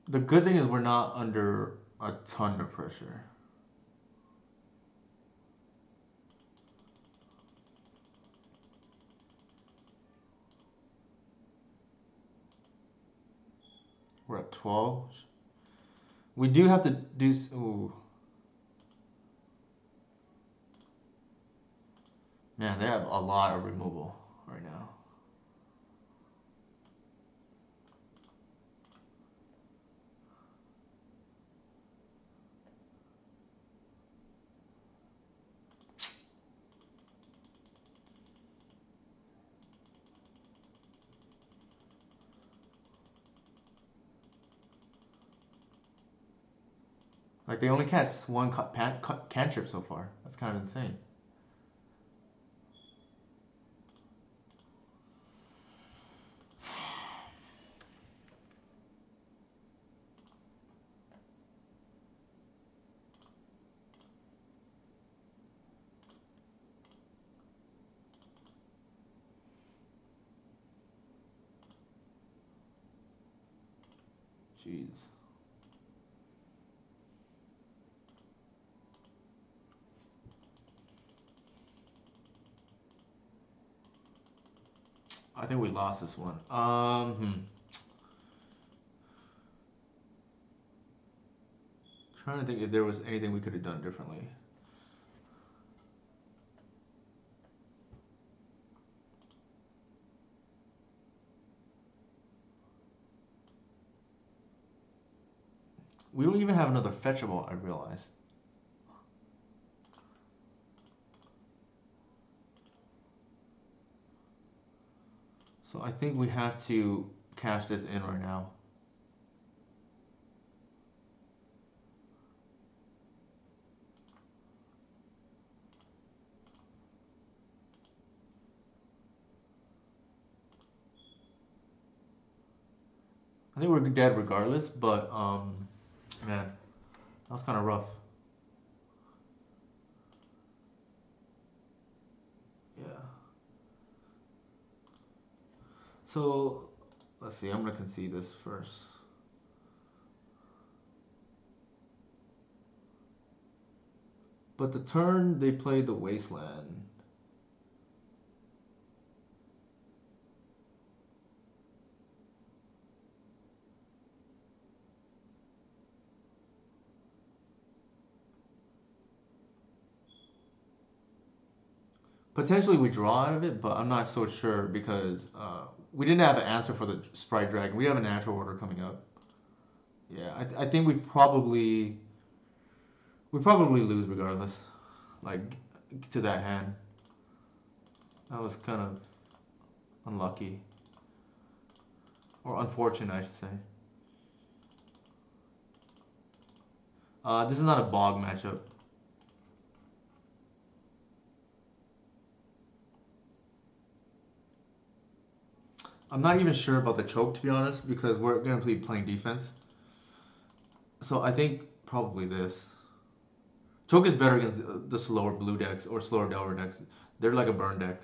The good thing is we're not under a ton of pressure. We're at 12. We do have to do. Ooh, man, they have a lot of removal right now. Like they only catch one cantrip so far. That's kind of insane. Jeez. I think we lost this one. Trying to think if there was anything we could have done differently. We don't even have another fetchable, I realized. So I think we have to cash this in right now. I think we're dead regardless, but man, that was kind of rough. Yeah. So let's see. I'm gonna concede this first. But the turn they played the Wasteland. Potentially we draw out of it, but I'm not so sure because we didn't have an answer for the Sprite Dragon. We have a natural order coming up. Yeah, I think we probably lose regardless. Like to that hand, that was kind of unlucky or unfortunate, I should say. This is not a bog matchup. I'm not even sure about the choke to be honest because we're gonna be playing defense. So I think probably this. Choke is better against the slower blue decks or slower Delver decks. They're like a burn deck.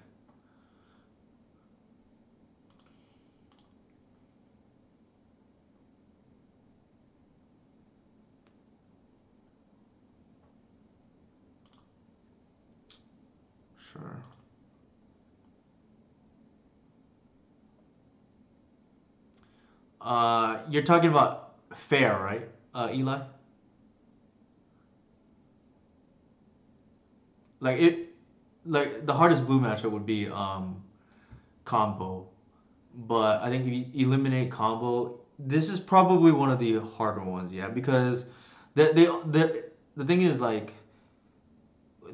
Sure. You're talking about fair, right, Eli? Like it, like the hardest blue matchup would be combo, but I think if you eliminate combo, this is probably one of the harder ones, yeah, because the thing is like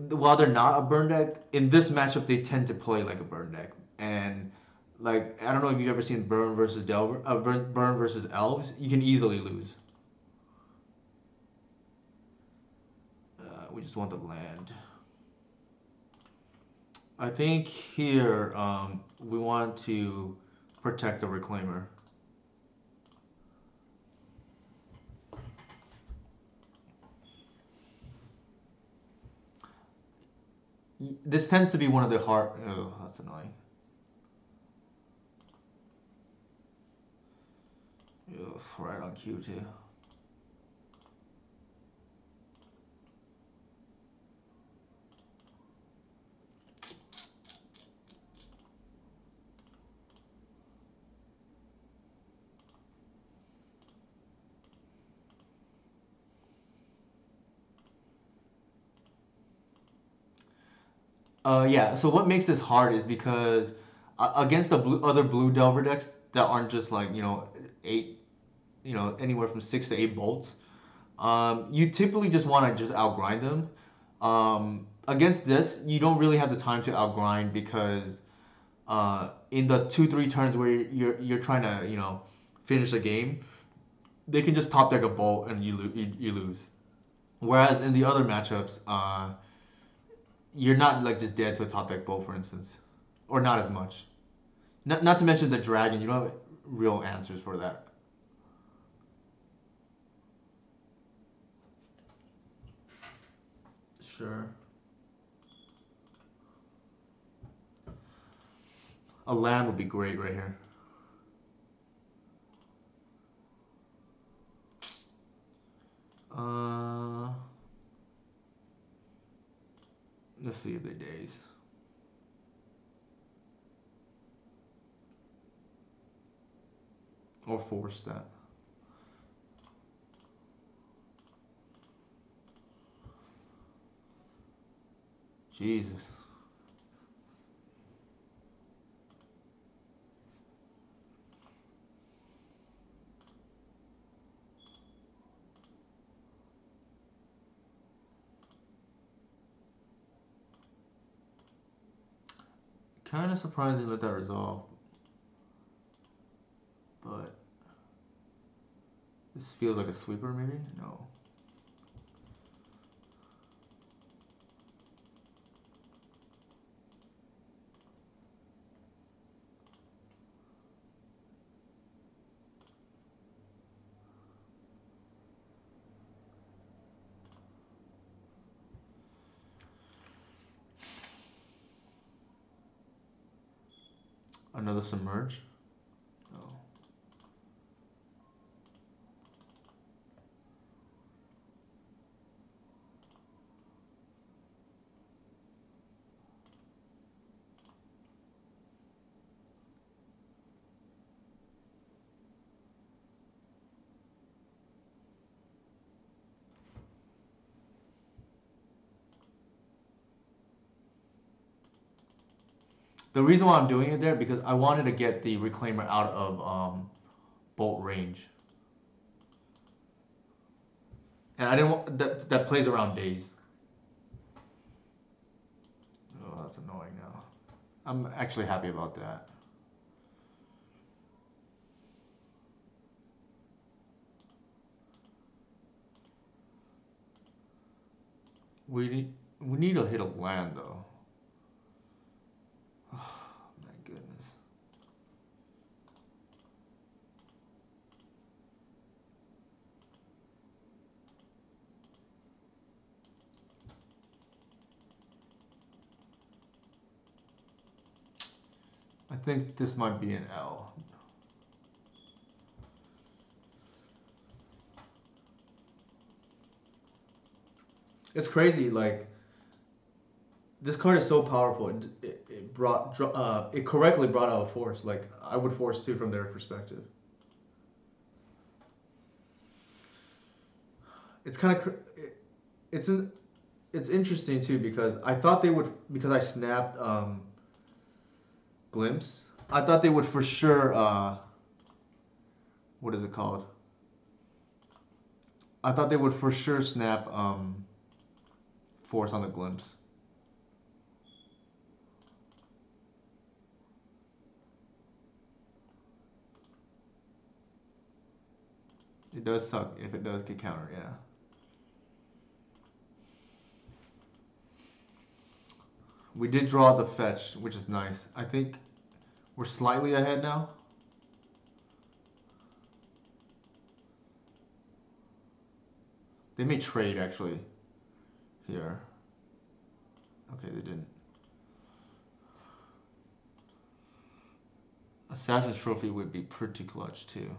while they're not a burn deck, in this matchup they tend to play like a burn deck, and like I don't know if you've ever seen burn versus Delver, burn versus elves, you can easily lose. We just want the land. I think here we want to protect the reclaimer. This tends to be one of the hard. Oh, that's annoying. Ugh, right on cue too. Yeah. So what makes this hard is because against the other blue Delver decks that aren't just like eight, anywhere from 6 to 8 bolts. You typically just want to just outgrind them. Against this, you don't really have the time to outgrind because in the 2-3 turns where you're trying to finish a game, they can just top deck a bolt and you lose. Whereas in the other matchups, you're not like just dead to a top deck bolt, for instance, or not as much. Not to mention the dragon, you don't have real answers for that. Sure. A land would be great right here. Uh, let's see if they daze or force that. Jesus. Kind of surprising to let that resolve. This feels like a sweeper, maybe? No. Another submerge? No. The reason why I'm doing it there because I wanted to get the reclaimer out of bolt range, and I didn't want that plays around days. Oh, that's annoying now. I'm actually happy about that. We need to hit a land though. Oh, my goodness. I think this might be an L. It's crazy. Like this card is so powerful. It correctly brought out a force. Like I would force two from their perspective. It's kind of it's an it's interesting too because I thought they would because I snapped glimpse. I thought they would for sure. What is it called? I thought they would for sure snap force on the glimpse. It does suck if it does get countered. Yeah. We did draw the fetch, which is nice. I think we're slightly ahead now. They may trade actually here. Okay, they didn't. Assassin's Trophy would be pretty clutch too.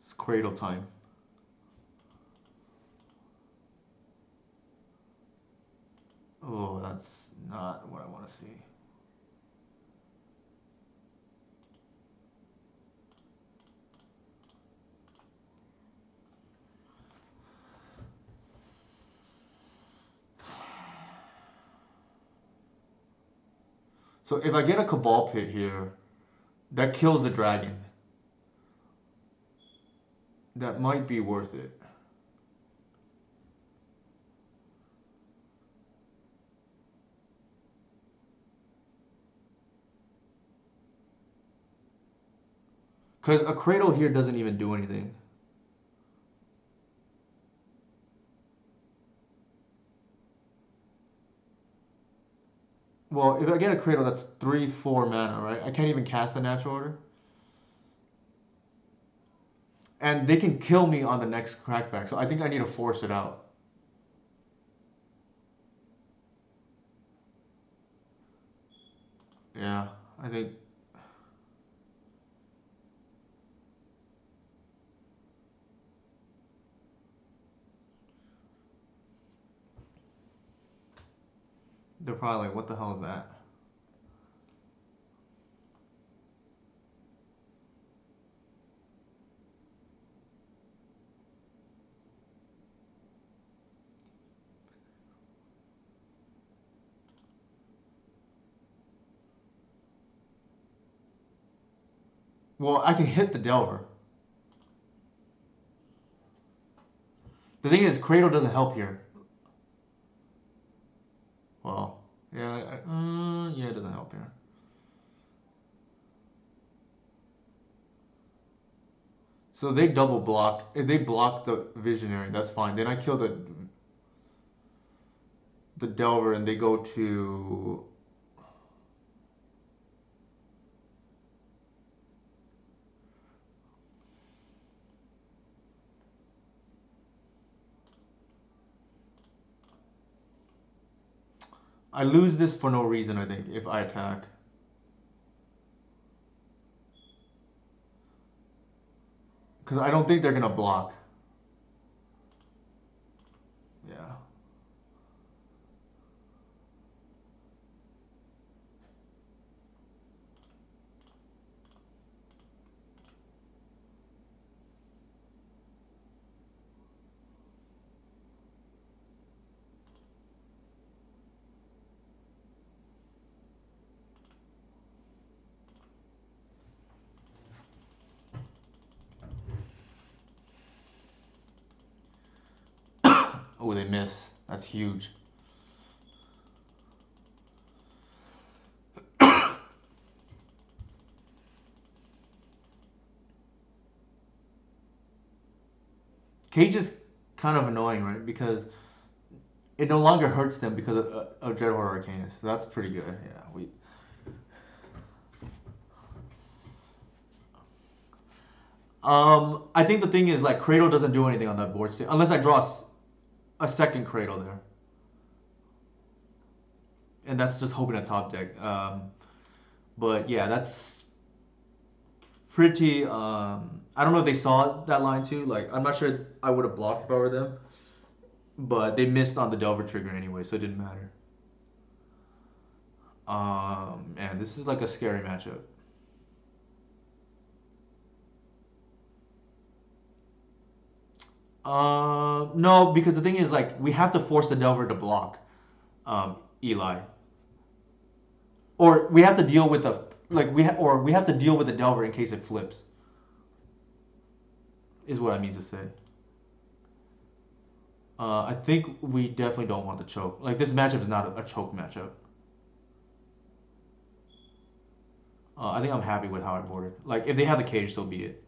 It's cradle time. Oh, that's not what I want to see. So if I get a Cabal Pit here, that kills the dragon. That might be worth it. Because a cradle here doesn't even do anything. Well, if I get a cradle, that's 3, 4 mana, right? I can't even cast the natural order. And they can kill me on the next crackback, so I think I need to force it out. Yeah, I think. They're probably like, what the hell is that? Well, I can hit the Delver. The thing is, Cradle doesn't help here. Yeah, yeah, it doesn't help here. So they double block. If they block the visionary, that's fine. Then I kill the delver and they go to. I lose this for no reason. I think if I attack, because I don't think they're gonna block. Yeah. Oh, they miss. That's huge. Cage is kind of annoying, right? Because it no longer hurts them because of Dreadhorde Arcanus. So that's pretty good. Yeah, we. I think the thing is like Cradle doesn't do anything on that board state unless I draw a second Cradle there, and that's just hoping a top deck. But yeah, that's pretty. I don't know if they saw that line too. Like, I'm not sure I would have blocked if I were them, but they missed on the Delver trigger anyway, so it didn't matter. And this is like a scary matchup. No, because the thing is, like, we have to force the Delver to block Eli, or we have to deal with the or we have to deal with the Delver in case it flips. Is what I mean to say. I think we definitely don't want the choke. Like, this matchup is not a choke matchup. I think I'm happy with how I boarded. Like, if they have the cage, so be it.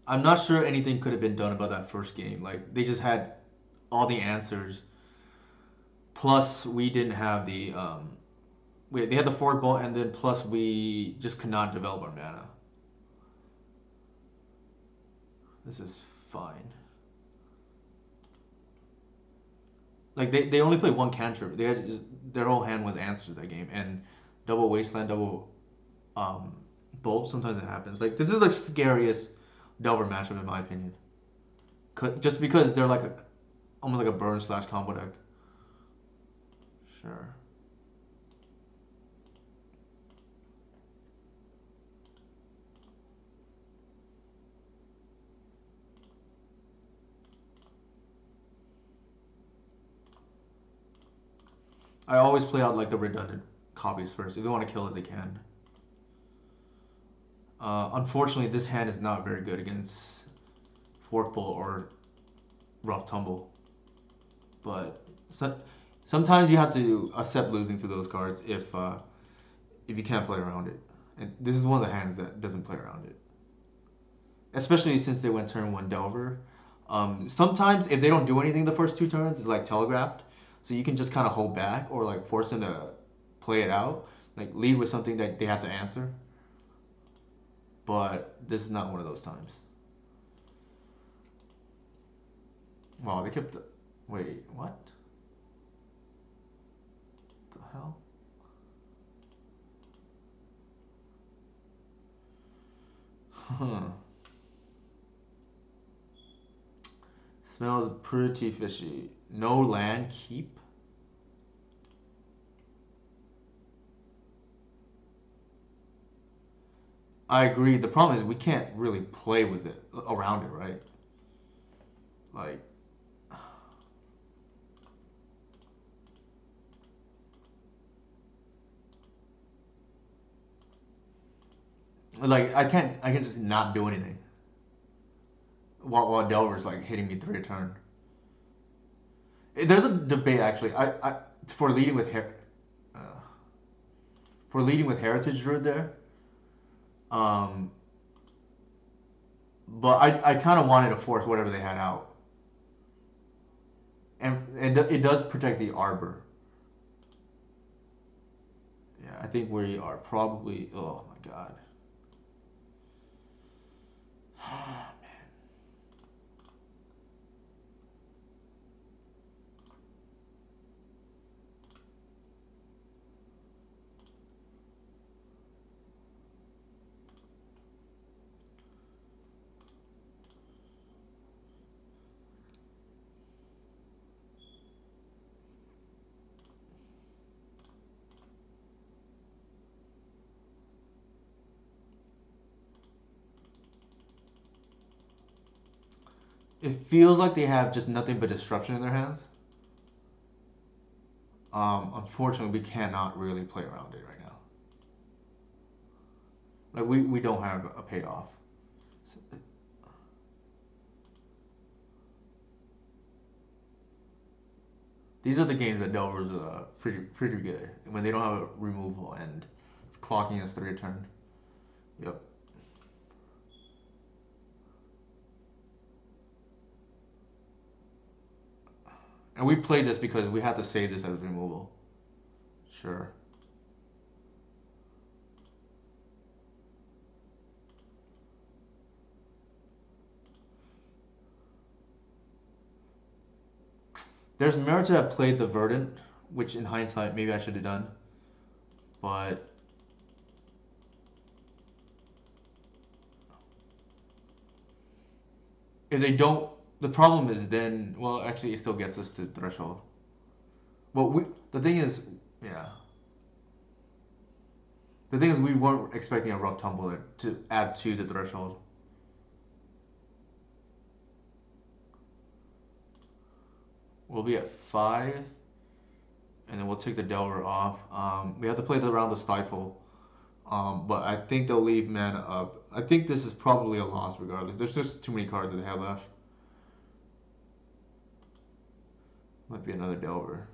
I'm not sure anything could have been done about that first game. Like, they just had all the answers. Plus, we didn't have they had the forward ball, and then plus we just could not develop our mana. This is fine. Like, they only played one cantrip. They had just, their whole hand was answers that game, and double wasteland, double um, bolt. Sometimes it happens. Like, this is the scariest Delver matchup in my opinion. Just because they're like almost like a burn slash combo deck. Sure. I always play out like the redundant copies first. If they want to kill it, they can. Unfortunately, this hand is not very good against Forkball or Rough Tumble. But so, sometimes you have to accept losing to those cards if you can't play around it. And this is one of the hands that doesn't play around it. Especially since they went turn one Delver. Sometimes if they don't do anything the first two turns, it's like telegraphed. So you can just kind of hold back or like force them to play it out. Like lead with something that they have to answer. But this is not one of those times. Wow, they kept. Wait, what? The hell? Huh. Smells pretty fishy. No land keep. I agree. The problem is we can't really play with it around it, right? Like, I can't just not do anything. while Delver's like hitting me 3 a turn. There's a debate actually. I for leading with uh, for leading with Heritage Druid there. Um, but I kind of wanted to force whatever they had out, and it does protect the Arbor. Yeah, I think we are probably. Oh my god. It feels like they have just nothing but disruption in their hands. Unfortunately, we cannot really play around it right now. Like we don't have a payoff. These are the games that Delver's pretty good when they don't have a removal and it's clocking us 3 a turn. Yep. And we played this because we had to save this as removal. Sure. There's merit to have played the Verdant, which in hindsight maybe I should have done. But if they don't, the problem is then, well, actually, it still gets us to threshold. Well, the thing is, yeah. The thing is, we weren't expecting a rough tumbler to add to the threshold. We'll be at 5, and then we'll take the Delver off. We have to play around the Stifle. But I think they'll leave mana up. I think this is probably a loss regardless. There's just too many cards that they have left. Might be another Delver.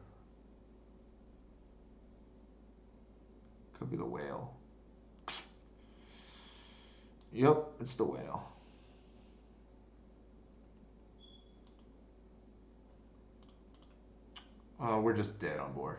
Could be the Whale. Yep, it's the Whale. We're just dead on board.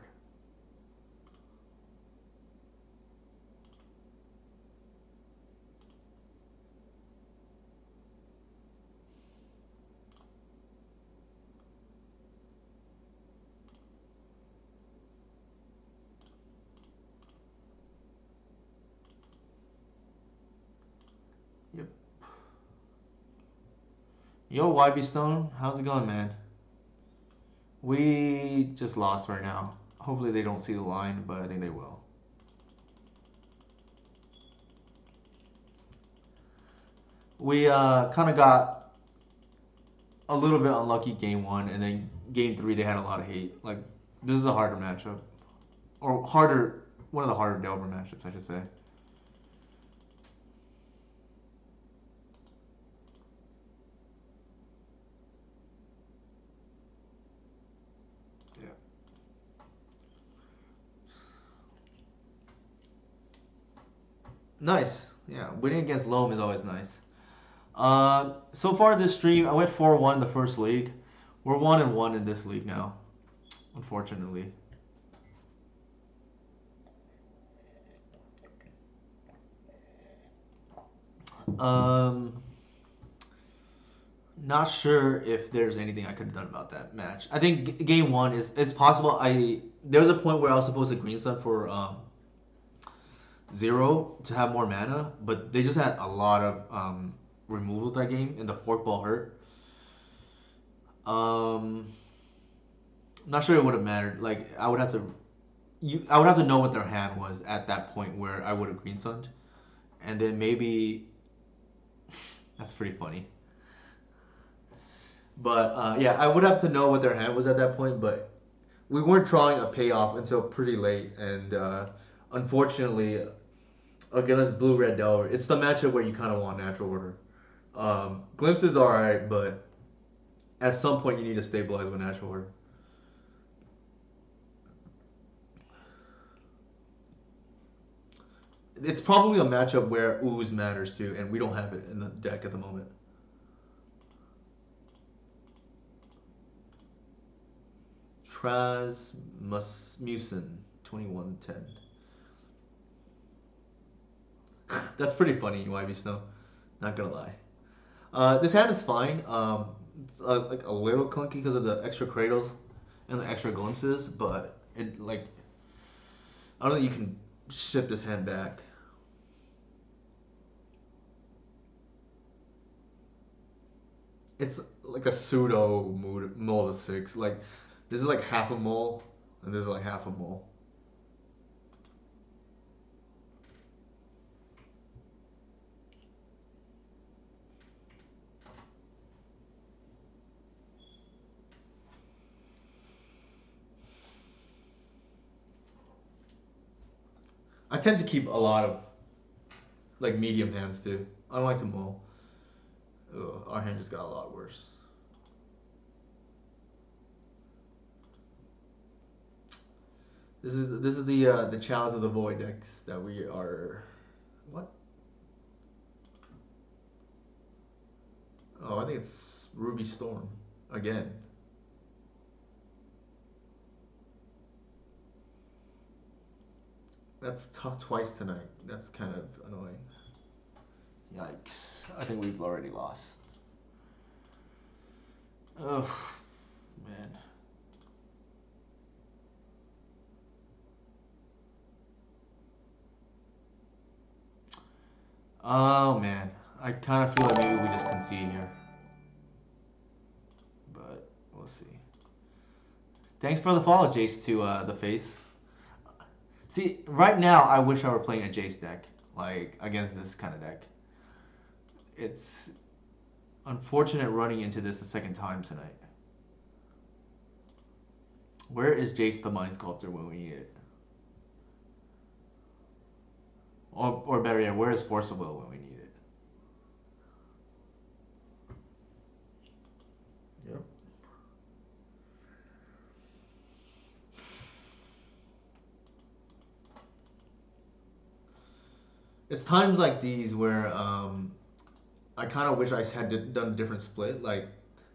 Yep. Yo, YB Stone, how's it going, man? We just lost right now. Hopefully they don't see the line, but I think they will. We kind of got a little bit unlucky game 1, and then game 3 they had a lot of hate. Like this is a harder matchup, or harder, one of the harder Delver matchups, I should say. Yeah. Nice. Yeah, winning against Loam is always nice. So far this stream, I went 4-1 the first league. We're 1-1 in this league now, unfortunately. Um, Not sure if there's anything I could have done about that match. I think game 1 is it's possible. There was a point where I was supposed to green sun for 0 to have more mana, but they just had a lot of removal that game, and the fork ball hurt. Um, I'm not sure it would have mattered. Like I would have to know what their hand was at that point where I would have green sunned, and then maybe that's pretty funny. But yeah, I would have to know what their hand was at that point. But we weren't drawing a payoff until pretty late, and unfortunately, against Blue Red Delver, it's the matchup where you kind of want natural order. Glimpse is alright, but at some point you need to stabilize with natural order. It's probably a matchup where ooze matters too, and we don't have it in the deck at the moment. Transmusin 2110. That's pretty funny, YB Snow. Not gonna lie. This hand is fine. It's like a little clunky because of the extra cradles and the extra glimpses, but it like I don't think you can ship this hand back. It's like a pseudo mole of six. Like this is like half a mole, and this is like half a mole. I tend to keep a lot of like medium hands too. I don't like to mole. Ugh, our hand just got a lot worse. This is the Chalice of the Void decks that we are. What? Oh, I think it's Ruby Storm again. That's tough twice tonight. That's kind of annoying. Yikes! I think we've already lost. Ugh, man. Oh man, I kind of feel like maybe we just concede here, but we'll see. Thanks for the follow, Jace, to the face. See, right now I wish I were playing a Jace deck, like against this kind of deck. It's unfortunate running into this the second time tonight. Where is Jace the Mind Sculptor when we need it? Or better yet, where is Force of Will when we need it? Yep. It's times like these where I kind of wish I had done a different split. Like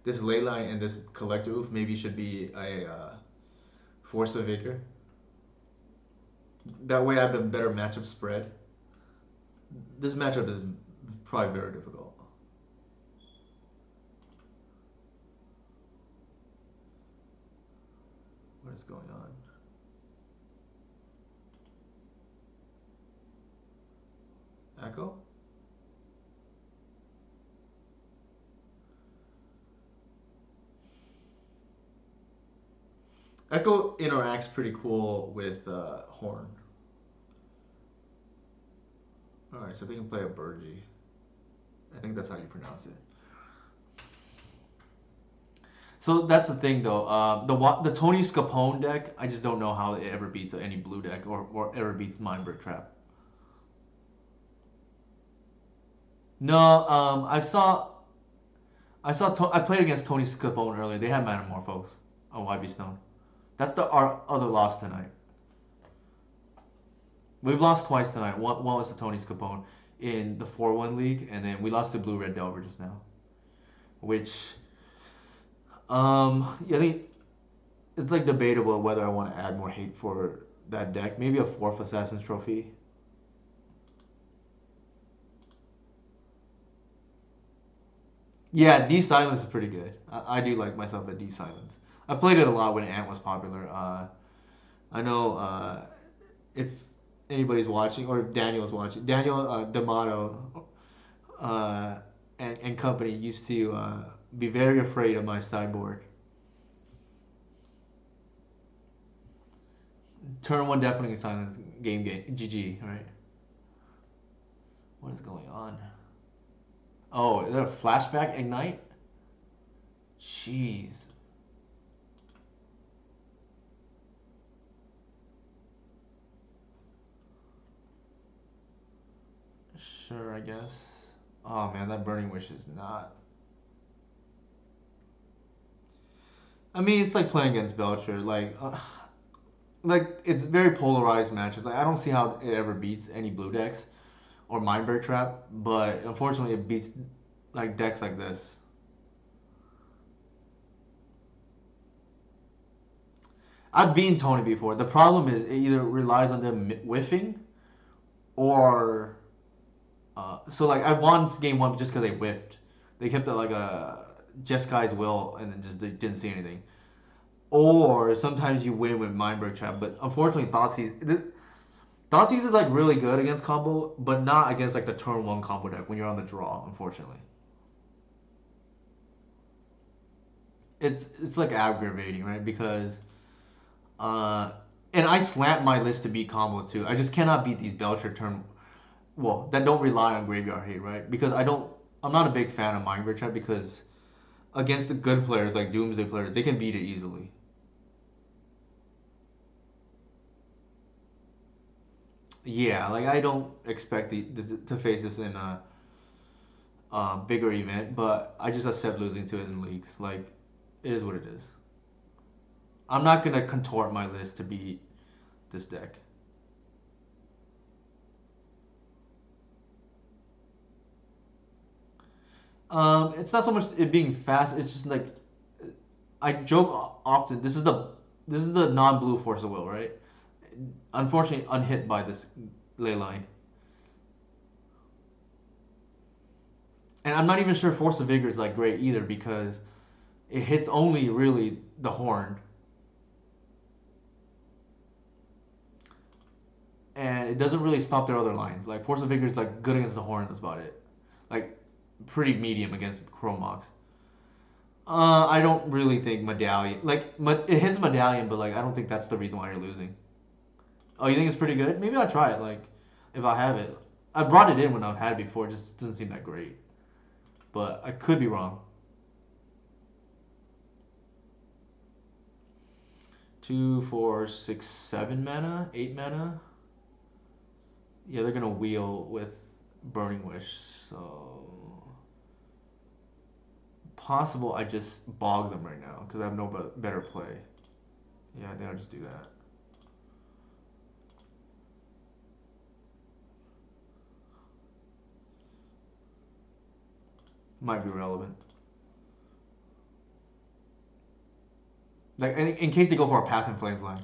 this Leyline and this Collector Oof maybe should be a Force of Vigor. That way I have a better matchup spread. This matchup is probably very difficult. What is going on? Echo? Echo interacts pretty cool with Horn. Alright, so they can play a Burgie. I think that's how you pronounce it. So that's the thing, though. The Tony Scapone deck, I just don't know how it ever beats any blue deck or ever beats Mindbrick Trap. No, I played against Tony Scapone earlier. They had Manamorphos on YB Stone. That's our other loss tonight. We've lost twice tonight. One was to Tony Scapone in the 4-1 league, and then we lost to Blue Red Delver just now. Which, yeah, I think it's like debatable whether I want to add more hate for that deck. Maybe a fourth Assassin's Trophy. Yeah, D Silence is pretty good. I do like myself at D Silence. I played it a lot when Ant was popular. I know if anybody's watching or if Daniel's watching, Daniel D'Amato and company used to be very afraid of my sideboard. Turn one deafening silence, game, GG, right? What is going on? Oh, is there a flashback ignite? Jeez. Sure, I guess. Oh man, that Burning Wish is not. I mean, it's like playing against Belcher. Like it's very polarized matches. Like I don't see how it ever beats any blue decks or Mindbreak Trap, but unfortunately, it beats like decks like this. I've beaten Tony before. The problem is it either relies on them whiffing or so like I won game one just because they whiffed. They kept it like a Jeskai will and then just they didn't see anything. Or sometimes you win with Mindbreak Trap, but unfortunately Thoughtseize is like really good against combo, but not against like the turn one combo deck when you're on the draw. Unfortunately, it's like aggravating, right? Because uh, and I slant my list to beat combo too. I just cannot beat these Belcher turn well that don't rely on graveyard hate, right? Because I'm not a big fan of Mindbreak Trap because against the good players like Doomsday players, they can beat it easily. Yeah, like I don't expect to face this in a bigger event, but I just accept losing to it in leagues. Like it is what it is. I'm not gonna contort my list to beat this deck. It's not so much it being fast. It's just like I joke often. This is the non-blue force of will, right? Unfortunately, unhit by this ley line, and I'm not even sure force of vigor is like great either because it hits only really the horn, and it doesn't really stop their other lines. Like force of vigor is like good against the horn. That's about it. Like pretty medium against Chromox. I don't really think medallion like it hits medallion, but like I don't think that's the reason why you're losing. Oh, you think it's pretty good? Maybe I'll try it. Like if I have it, I brought it in when I've had it before. It just doesn't seem that great, but I could be wrong. 2, 4, 6, 7 mana, 8 mana. Yeah, they're gonna wheel with Burning Wish, so possible I just bog them right now because I have no better play. Yeah, I think I'll just do that. Might be relevant. Like in case they go for a pass and flame flying.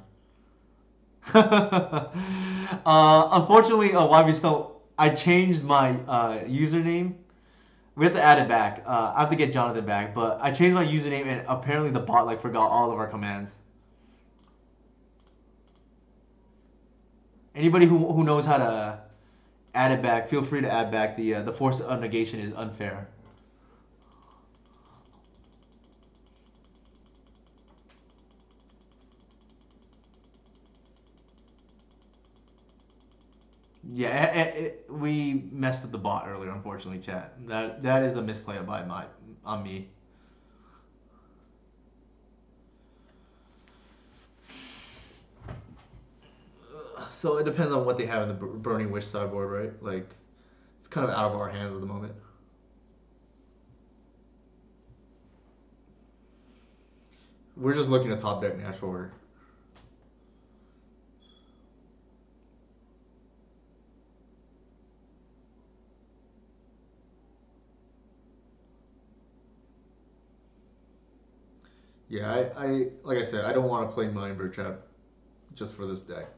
Unfortunately, YB Snow, I changed my username. We have to add it back. I have to get Jonathan back, but I changed my username and apparently the bot like forgot all of our commands. Anybody who knows how to add it back, feel free to add back. The force of negation is unfair. Yeah, we messed up the bot earlier. Unfortunately, chat. That is a misplay by my on me. So it depends on what they have in the Burning Wish sideboard, right? Like it's kind of out of our hands at the moment. We're just looking at top deck natural order. Yeah, I like I said, I don't want to play Mindbreak Trap just for this deck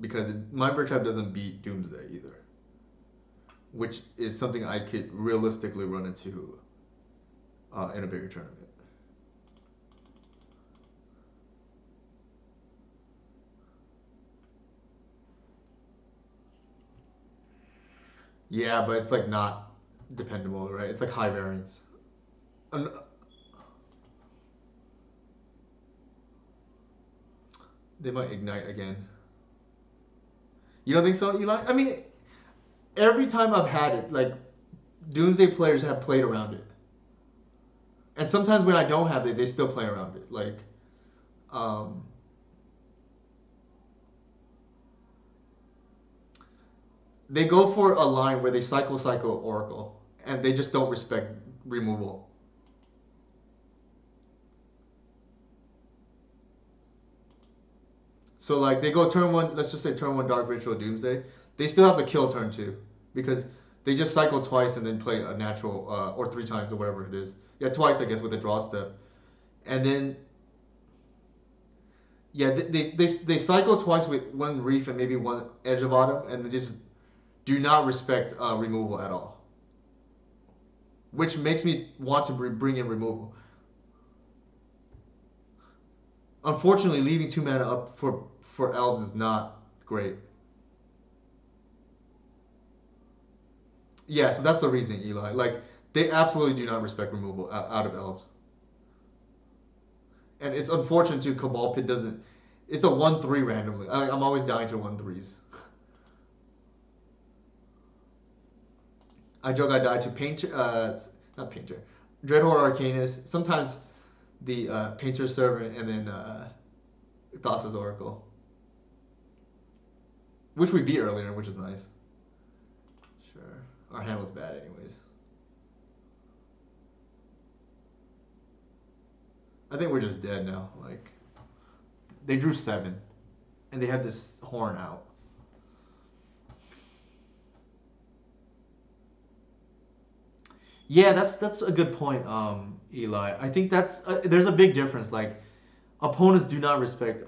because Mindbreak Trap doesn't beat Doomsday either, which is something I could realistically run into in a bigger tournament. Yeah, but it's like not dependable, right? It's like high variance. Um, they might ignite again. You don't think so, Eli? I mean, every time I've had it, like Doomsday players have played around it, and sometimes when I don't have it, they still play around it. Like, um, they go for a line where they cycle Oracle, and they just don't respect removal. So like they go turn one, let's just say turn one Dark Ritual Doomsday. They still have to kill turn two because they just cycle twice and then play a natural or three times or whatever it is. Yeah, twice I guess with a draw step, and then yeah they cycle twice with one Reef and maybe one Edge of Autumn, and they just do not respect removal at all, which makes me want to bring in removal. Unfortunately, leaving two mana up for elves is not great. Yeah, so that's the reason, Eli. Like they absolutely do not respect removal out of elves, and it's unfortunate too. Cabal Pit doesn't. It's a 1/3 randomly. I'm always dying to 1/3s. I joke I died to Painter. Not Painter. Dreadhorde Arcanist. Sometimes the Painter Servant, and then Thassa's Oracle, which we beat earlier, which is nice. Sure, our hand was bad anyways. I think we're just dead now. Like they drew seven, and they had this horn out. Yeah, that's a good point, Eli. I think that's there's a big difference. Like opponents do not respect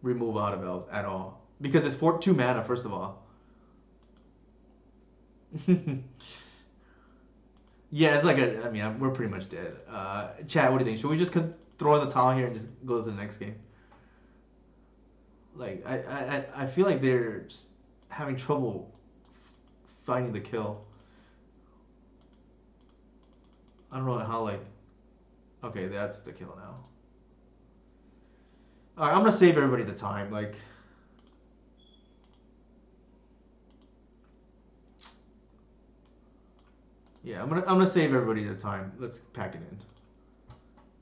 remove out of elves at all because it's for two mana. First of all, yeah, it's like a. I mean, we're pretty much dead. Chad, what do you think? Should we just throw in the towel here and just go to the next game? Like I feel like they're just having trouble finding the kill. I don't know how like. Okay, that's the kill now. All right, I'm gonna save everybody the time. Like, yeah, I'm gonna save everybody the time. Let's pack it in.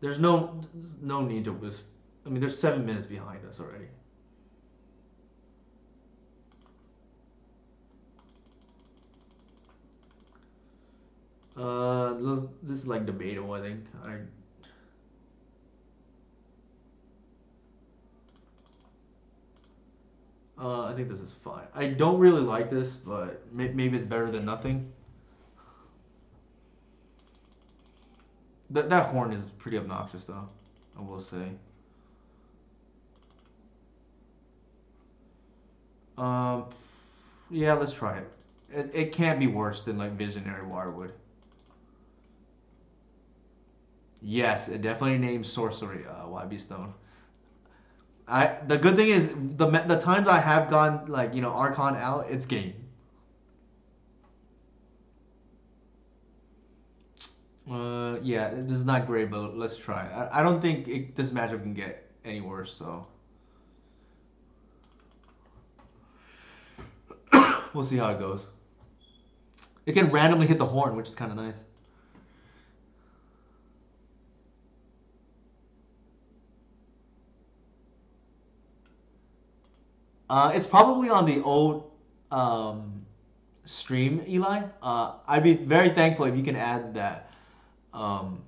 There's no need to wisp. I mean, there's 7 minutes behind us already. This is like debatable. I think I think this is fine. I don't really like this, but maybe it's better than nothing. That horn is pretty obnoxious, though. I will say. Um, yeah, let's try it. It can't be worse than like Visionary Wirewood. Yes, it definitely names sorcery. YB Stone. The good thing is the times I have gone like Archon out, it's game. Yeah, this is not great, but let's try. I don't think this matchup can get any worse. So we'll see how it goes. It can randomly hit the horn, which is kind of nice. It's probably on the old um, stream, Eli. I'd be very thankful if you can add that um,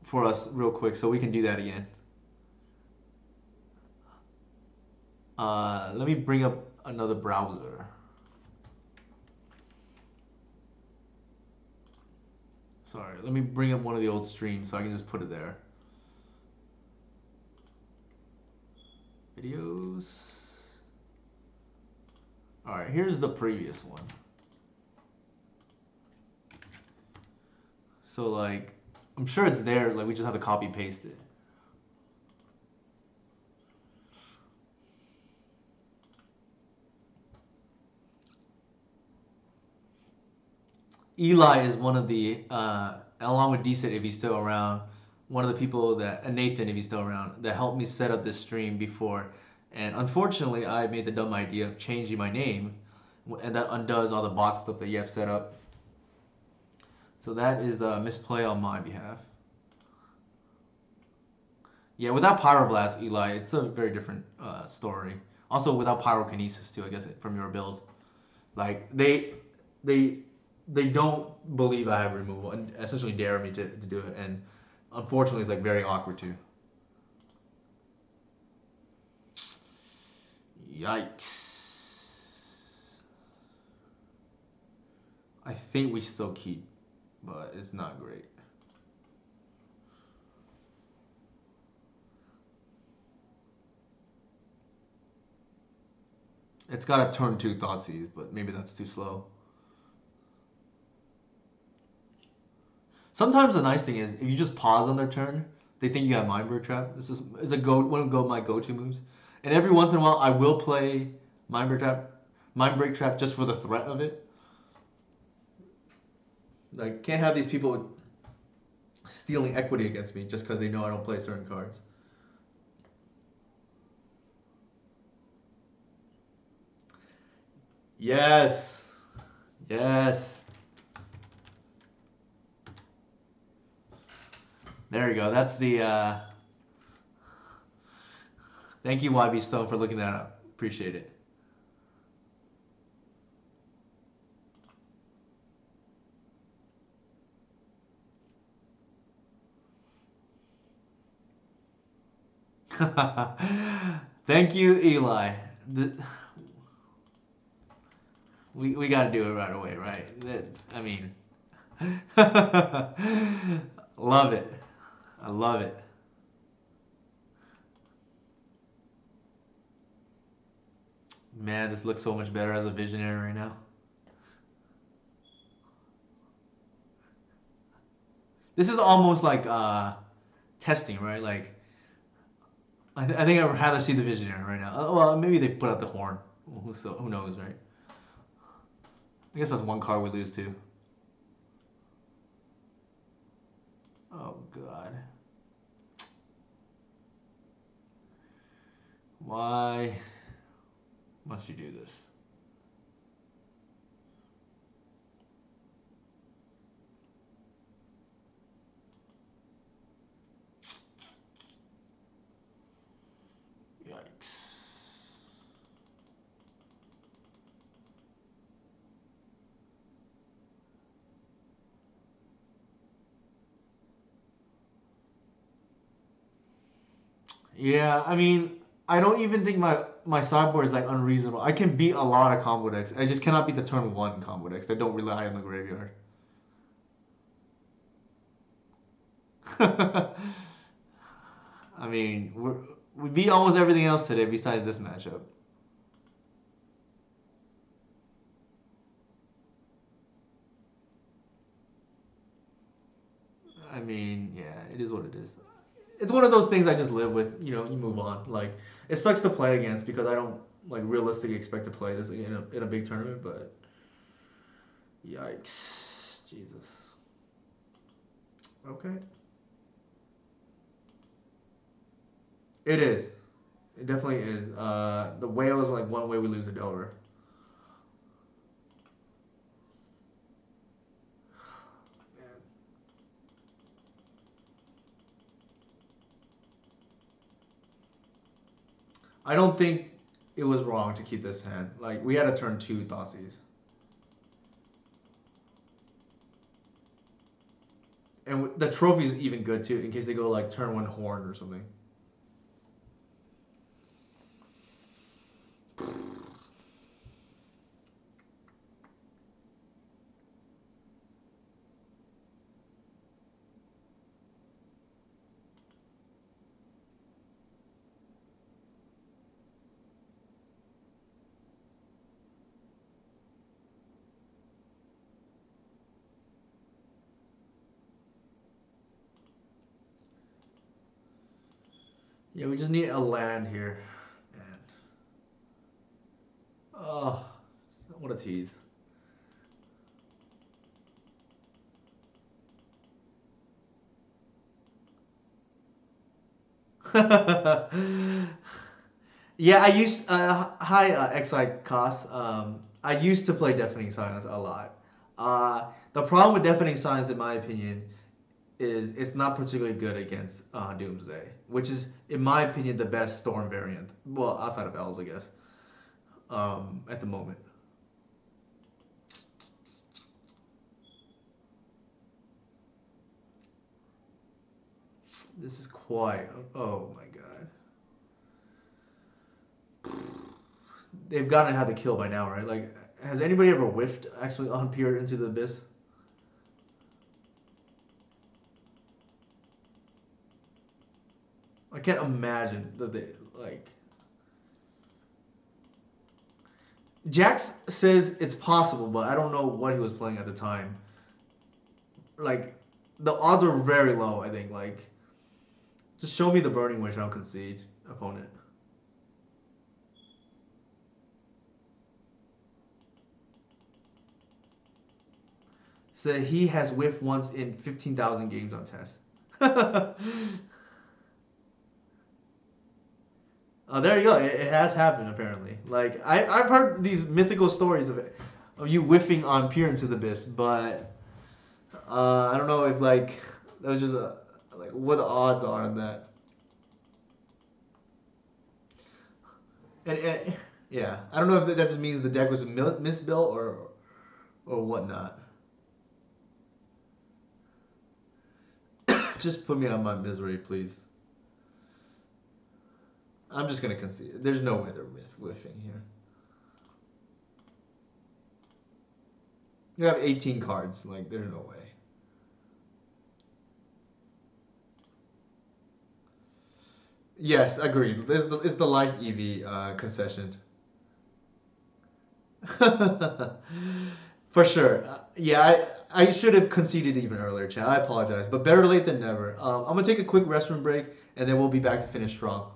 for us real quick, so we can do that again. Let me bring up another browser. Sorry, let me bring up one of the old streams so I can just put it there. Videos. All right, here's the previous one. So like, I'm sure it's there. Like we just have to copy paste it. Eli is one of the, along with Decent if he's still around, one of the people that, and Nathan if he's still around, that helped me set up this stream before. And unfortunately, I made the dumb idea of changing my name, and that undoes all the bot stuff that you have set up. So that is a misplay on my behalf. Yeah, without Pyroblast, Eli, it's a very different story. Also, without Pyrokinesis too, I guess from your build, like they they don't believe I have removal and essentially dare me to do it. And unfortunately, it's like very awkward too. Yikes. I think we still keep, but it's not great. It's got a turn two Thoughtseize, but maybe that's too slow. Sometimes the nice thing is if you just pause on their turn, they think you have Mind Break Trap. This is a go one of my go to moves. And every once in a while, I will play Mind Break Trap, Mind Break Trap just for the threat of it. Like can't have these people stealing equity against me just because they know I don't play certain cards. Yes, yes. There you go. That's the. Thank you, YB Stone, for looking that up. Appreciate it. Thank you, Eli. We got to do it right away, right? I mean, love it. I love it. Man, this looks so much better as a visionary right now. This is almost like testing, right? Like I think I'd rather see the visionary right now. Well, maybe they put out the horn. Who knows, right? I guess that's one card we lose to. Oh God, why must you do this? Yikes. Yeah, I mean, I don't even think my sideboard is like unreasonable. I can beat a lot of combo decks. I just cannot beat the turn one combo decks that don't rely on the graveyard. I mean, we beat almost everything else today besides this matchup. I mean, yeah, it is what it is. It's one of those things I just live with. You know, you move on. Like it sucks to play against because I don't like realistically expect to play this in a big tournament. But yikes, Jesus. Okay, it is. It definitely is. The whale is like one way we lose a Delver. I don't think it was wrong to keep this hand. Like we had to turn two Thoughtseize. And the trophy's even good too, in case they go like turn one horn or something. Yeah, we just need a land here. And oh, what a tease. Yeah, I used hi Xi cost. I used to play Deafening Silence a lot. The problem with Deafening Silence, in my opinion, is it's not particularly good against Doomsday, which is, in my opinion, the best Storm variant. Well, outside of Elves, I guess. At the moment. This is quite. Oh my god. They've gotten to have the kill by now, right? Like, has anybody ever whiffed actually on Peer into the Abyss? I can't imagine that they like. Jax says it's possible, but I don't know what he was playing at the time. Like, the odds are very low. I think. Like, just show me the Burning Wish, and I'll concede opponent. So he has whiffed once in 15,000 games on test. Oh, there you go. It has happened apparently. Like I've heard these mythical stories of you whiffing on Peer into the Abyss, but I don't know if like that was just like what the odds are on that. And yeah, I don't know if that just means the deck was misbuilt or whatnot. Just put me on my misery, please. I'm just gonna concede. There's no way they're whiffing here. You have 18 cards. Like, there's no way. Yes, agreed. It's the life EV concession. For sure. Yeah, I should have conceded even earlier, Chad. I apologize. But better late than never. I'm going to take a quick restroom break, and then we'll be back to finish strong.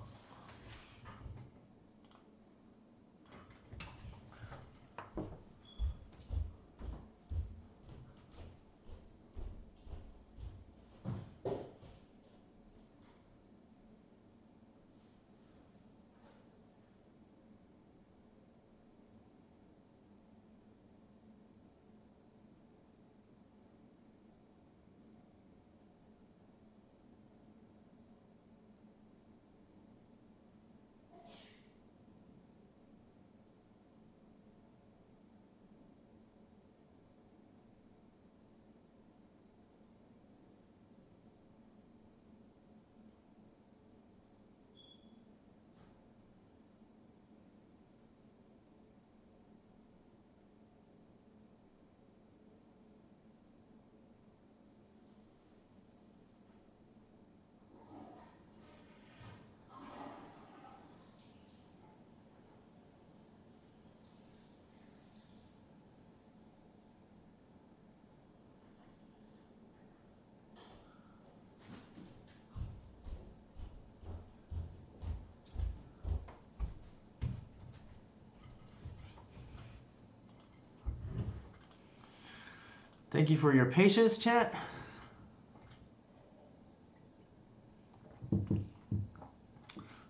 Thank you for your patience, chat.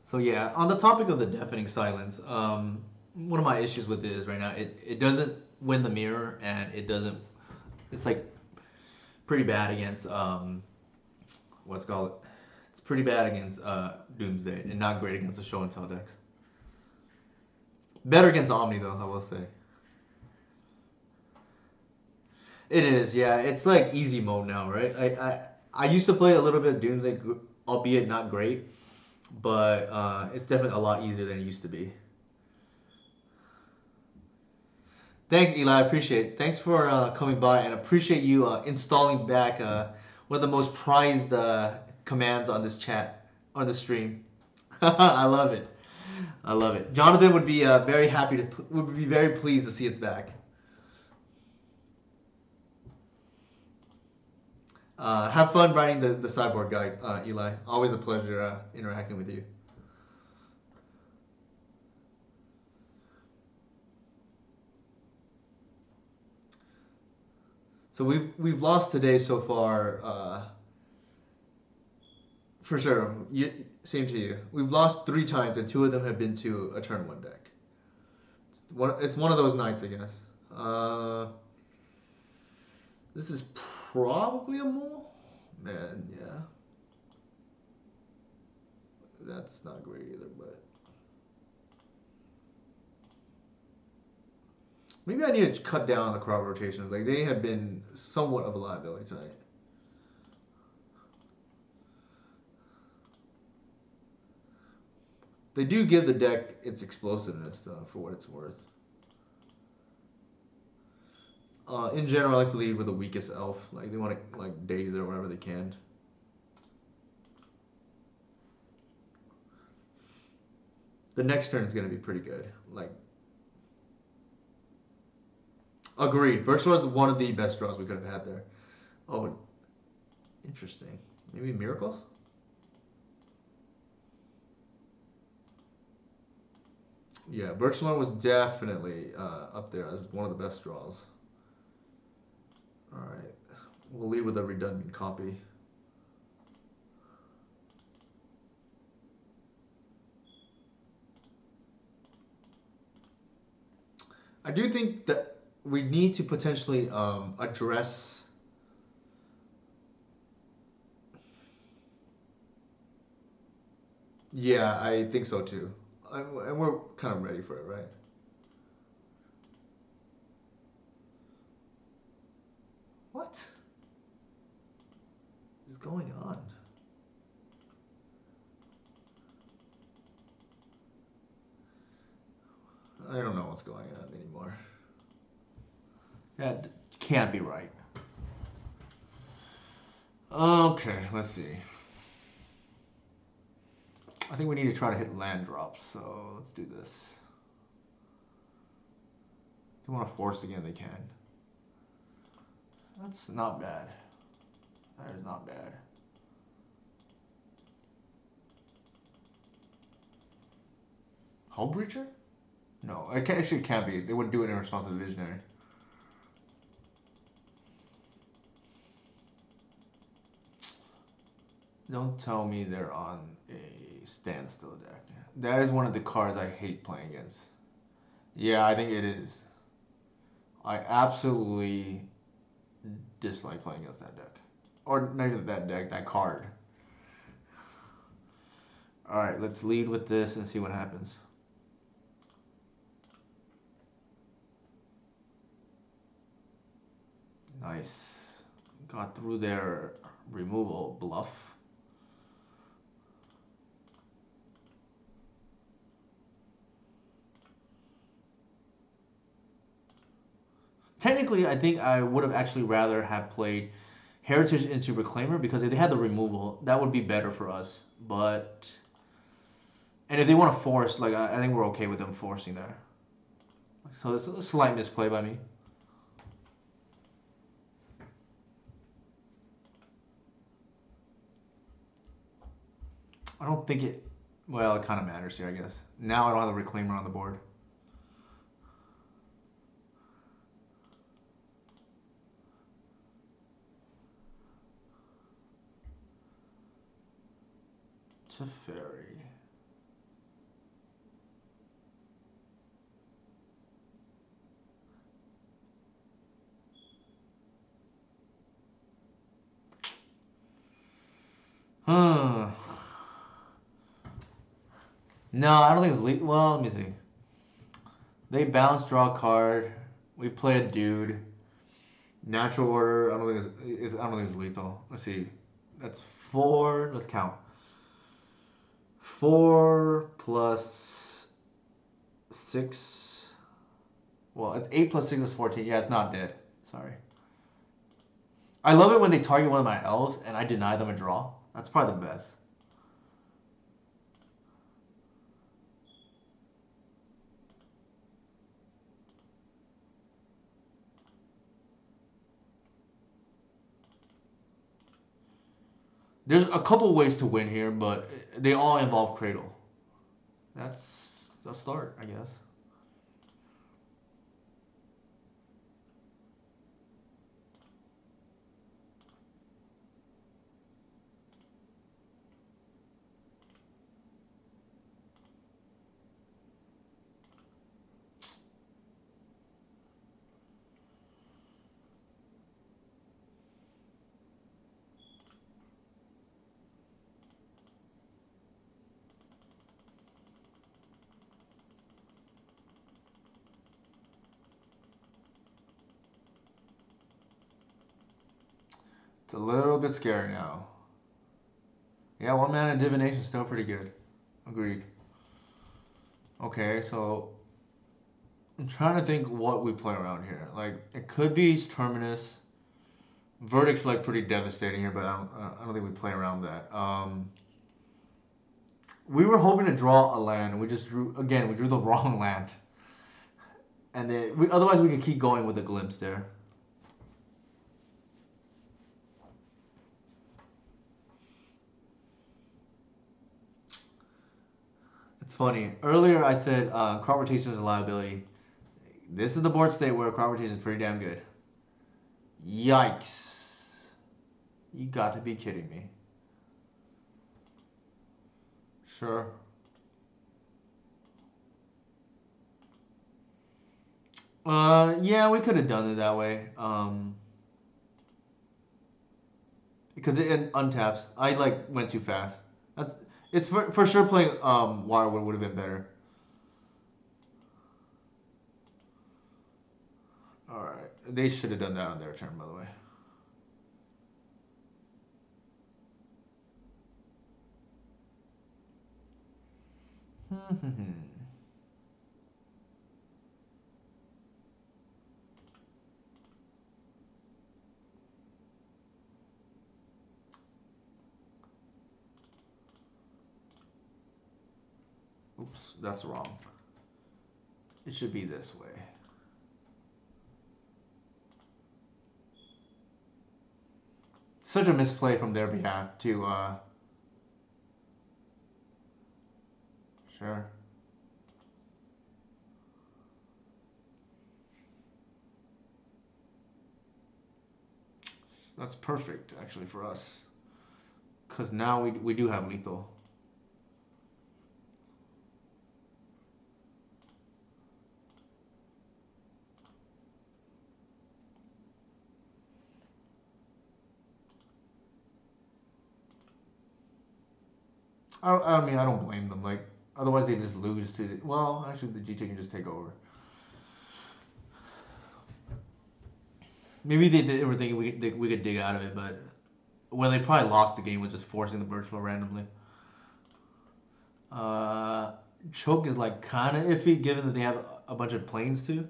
So yeah, on the topic of the deafening silence, one of my issues with it is right now it doesn't win the mirror and it doesn't. It's like pretty bad against what's called. It's pretty bad against Doomsday and not great against the show and tell decks. Better against Omni though, I will say. It is, yeah. It's like easy mode now, right? I used to play a little bit of Doomsday, albeit not great, but it's definitely a lot easier than it used to be. Thanks, Eli. I appreciate it. Thanks for coming by and appreciate you installing back one of the most prized commands on this chat, on the stream. I love it. I love it. Jonathan would be very happy to, would be very pleased to see it's back. Have fun writing the cyborg guide, Eli. Always a pleasure interacting with you. So we've lost today so far. For sure. Same to you. We've lost 3 times, and 2 of them have been to a turn 1 deck. It's one of those nights, I guess. This is probably a mole. Man, yeah. That's not great either, but maybe I need to cut down on the crop rotations. Like they have been somewhat of a liability tonight. They do give the deck its explosiveness though, for what it's worth. In general, I like to lead with the weakest elf. Like they want to like daze it or whatever they can. The next turn is gonna be pretty good. Like agreed. Burst was one of the best draws we could have had there. Oh, interesting. Maybe miracles. Yeah, Birchmore was definitely up there as one of the best draws. All right, we'll lead with a redundant copy. I do think that we need to potentially address. Yeah, I think so too. And we're kind of ready for it, right? What is going on? I don't know what's going on anymore. That can't be right. Okay, let's see. I think we need to try to hit land drops, so let's do this. If they want to force again, they can. That's not bad. That is not bad. Hull Breacher? No, it actually can't be. They wouldn't do it in response to the Visionary. Don't tell me they're on a standstill deck. That is one of the cards I hate playing against. Yeah, I think it is. I absolutely dislike playing against that deck. Or not even that deck, that card. Alright, let's lead with this and see what happens. Nice. Got through their removal bluff. Technically, I think I would have actually rather have played Heritage into Reclaimer because if they had the removal, that would be better for us. But and if they want to force, like I think we're okay with them forcing there. So it's a slight misplay by me. I don't think it. Well, it kind of matters here, I guess. Now I don't have the Reclaimer on the board. Teferi. Huh. No, I don't think it's legal. Well, let me see. They bounce, draw a card. We play a dude. Natural order. I don't think it's lethal. Let's see. That's four. Let's count. 4 plus 6. Well, it's 8 plus 6 is 14. Yeah, it's not dead. Sorry. I love it when they target one of my elves and I deny them a draw. That's probably the best. There's a couple ways to win here, but they all involve Cradle. That's a start, I guess. It's a little bit scary now. Yeah, one mana divination is still pretty good. Agreed. Okay, so I'm trying to think what we play around here. Like it could be Terminus. Verdict's like pretty devastating here, but I don't think we play around that. We were hoping to draw a land, and we just drew again. We drew the wrong land, and then otherwise we could keep going with a glimpse there. It's funny. Earlier I said crop rotation is a liability. This is the board state where crop rotation is pretty damn good. Yikes! You got to be kidding me. Sure. Yeah, we could have done it that way. Because it untaps. I like went too fast. That's it's for sure playing Wirewood would have been better. All right, they should have done that on their turn, by the way. Oops, that's wrong. It should be this way. Such a misplay from their behalf to sure. That's perfect actually for us. Cause now we do have lethal. I mean I don't blame them. Like otherwise they just lose to well actually the G2 can just take over. Maybe they were thinking we could dig out of it, but well, they probably lost the game with just forcing the virtual randomly. Uh, Choke is like kind of iffy given that they have a bunch of planes too.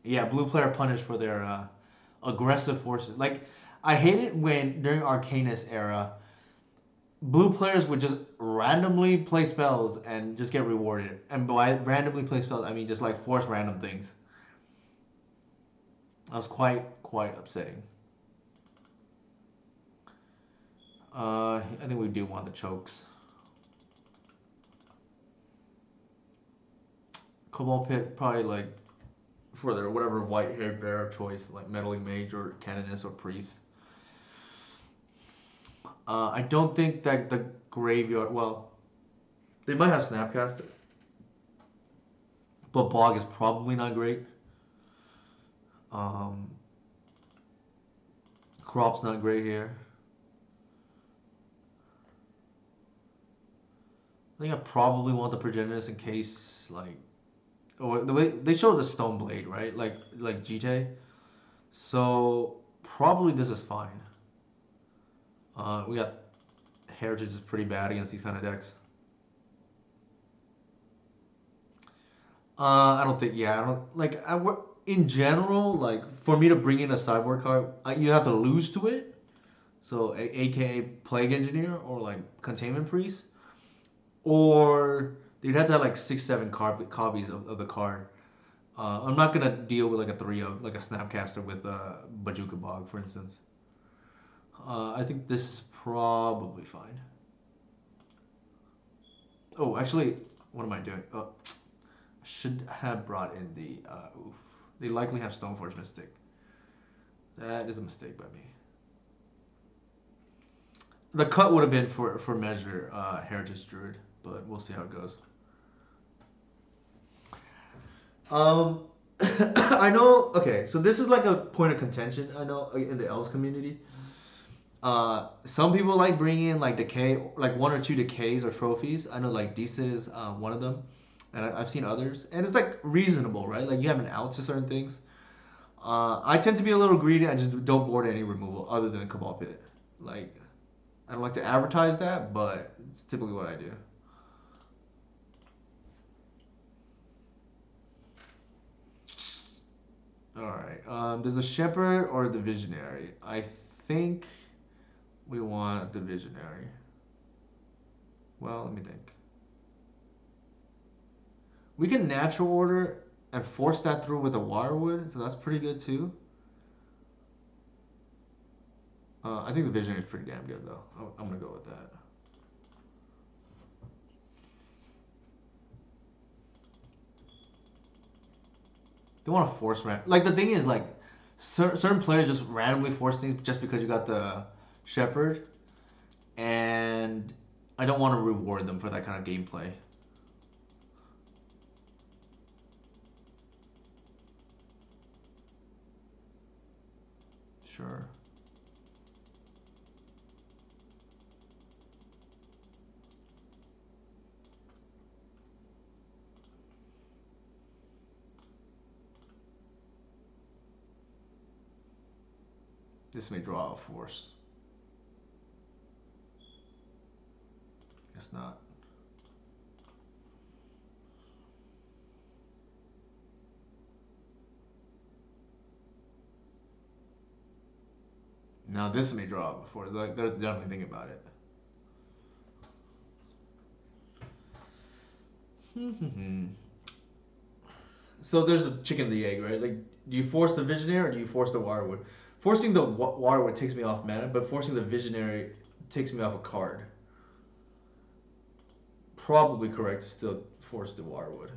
Yeah, blue player punished for their aggressive forces. Like I hate it when during Arcanus era, blue players would just randomly play spells and just get rewarded. And by randomly play spells, I mean just like force random things. That was quite upsetting. I think we do want the chokes. Cobalt Pit probably like for their whatever white haired bear of choice, like meddling mage or canoness or priest. I don't think that the graveyard. Well, they might have Snapcaster, but Bog is probably not great. Um, Crop's not great here. I think I probably want the Progenitus in case like. Oh, the way they showed the Stone Blade, right? Like GTA. So probably this is fine. We got Heritage is pretty bad against these kind of decks. I don't think. Yeah, I don't like. In general, like for me to bring in a sideboard card, you have to lose to it. So, AKA Plague Engineer or like Containment Priest, or you'd have to have like 6, 7 copies of the card. I'm not gonna deal with like a three of like a Snapcaster with Bajuka Bog, for instance. I think this is probably fine. Oh, actually, what am I doing? Oh, I should have brought in the oof. They likely have Stoneforge Mystic. That is a mistake by me. The cut would have been for measure Heritage Druid, but we'll see how it goes. Um, I know. Okay, so this is like a point of contention. I know in the Elves community. Some people like bringing in like decay, like 1 or 2 decays or trophies. I know like Decent is one of them, and I've seen others, and it's like reasonable, right? Like you have an out to certain things. I tend to be a little greedy. I just don't board any removal other than Cabal Pit. Like I don't like to advertise that, but it's typically what I do. All right. There's a shepherd or the visionary. I think we want the visionary. Well, let me think. We can natural order and force that through with a wirewood, so that's pretty good too. I think the visionary is pretty damn good though. I'm gonna go with that. They want to force like the thing is like certain players just randomly force things just because you got the shepherd, and I don't want to reward them for that kind of gameplay. Sure. This may draw a force. Guess not. Now this may draw a force. Like they're definitely thinking about it. So there's a chicken and the egg, right? Like, do you force the visionary or do you force the wirewood? Forcing the wirewood takes me off mana, but forcing the visionary takes me off a card. Probably correct to still force the wirewood.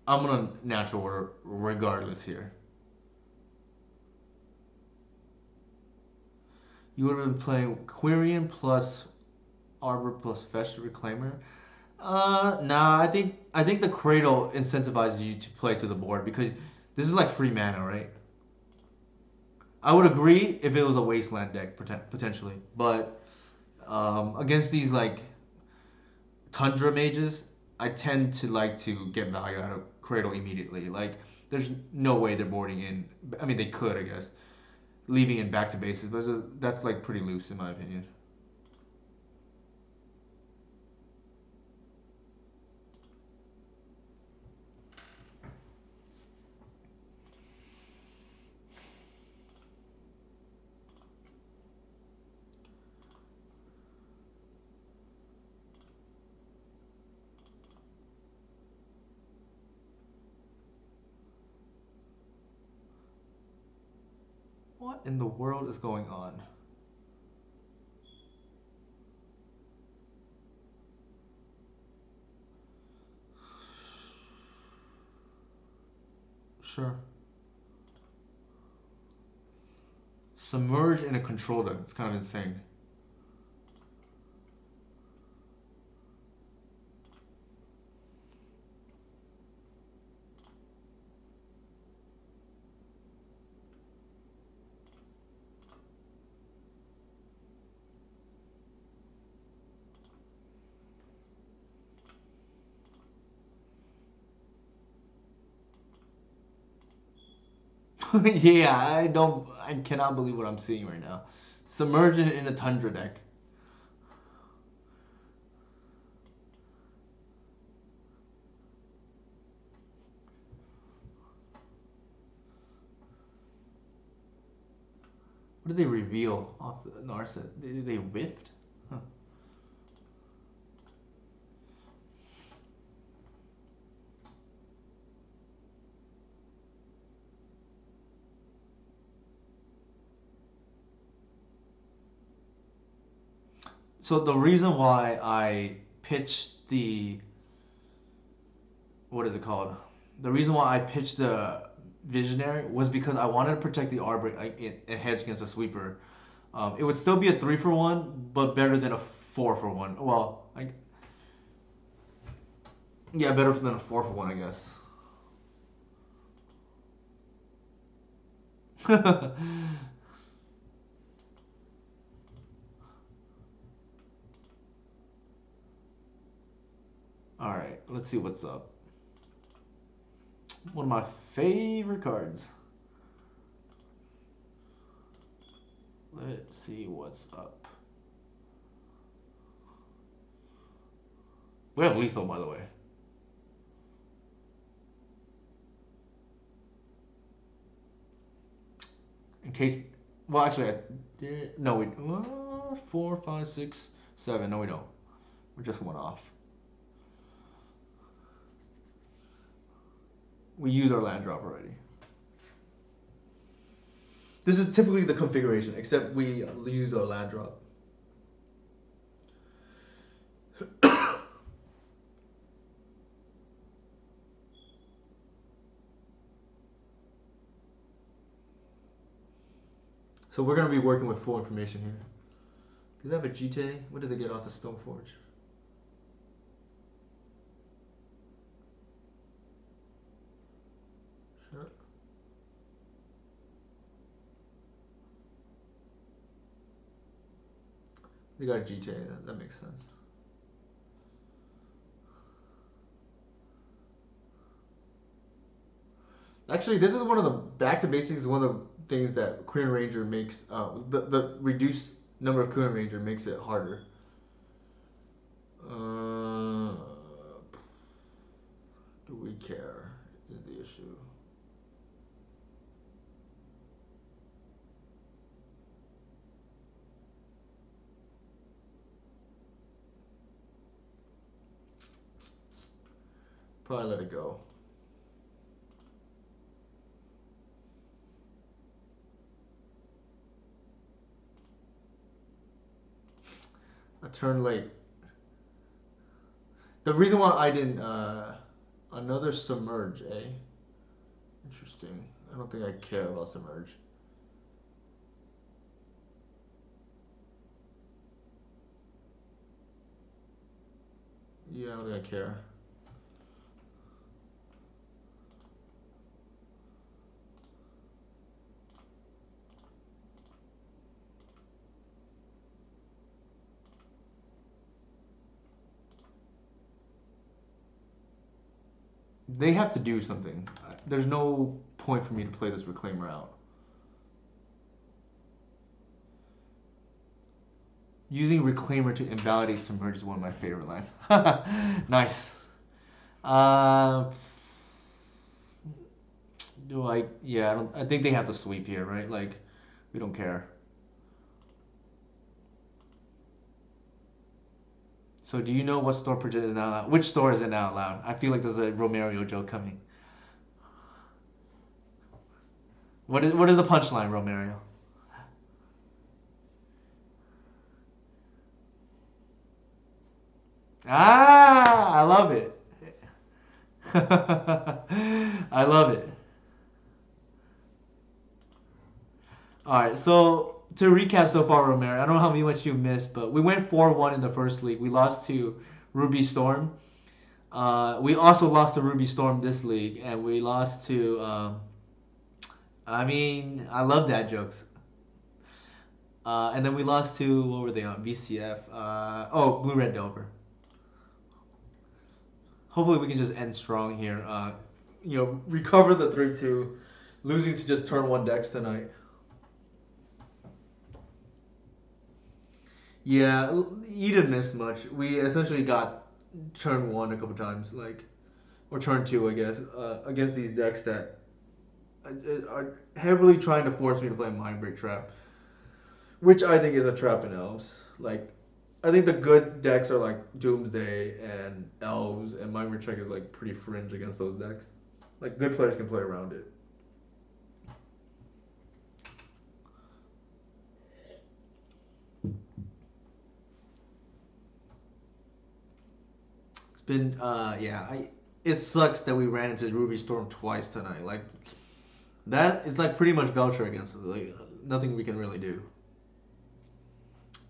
I'm gonna natural order regardless here. You would have been playing Quirion plus Arbor plus Fetch Reclaimer. Nah. I think the Cradle incentivizes you to play to the board because this is like free mana, right? I would agree if it was a Wasteland deck potentially, but against these like Tundra mages, I tend to like to get value out of Cradle immediately. Like, there's no way they're boarding in. I mean, they could, I guess, leaving in back to bases, but that's like pretty loose in my opinion. What in the world is going on? Sure. Submerge in a control deck. It's kind of insane. Yeah, I cannot believe what I'm seeing right now. Submerge in a Tundra deck. What did they reveal off the Narset? They whiffed? Huh. So the reason why I pitched the what is it called? The reason why I pitched the Visionary was because I wanted to protect the Arbor and hedge against a sweeper. It would still be a 3-for-1, but better than a 4-for-1. Well, yeah, better than a 4-for-1, I guess. All right, let's see what's up. One of my favorite cards. Let's see what's up. We have lethal, by the way. In case, well, actually, I did. No, we 4, 5, 6, 7. No, we don't. We're just one off. We use our land drop already. This is typically the configuration, except we use our land drop. So we're gonna be working with full information here. Do they have a GT? What did they get off the Stoneforge? Sure. They got a GT. That makes sense. Actually, this is one of the back to basics. Is one of the things that Korean Ranger makes. The reduced number of Korean Ranger makes it harder. Do we care? Is the issue. Probably let it go. A turn late. The reason why I didn't another submerge, eh? Interesting. I don't think I care about submerge. Yeah, I don't think I care. They have to do something. There's no point for me to play this Reclaimer out. Using Reclaimer to invalidate Submerge is one of my favorite lines. Nice. Uh, do I? Yeah, I don't. I think they have to sweep here, right? Like, we don't care. So, do you know what store project is now allowed? Which store is it now allowed? I feel like there's a Romario joke coming. What is the punchline, Romario? Ah, I love it. I love it. All right, so to recap so far, Romero, I don't know how much you missed, but we went 4-1 in the first league. We lost to Ruby Storm. We also lost to Ruby Storm this league, and we lost to. I mean, I love dad jokes. And then we lost to what were they on? BCF. Oh, Blue Red Delver. Hopefully, we can just end strong here. Recover the 3-2, losing to just turn one decks tonight. Yeah, you didn't miss much. We essentially got turn one a couple times, like or turn two, I guess, against these decks that are heavily trying to force me to play Mindbreak Trap, which I think is a trap in Elves. Like, I think the good decks are like Doomsday and Elves, and Mindbreak Trap is like pretty fringe against those decks. Like, good players can play around it. It's been, yeah, it sucks that we ran into Ruby Storm twice tonight. Like, that it's like pretty much Belcher against us. Like, nothing we can really do.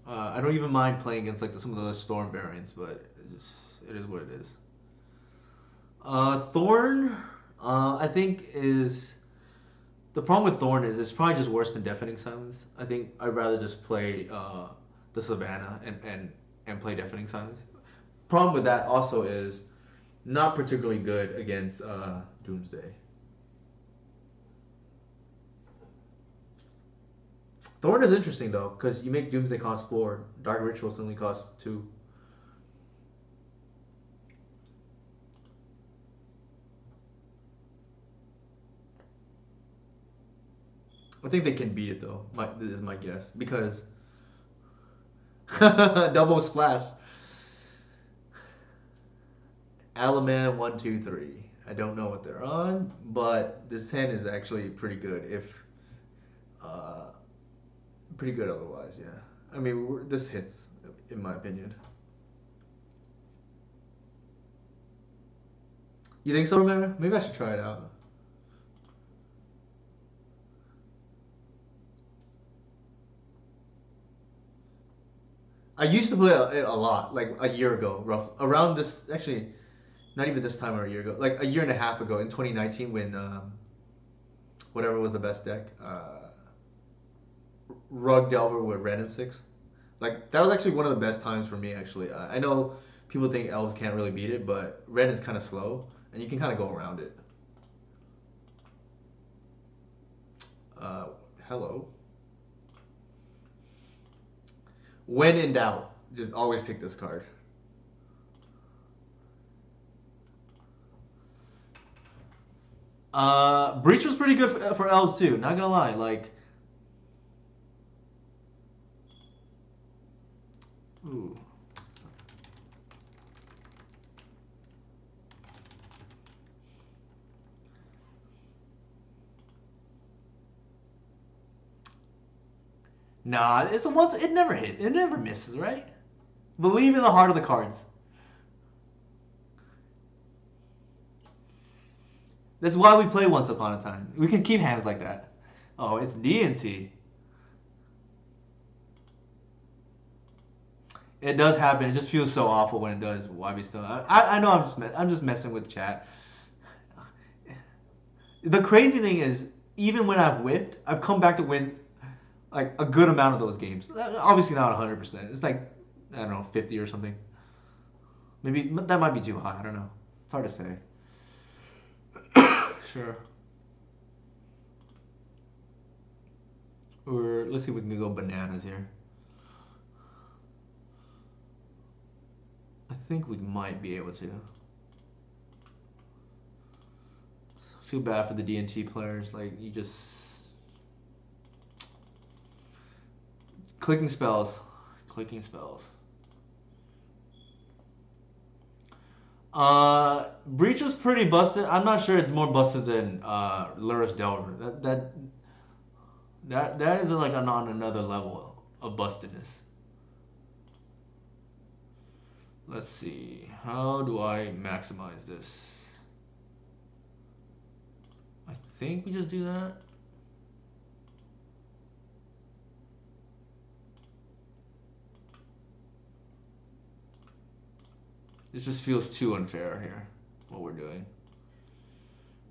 I don't even mind playing against like some of the other Storm variants, but it is what it is. Thorn, I think is the problem with Thorn is it's probably just worse than Deafening Silence. I think I'd rather just play the Savannah and play Deafening Silence. Problem with that also is not particularly good against Doomsday. Thorn is interesting though, because you make Doomsday cost 4, Dark Rituals only cost 2. I think they can beat it though. This is my guess because double splash. Alaman 1, 2, 3. I don't know what they're on, but this hand is actually pretty good. If uh, pretty good otherwise, yeah. I mean, this hits in my opinion. You think so, Romero? Maybe I should try it out. I used to play it a lot, like a year ago, rough around this. Actually, not even this time or a year ago, like a year and a half ago in 2019 when whatever was the best deck, Rug Delver with Red and Six. Like that was actually one of the best times for me. Actually, I know people think Elves can't really beat it, but Red is kind of slow, and you can kind of go around it. Uh, Hello. When in doubt, just always take this card. Breach was pretty good for Elves too. Not gonna lie, like, ooh. Nah, it's a once. It never hit. It never misses, right? Believe in the heart of the cards. That's why we play Once Upon a Time. We can keep hands like that. Oh, it's D&T. It does happen. It just feels so awful when it does. Why be still? I know I'm just messing with chat. The crazy thing is, even when I've whiffed, I've come back to win like a good amount of those games. Obviously not 100%. It's like I don't know 50 or something. Maybe that might be too high. I don't know. It's hard to say. Sure. Or let's see if we can go bananas here. I think we might be able to. Feel bad for the D&T players. Like you just clicking spells, clicking spells. Breach was pretty busted. I'm not sure it's more busted than Luris Delver. That is like on another level of bustedness. Let's see. How do I maximize this? I think we just do that. This just feels too unfair here. What we're doing.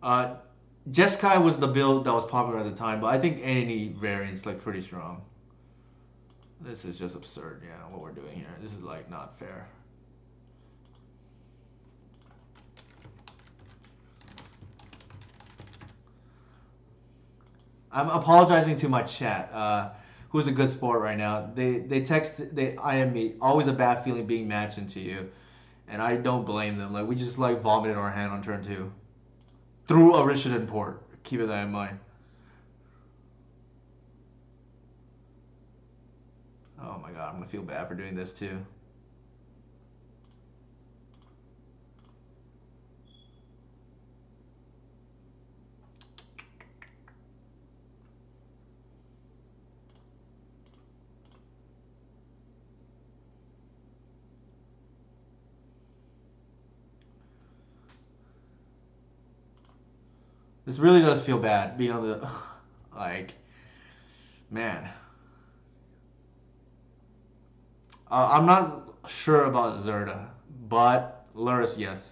Uh, Jeskai was the build that was popular at the time, but I think any variant's like pretty strong. This is just absurd, yeah, what we're doing here. This is like not fair. I'm apologizing to my chat, who's a good sport right now. They IM me. Always a bad feeling being matched into you, and I don't blame them. Like we just like vomited our hand on turn 2 through a Rishadan port. Keep that in mind. Oh my god, I'm gonna feel bad for doing this too. This really does feel bad being on the like, man. I'm not sure about Zerda, but Luris, yes.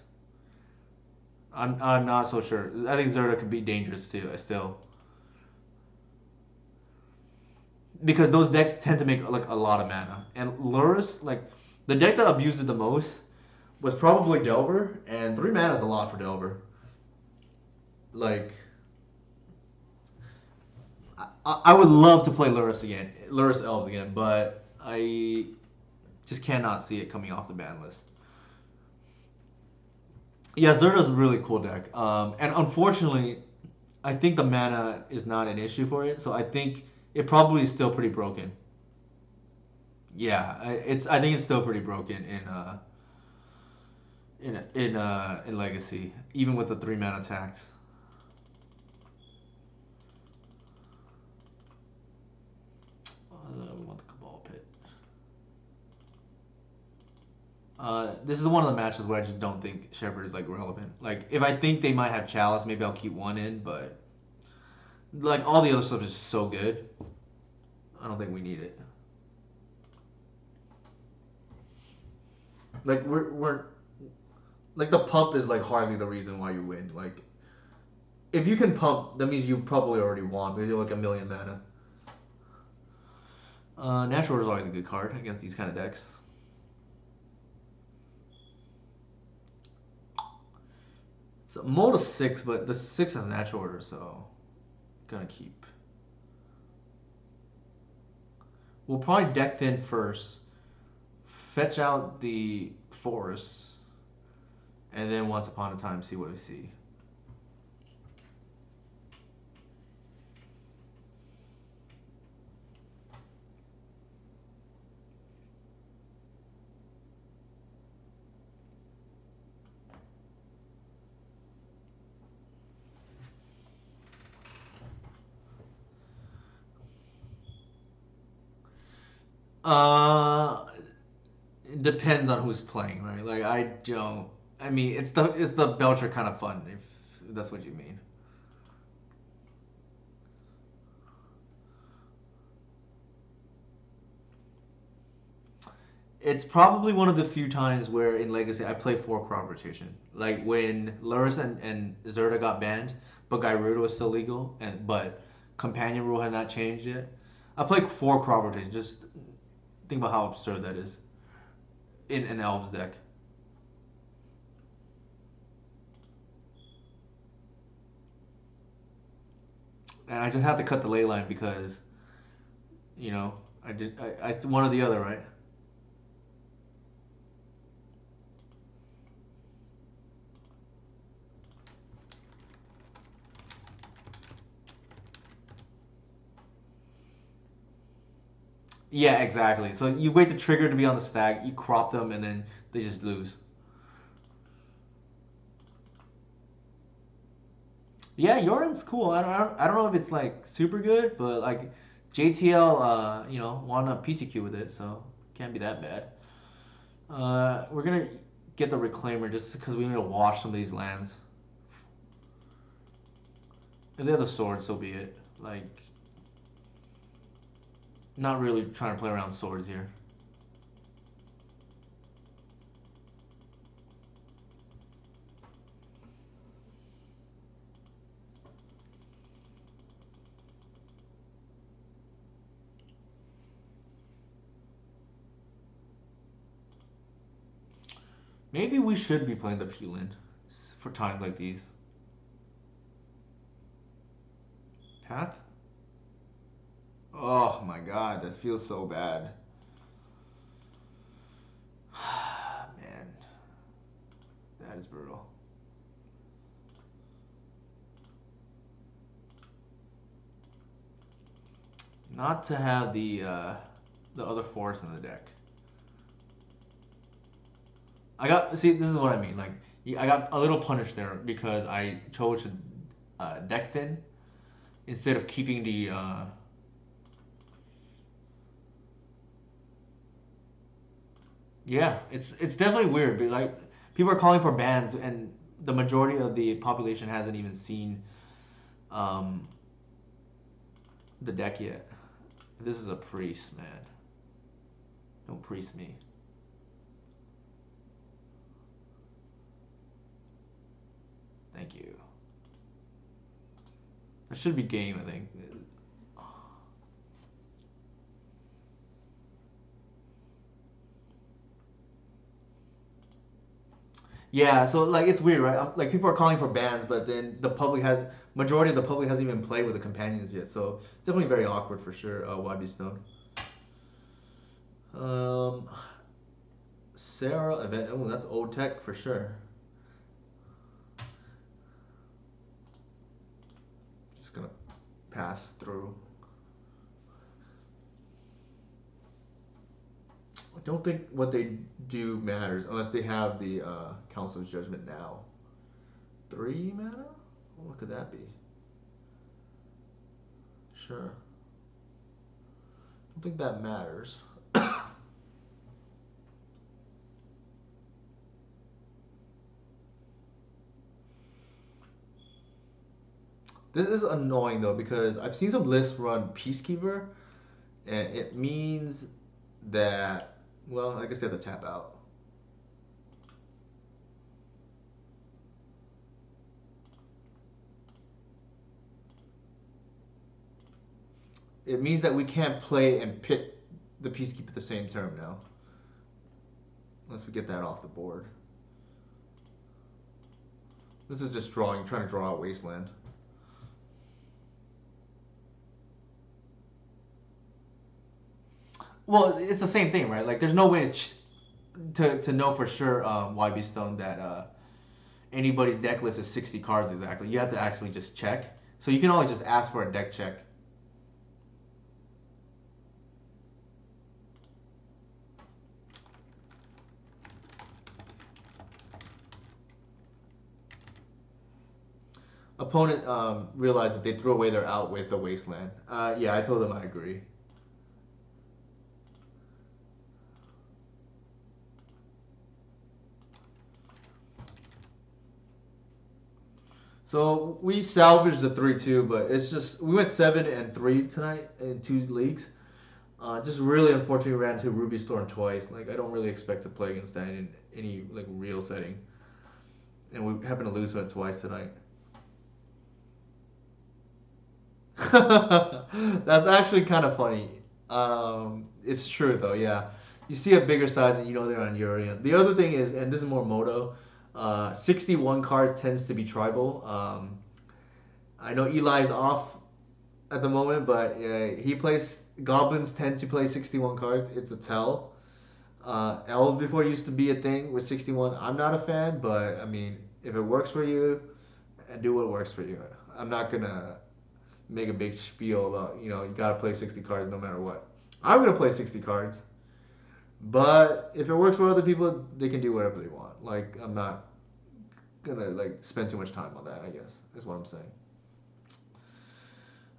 I'm not so sure. I think Zerda could be dangerous too. Still, because those decks tend to make like a lot of mana, and Luris, like the deck that abused it the most was probably Delver, and 3 mana is a lot for Delver. Like I would love to play Luris again, Luris Elves again, but I just cannot see it coming off the ban list. Yeah, Zerda's a really cool deck. And unfortunately, I think the mana is not an issue for it, so I think it probably is still pretty broken. Yeah, I think it's still pretty broken in Legacy, even with the 3 mana tax. We want the Cabal Pit. This is one of the matches where I just don't think Shepherd is like relevant. Like if I think they might have Chalice, maybe I'll keep one in, but like all the other stuff is just so good. I don't think we need it. Like we're like the pump is like hardly the reason why you win. Like if you can pump, that means you probably already won because you're like a million mana. Natural Order is always a good card against these kind of decks. So mold is 6, but the 6 has Natural Order, so gonna keep. We'll probably deck thin first, fetch out the forest, and then once upon a time see what we see. Uh, it depends on who's playing, right? Like I don't. I mean, it's the Belcher kind of fun if that's what you mean. It's probably one of the few times where in Legacy I play 4 crop rotation. Like when Luris and Zerda got banned, but Gyruda was still legal, and but Companion rule had not changed yet. I play 4 crop rotation. Just think about how absurd that is in an Elves deck. And I just have to cut the ley line because you know I did. It's one or the other, right? Yeah, exactly. So you wait the trigger to be on the stack, you crop them, and then they just lose. Yeah, Yorin's cool. I don't know if it's like super good, but like JTL, won a PTQ with it, so can't be that bad. We're gonna get the Reclaimer just because we need to wash some of these lands. If they have the sword, so be it. Like, not really trying to play around swords here. Maybe we should be playing the Peeland for times like these. Path? Oh my god, that feels so bad. Man, that is brutal. Not to have the other force in the deck. I got see. This is what I mean. Like I got a little punished there because I chose to deck thin instead of keeping the. Yeah, it's definitely weird. But like people are calling for bans, and the majority of the population hasn't even seen um, the deck yet. This is a priest, man. Don't priest me. Thank you. That should be game, I think. Yeah, so like it's weird, right? Like people are calling for bans, but then the public has majority of the public hasn't even played with the companions yet, so it's definitely very awkward for sure. YB Stone. Um, Sarah event. Oh, that's old tech for sure. Just gonna pass through. I don't think what they do matters unless they have the Council's Judgment now. 3 mana? What could that be? Sure. I don't think that matters. This is annoying though because I've seen some lists run Peacekeeper, and it means that, well, I guess they have to tap out. It means that we can't play and pit the Peacekeeper at the same turn now, unless we get that off the board. This is just drawing, trying to draw out Wasteland. Well, it's the same thing, right? Like, there's no way to know for sure, YB Stone, that anybody's deck list is 60 cards exactly. You have to actually just check. So you can always just ask for a deck check. Opponent realized that they threw away their out with the Wasteland. Yeah, I told them I agree. So we salvaged the 3-2, but it's just we went 7-3 tonight in 2 leagues. Just really unfortunately ran into Ruby Storm twice. Like I don't really expect to play against that in any like real setting, and we happened to lose to it twice tonight. That's actually kind of funny. It's true though, yeah. You see a bigger size and you know they're on Urian. The other thing is, and this is more Moto, 61 card tends to be tribal. I know Eli's off at the moment, but he plays. Goblins tend to play 61 cards. It's a tell. Elves before used to be a thing with 61. I'm not a fan, but I mean, if it works for you, do what works for you. I'm not gonna make a big spiel about you gotta play 60 cards no matter what. I'm gonna play 60 cards, but if it works for other people, they can do whatever they want. Like I'm not gonna like spend too much time on that. I guess is what I'm saying.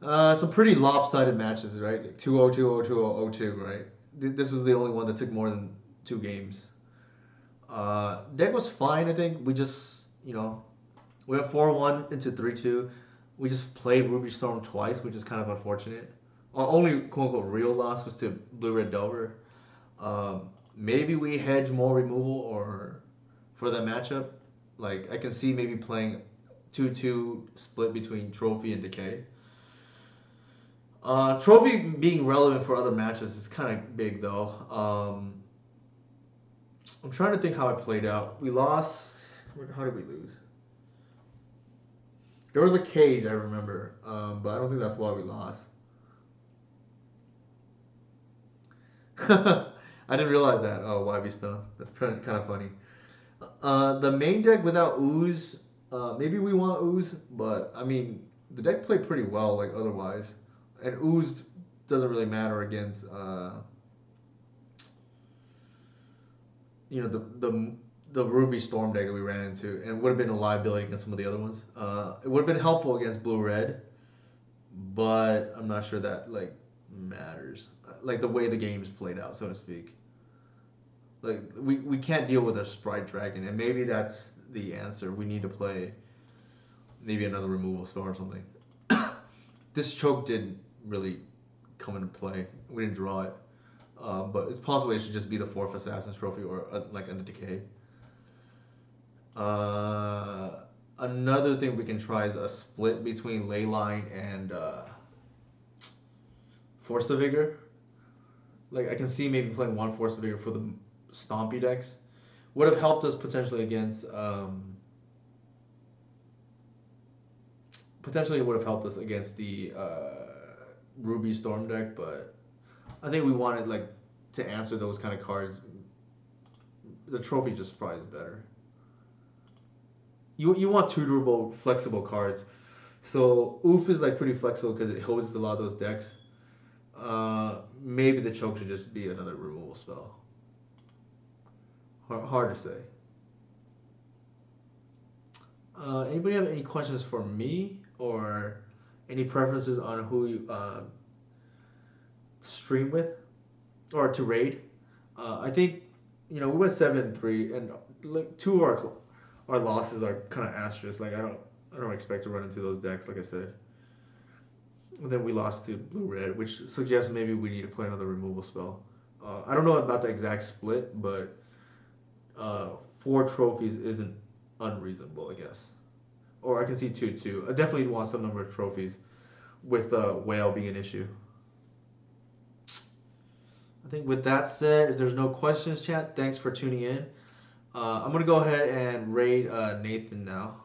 Some pretty lopsided matches, right? Like 2-0, 2-0, 2-0, 2 right? This was the only one that took more than 2 games. Deck was fine, I think. We just, we went 4-1 into 3-2. We just played Ruby Storm twice, which is kind of unfortunate. Our only quote unquote real loss was to Blue Red Delver. Maybe we hedge more removal or for that matchup. Like I can see maybe playing 2-2 split between Trophy and Decay. Trophy being relevant for other matches is kind of big though. I'm trying to think how it played out. We lost. How did we lose? There was a cage, I remember, but I don't think that's why we lost. I didn't realize that. Oh, YB Stone. That's kind of funny. The main deck without Ooze, maybe we want Ooze, but I mean, the deck played pretty well, like otherwise. And Ooze doesn't really matter against, the Ruby Storm deck that we ran into, and it would have been a liability against some of the other ones. It would have been helpful against Blue Red, but I'm not sure that like matters. Like the way the game's played out, so to speak. Like we can't deal with a Sprite Dragon, and maybe that's the answer. We need to play maybe another removal spell or something. This choke didn't really come into play. We didn't draw it. But it's possible it should just be the 4th Assassin's Trophy or like under Decay. Another thing we can try is a split between Leyline and Force of Vigor. Like I can see maybe playing one Force of Vigor for the Stompy decks. Would have helped us potentially against Potentially it would have helped us against the Ruby Storm deck, but I think we wanted like to answer those kind of cards. The trophy just probably is better. You want tutorable, flexible cards. So Oof is like pretty flexible because it hoses a lot of those decks. Maybe the choke should just be another removal spell. Hard to say. Anybody have any questions for me or any preferences on who you stream with or to raid? I think we went 7-3, and like two of our losses are kind of asterisk. Like I don't expect to run into those decks. Like I said, and then we lost to blue red, which suggests maybe we need to play another removal spell. I don't know about the exact split, but 4 trophies isn't unreasonable, I guess. Or I can see 2 too. I definitely want some number of trophies with whale being an issue. I think with that said, if there's no questions, chat, thanks for tuning in. I'm gonna go ahead and raid Nathan now.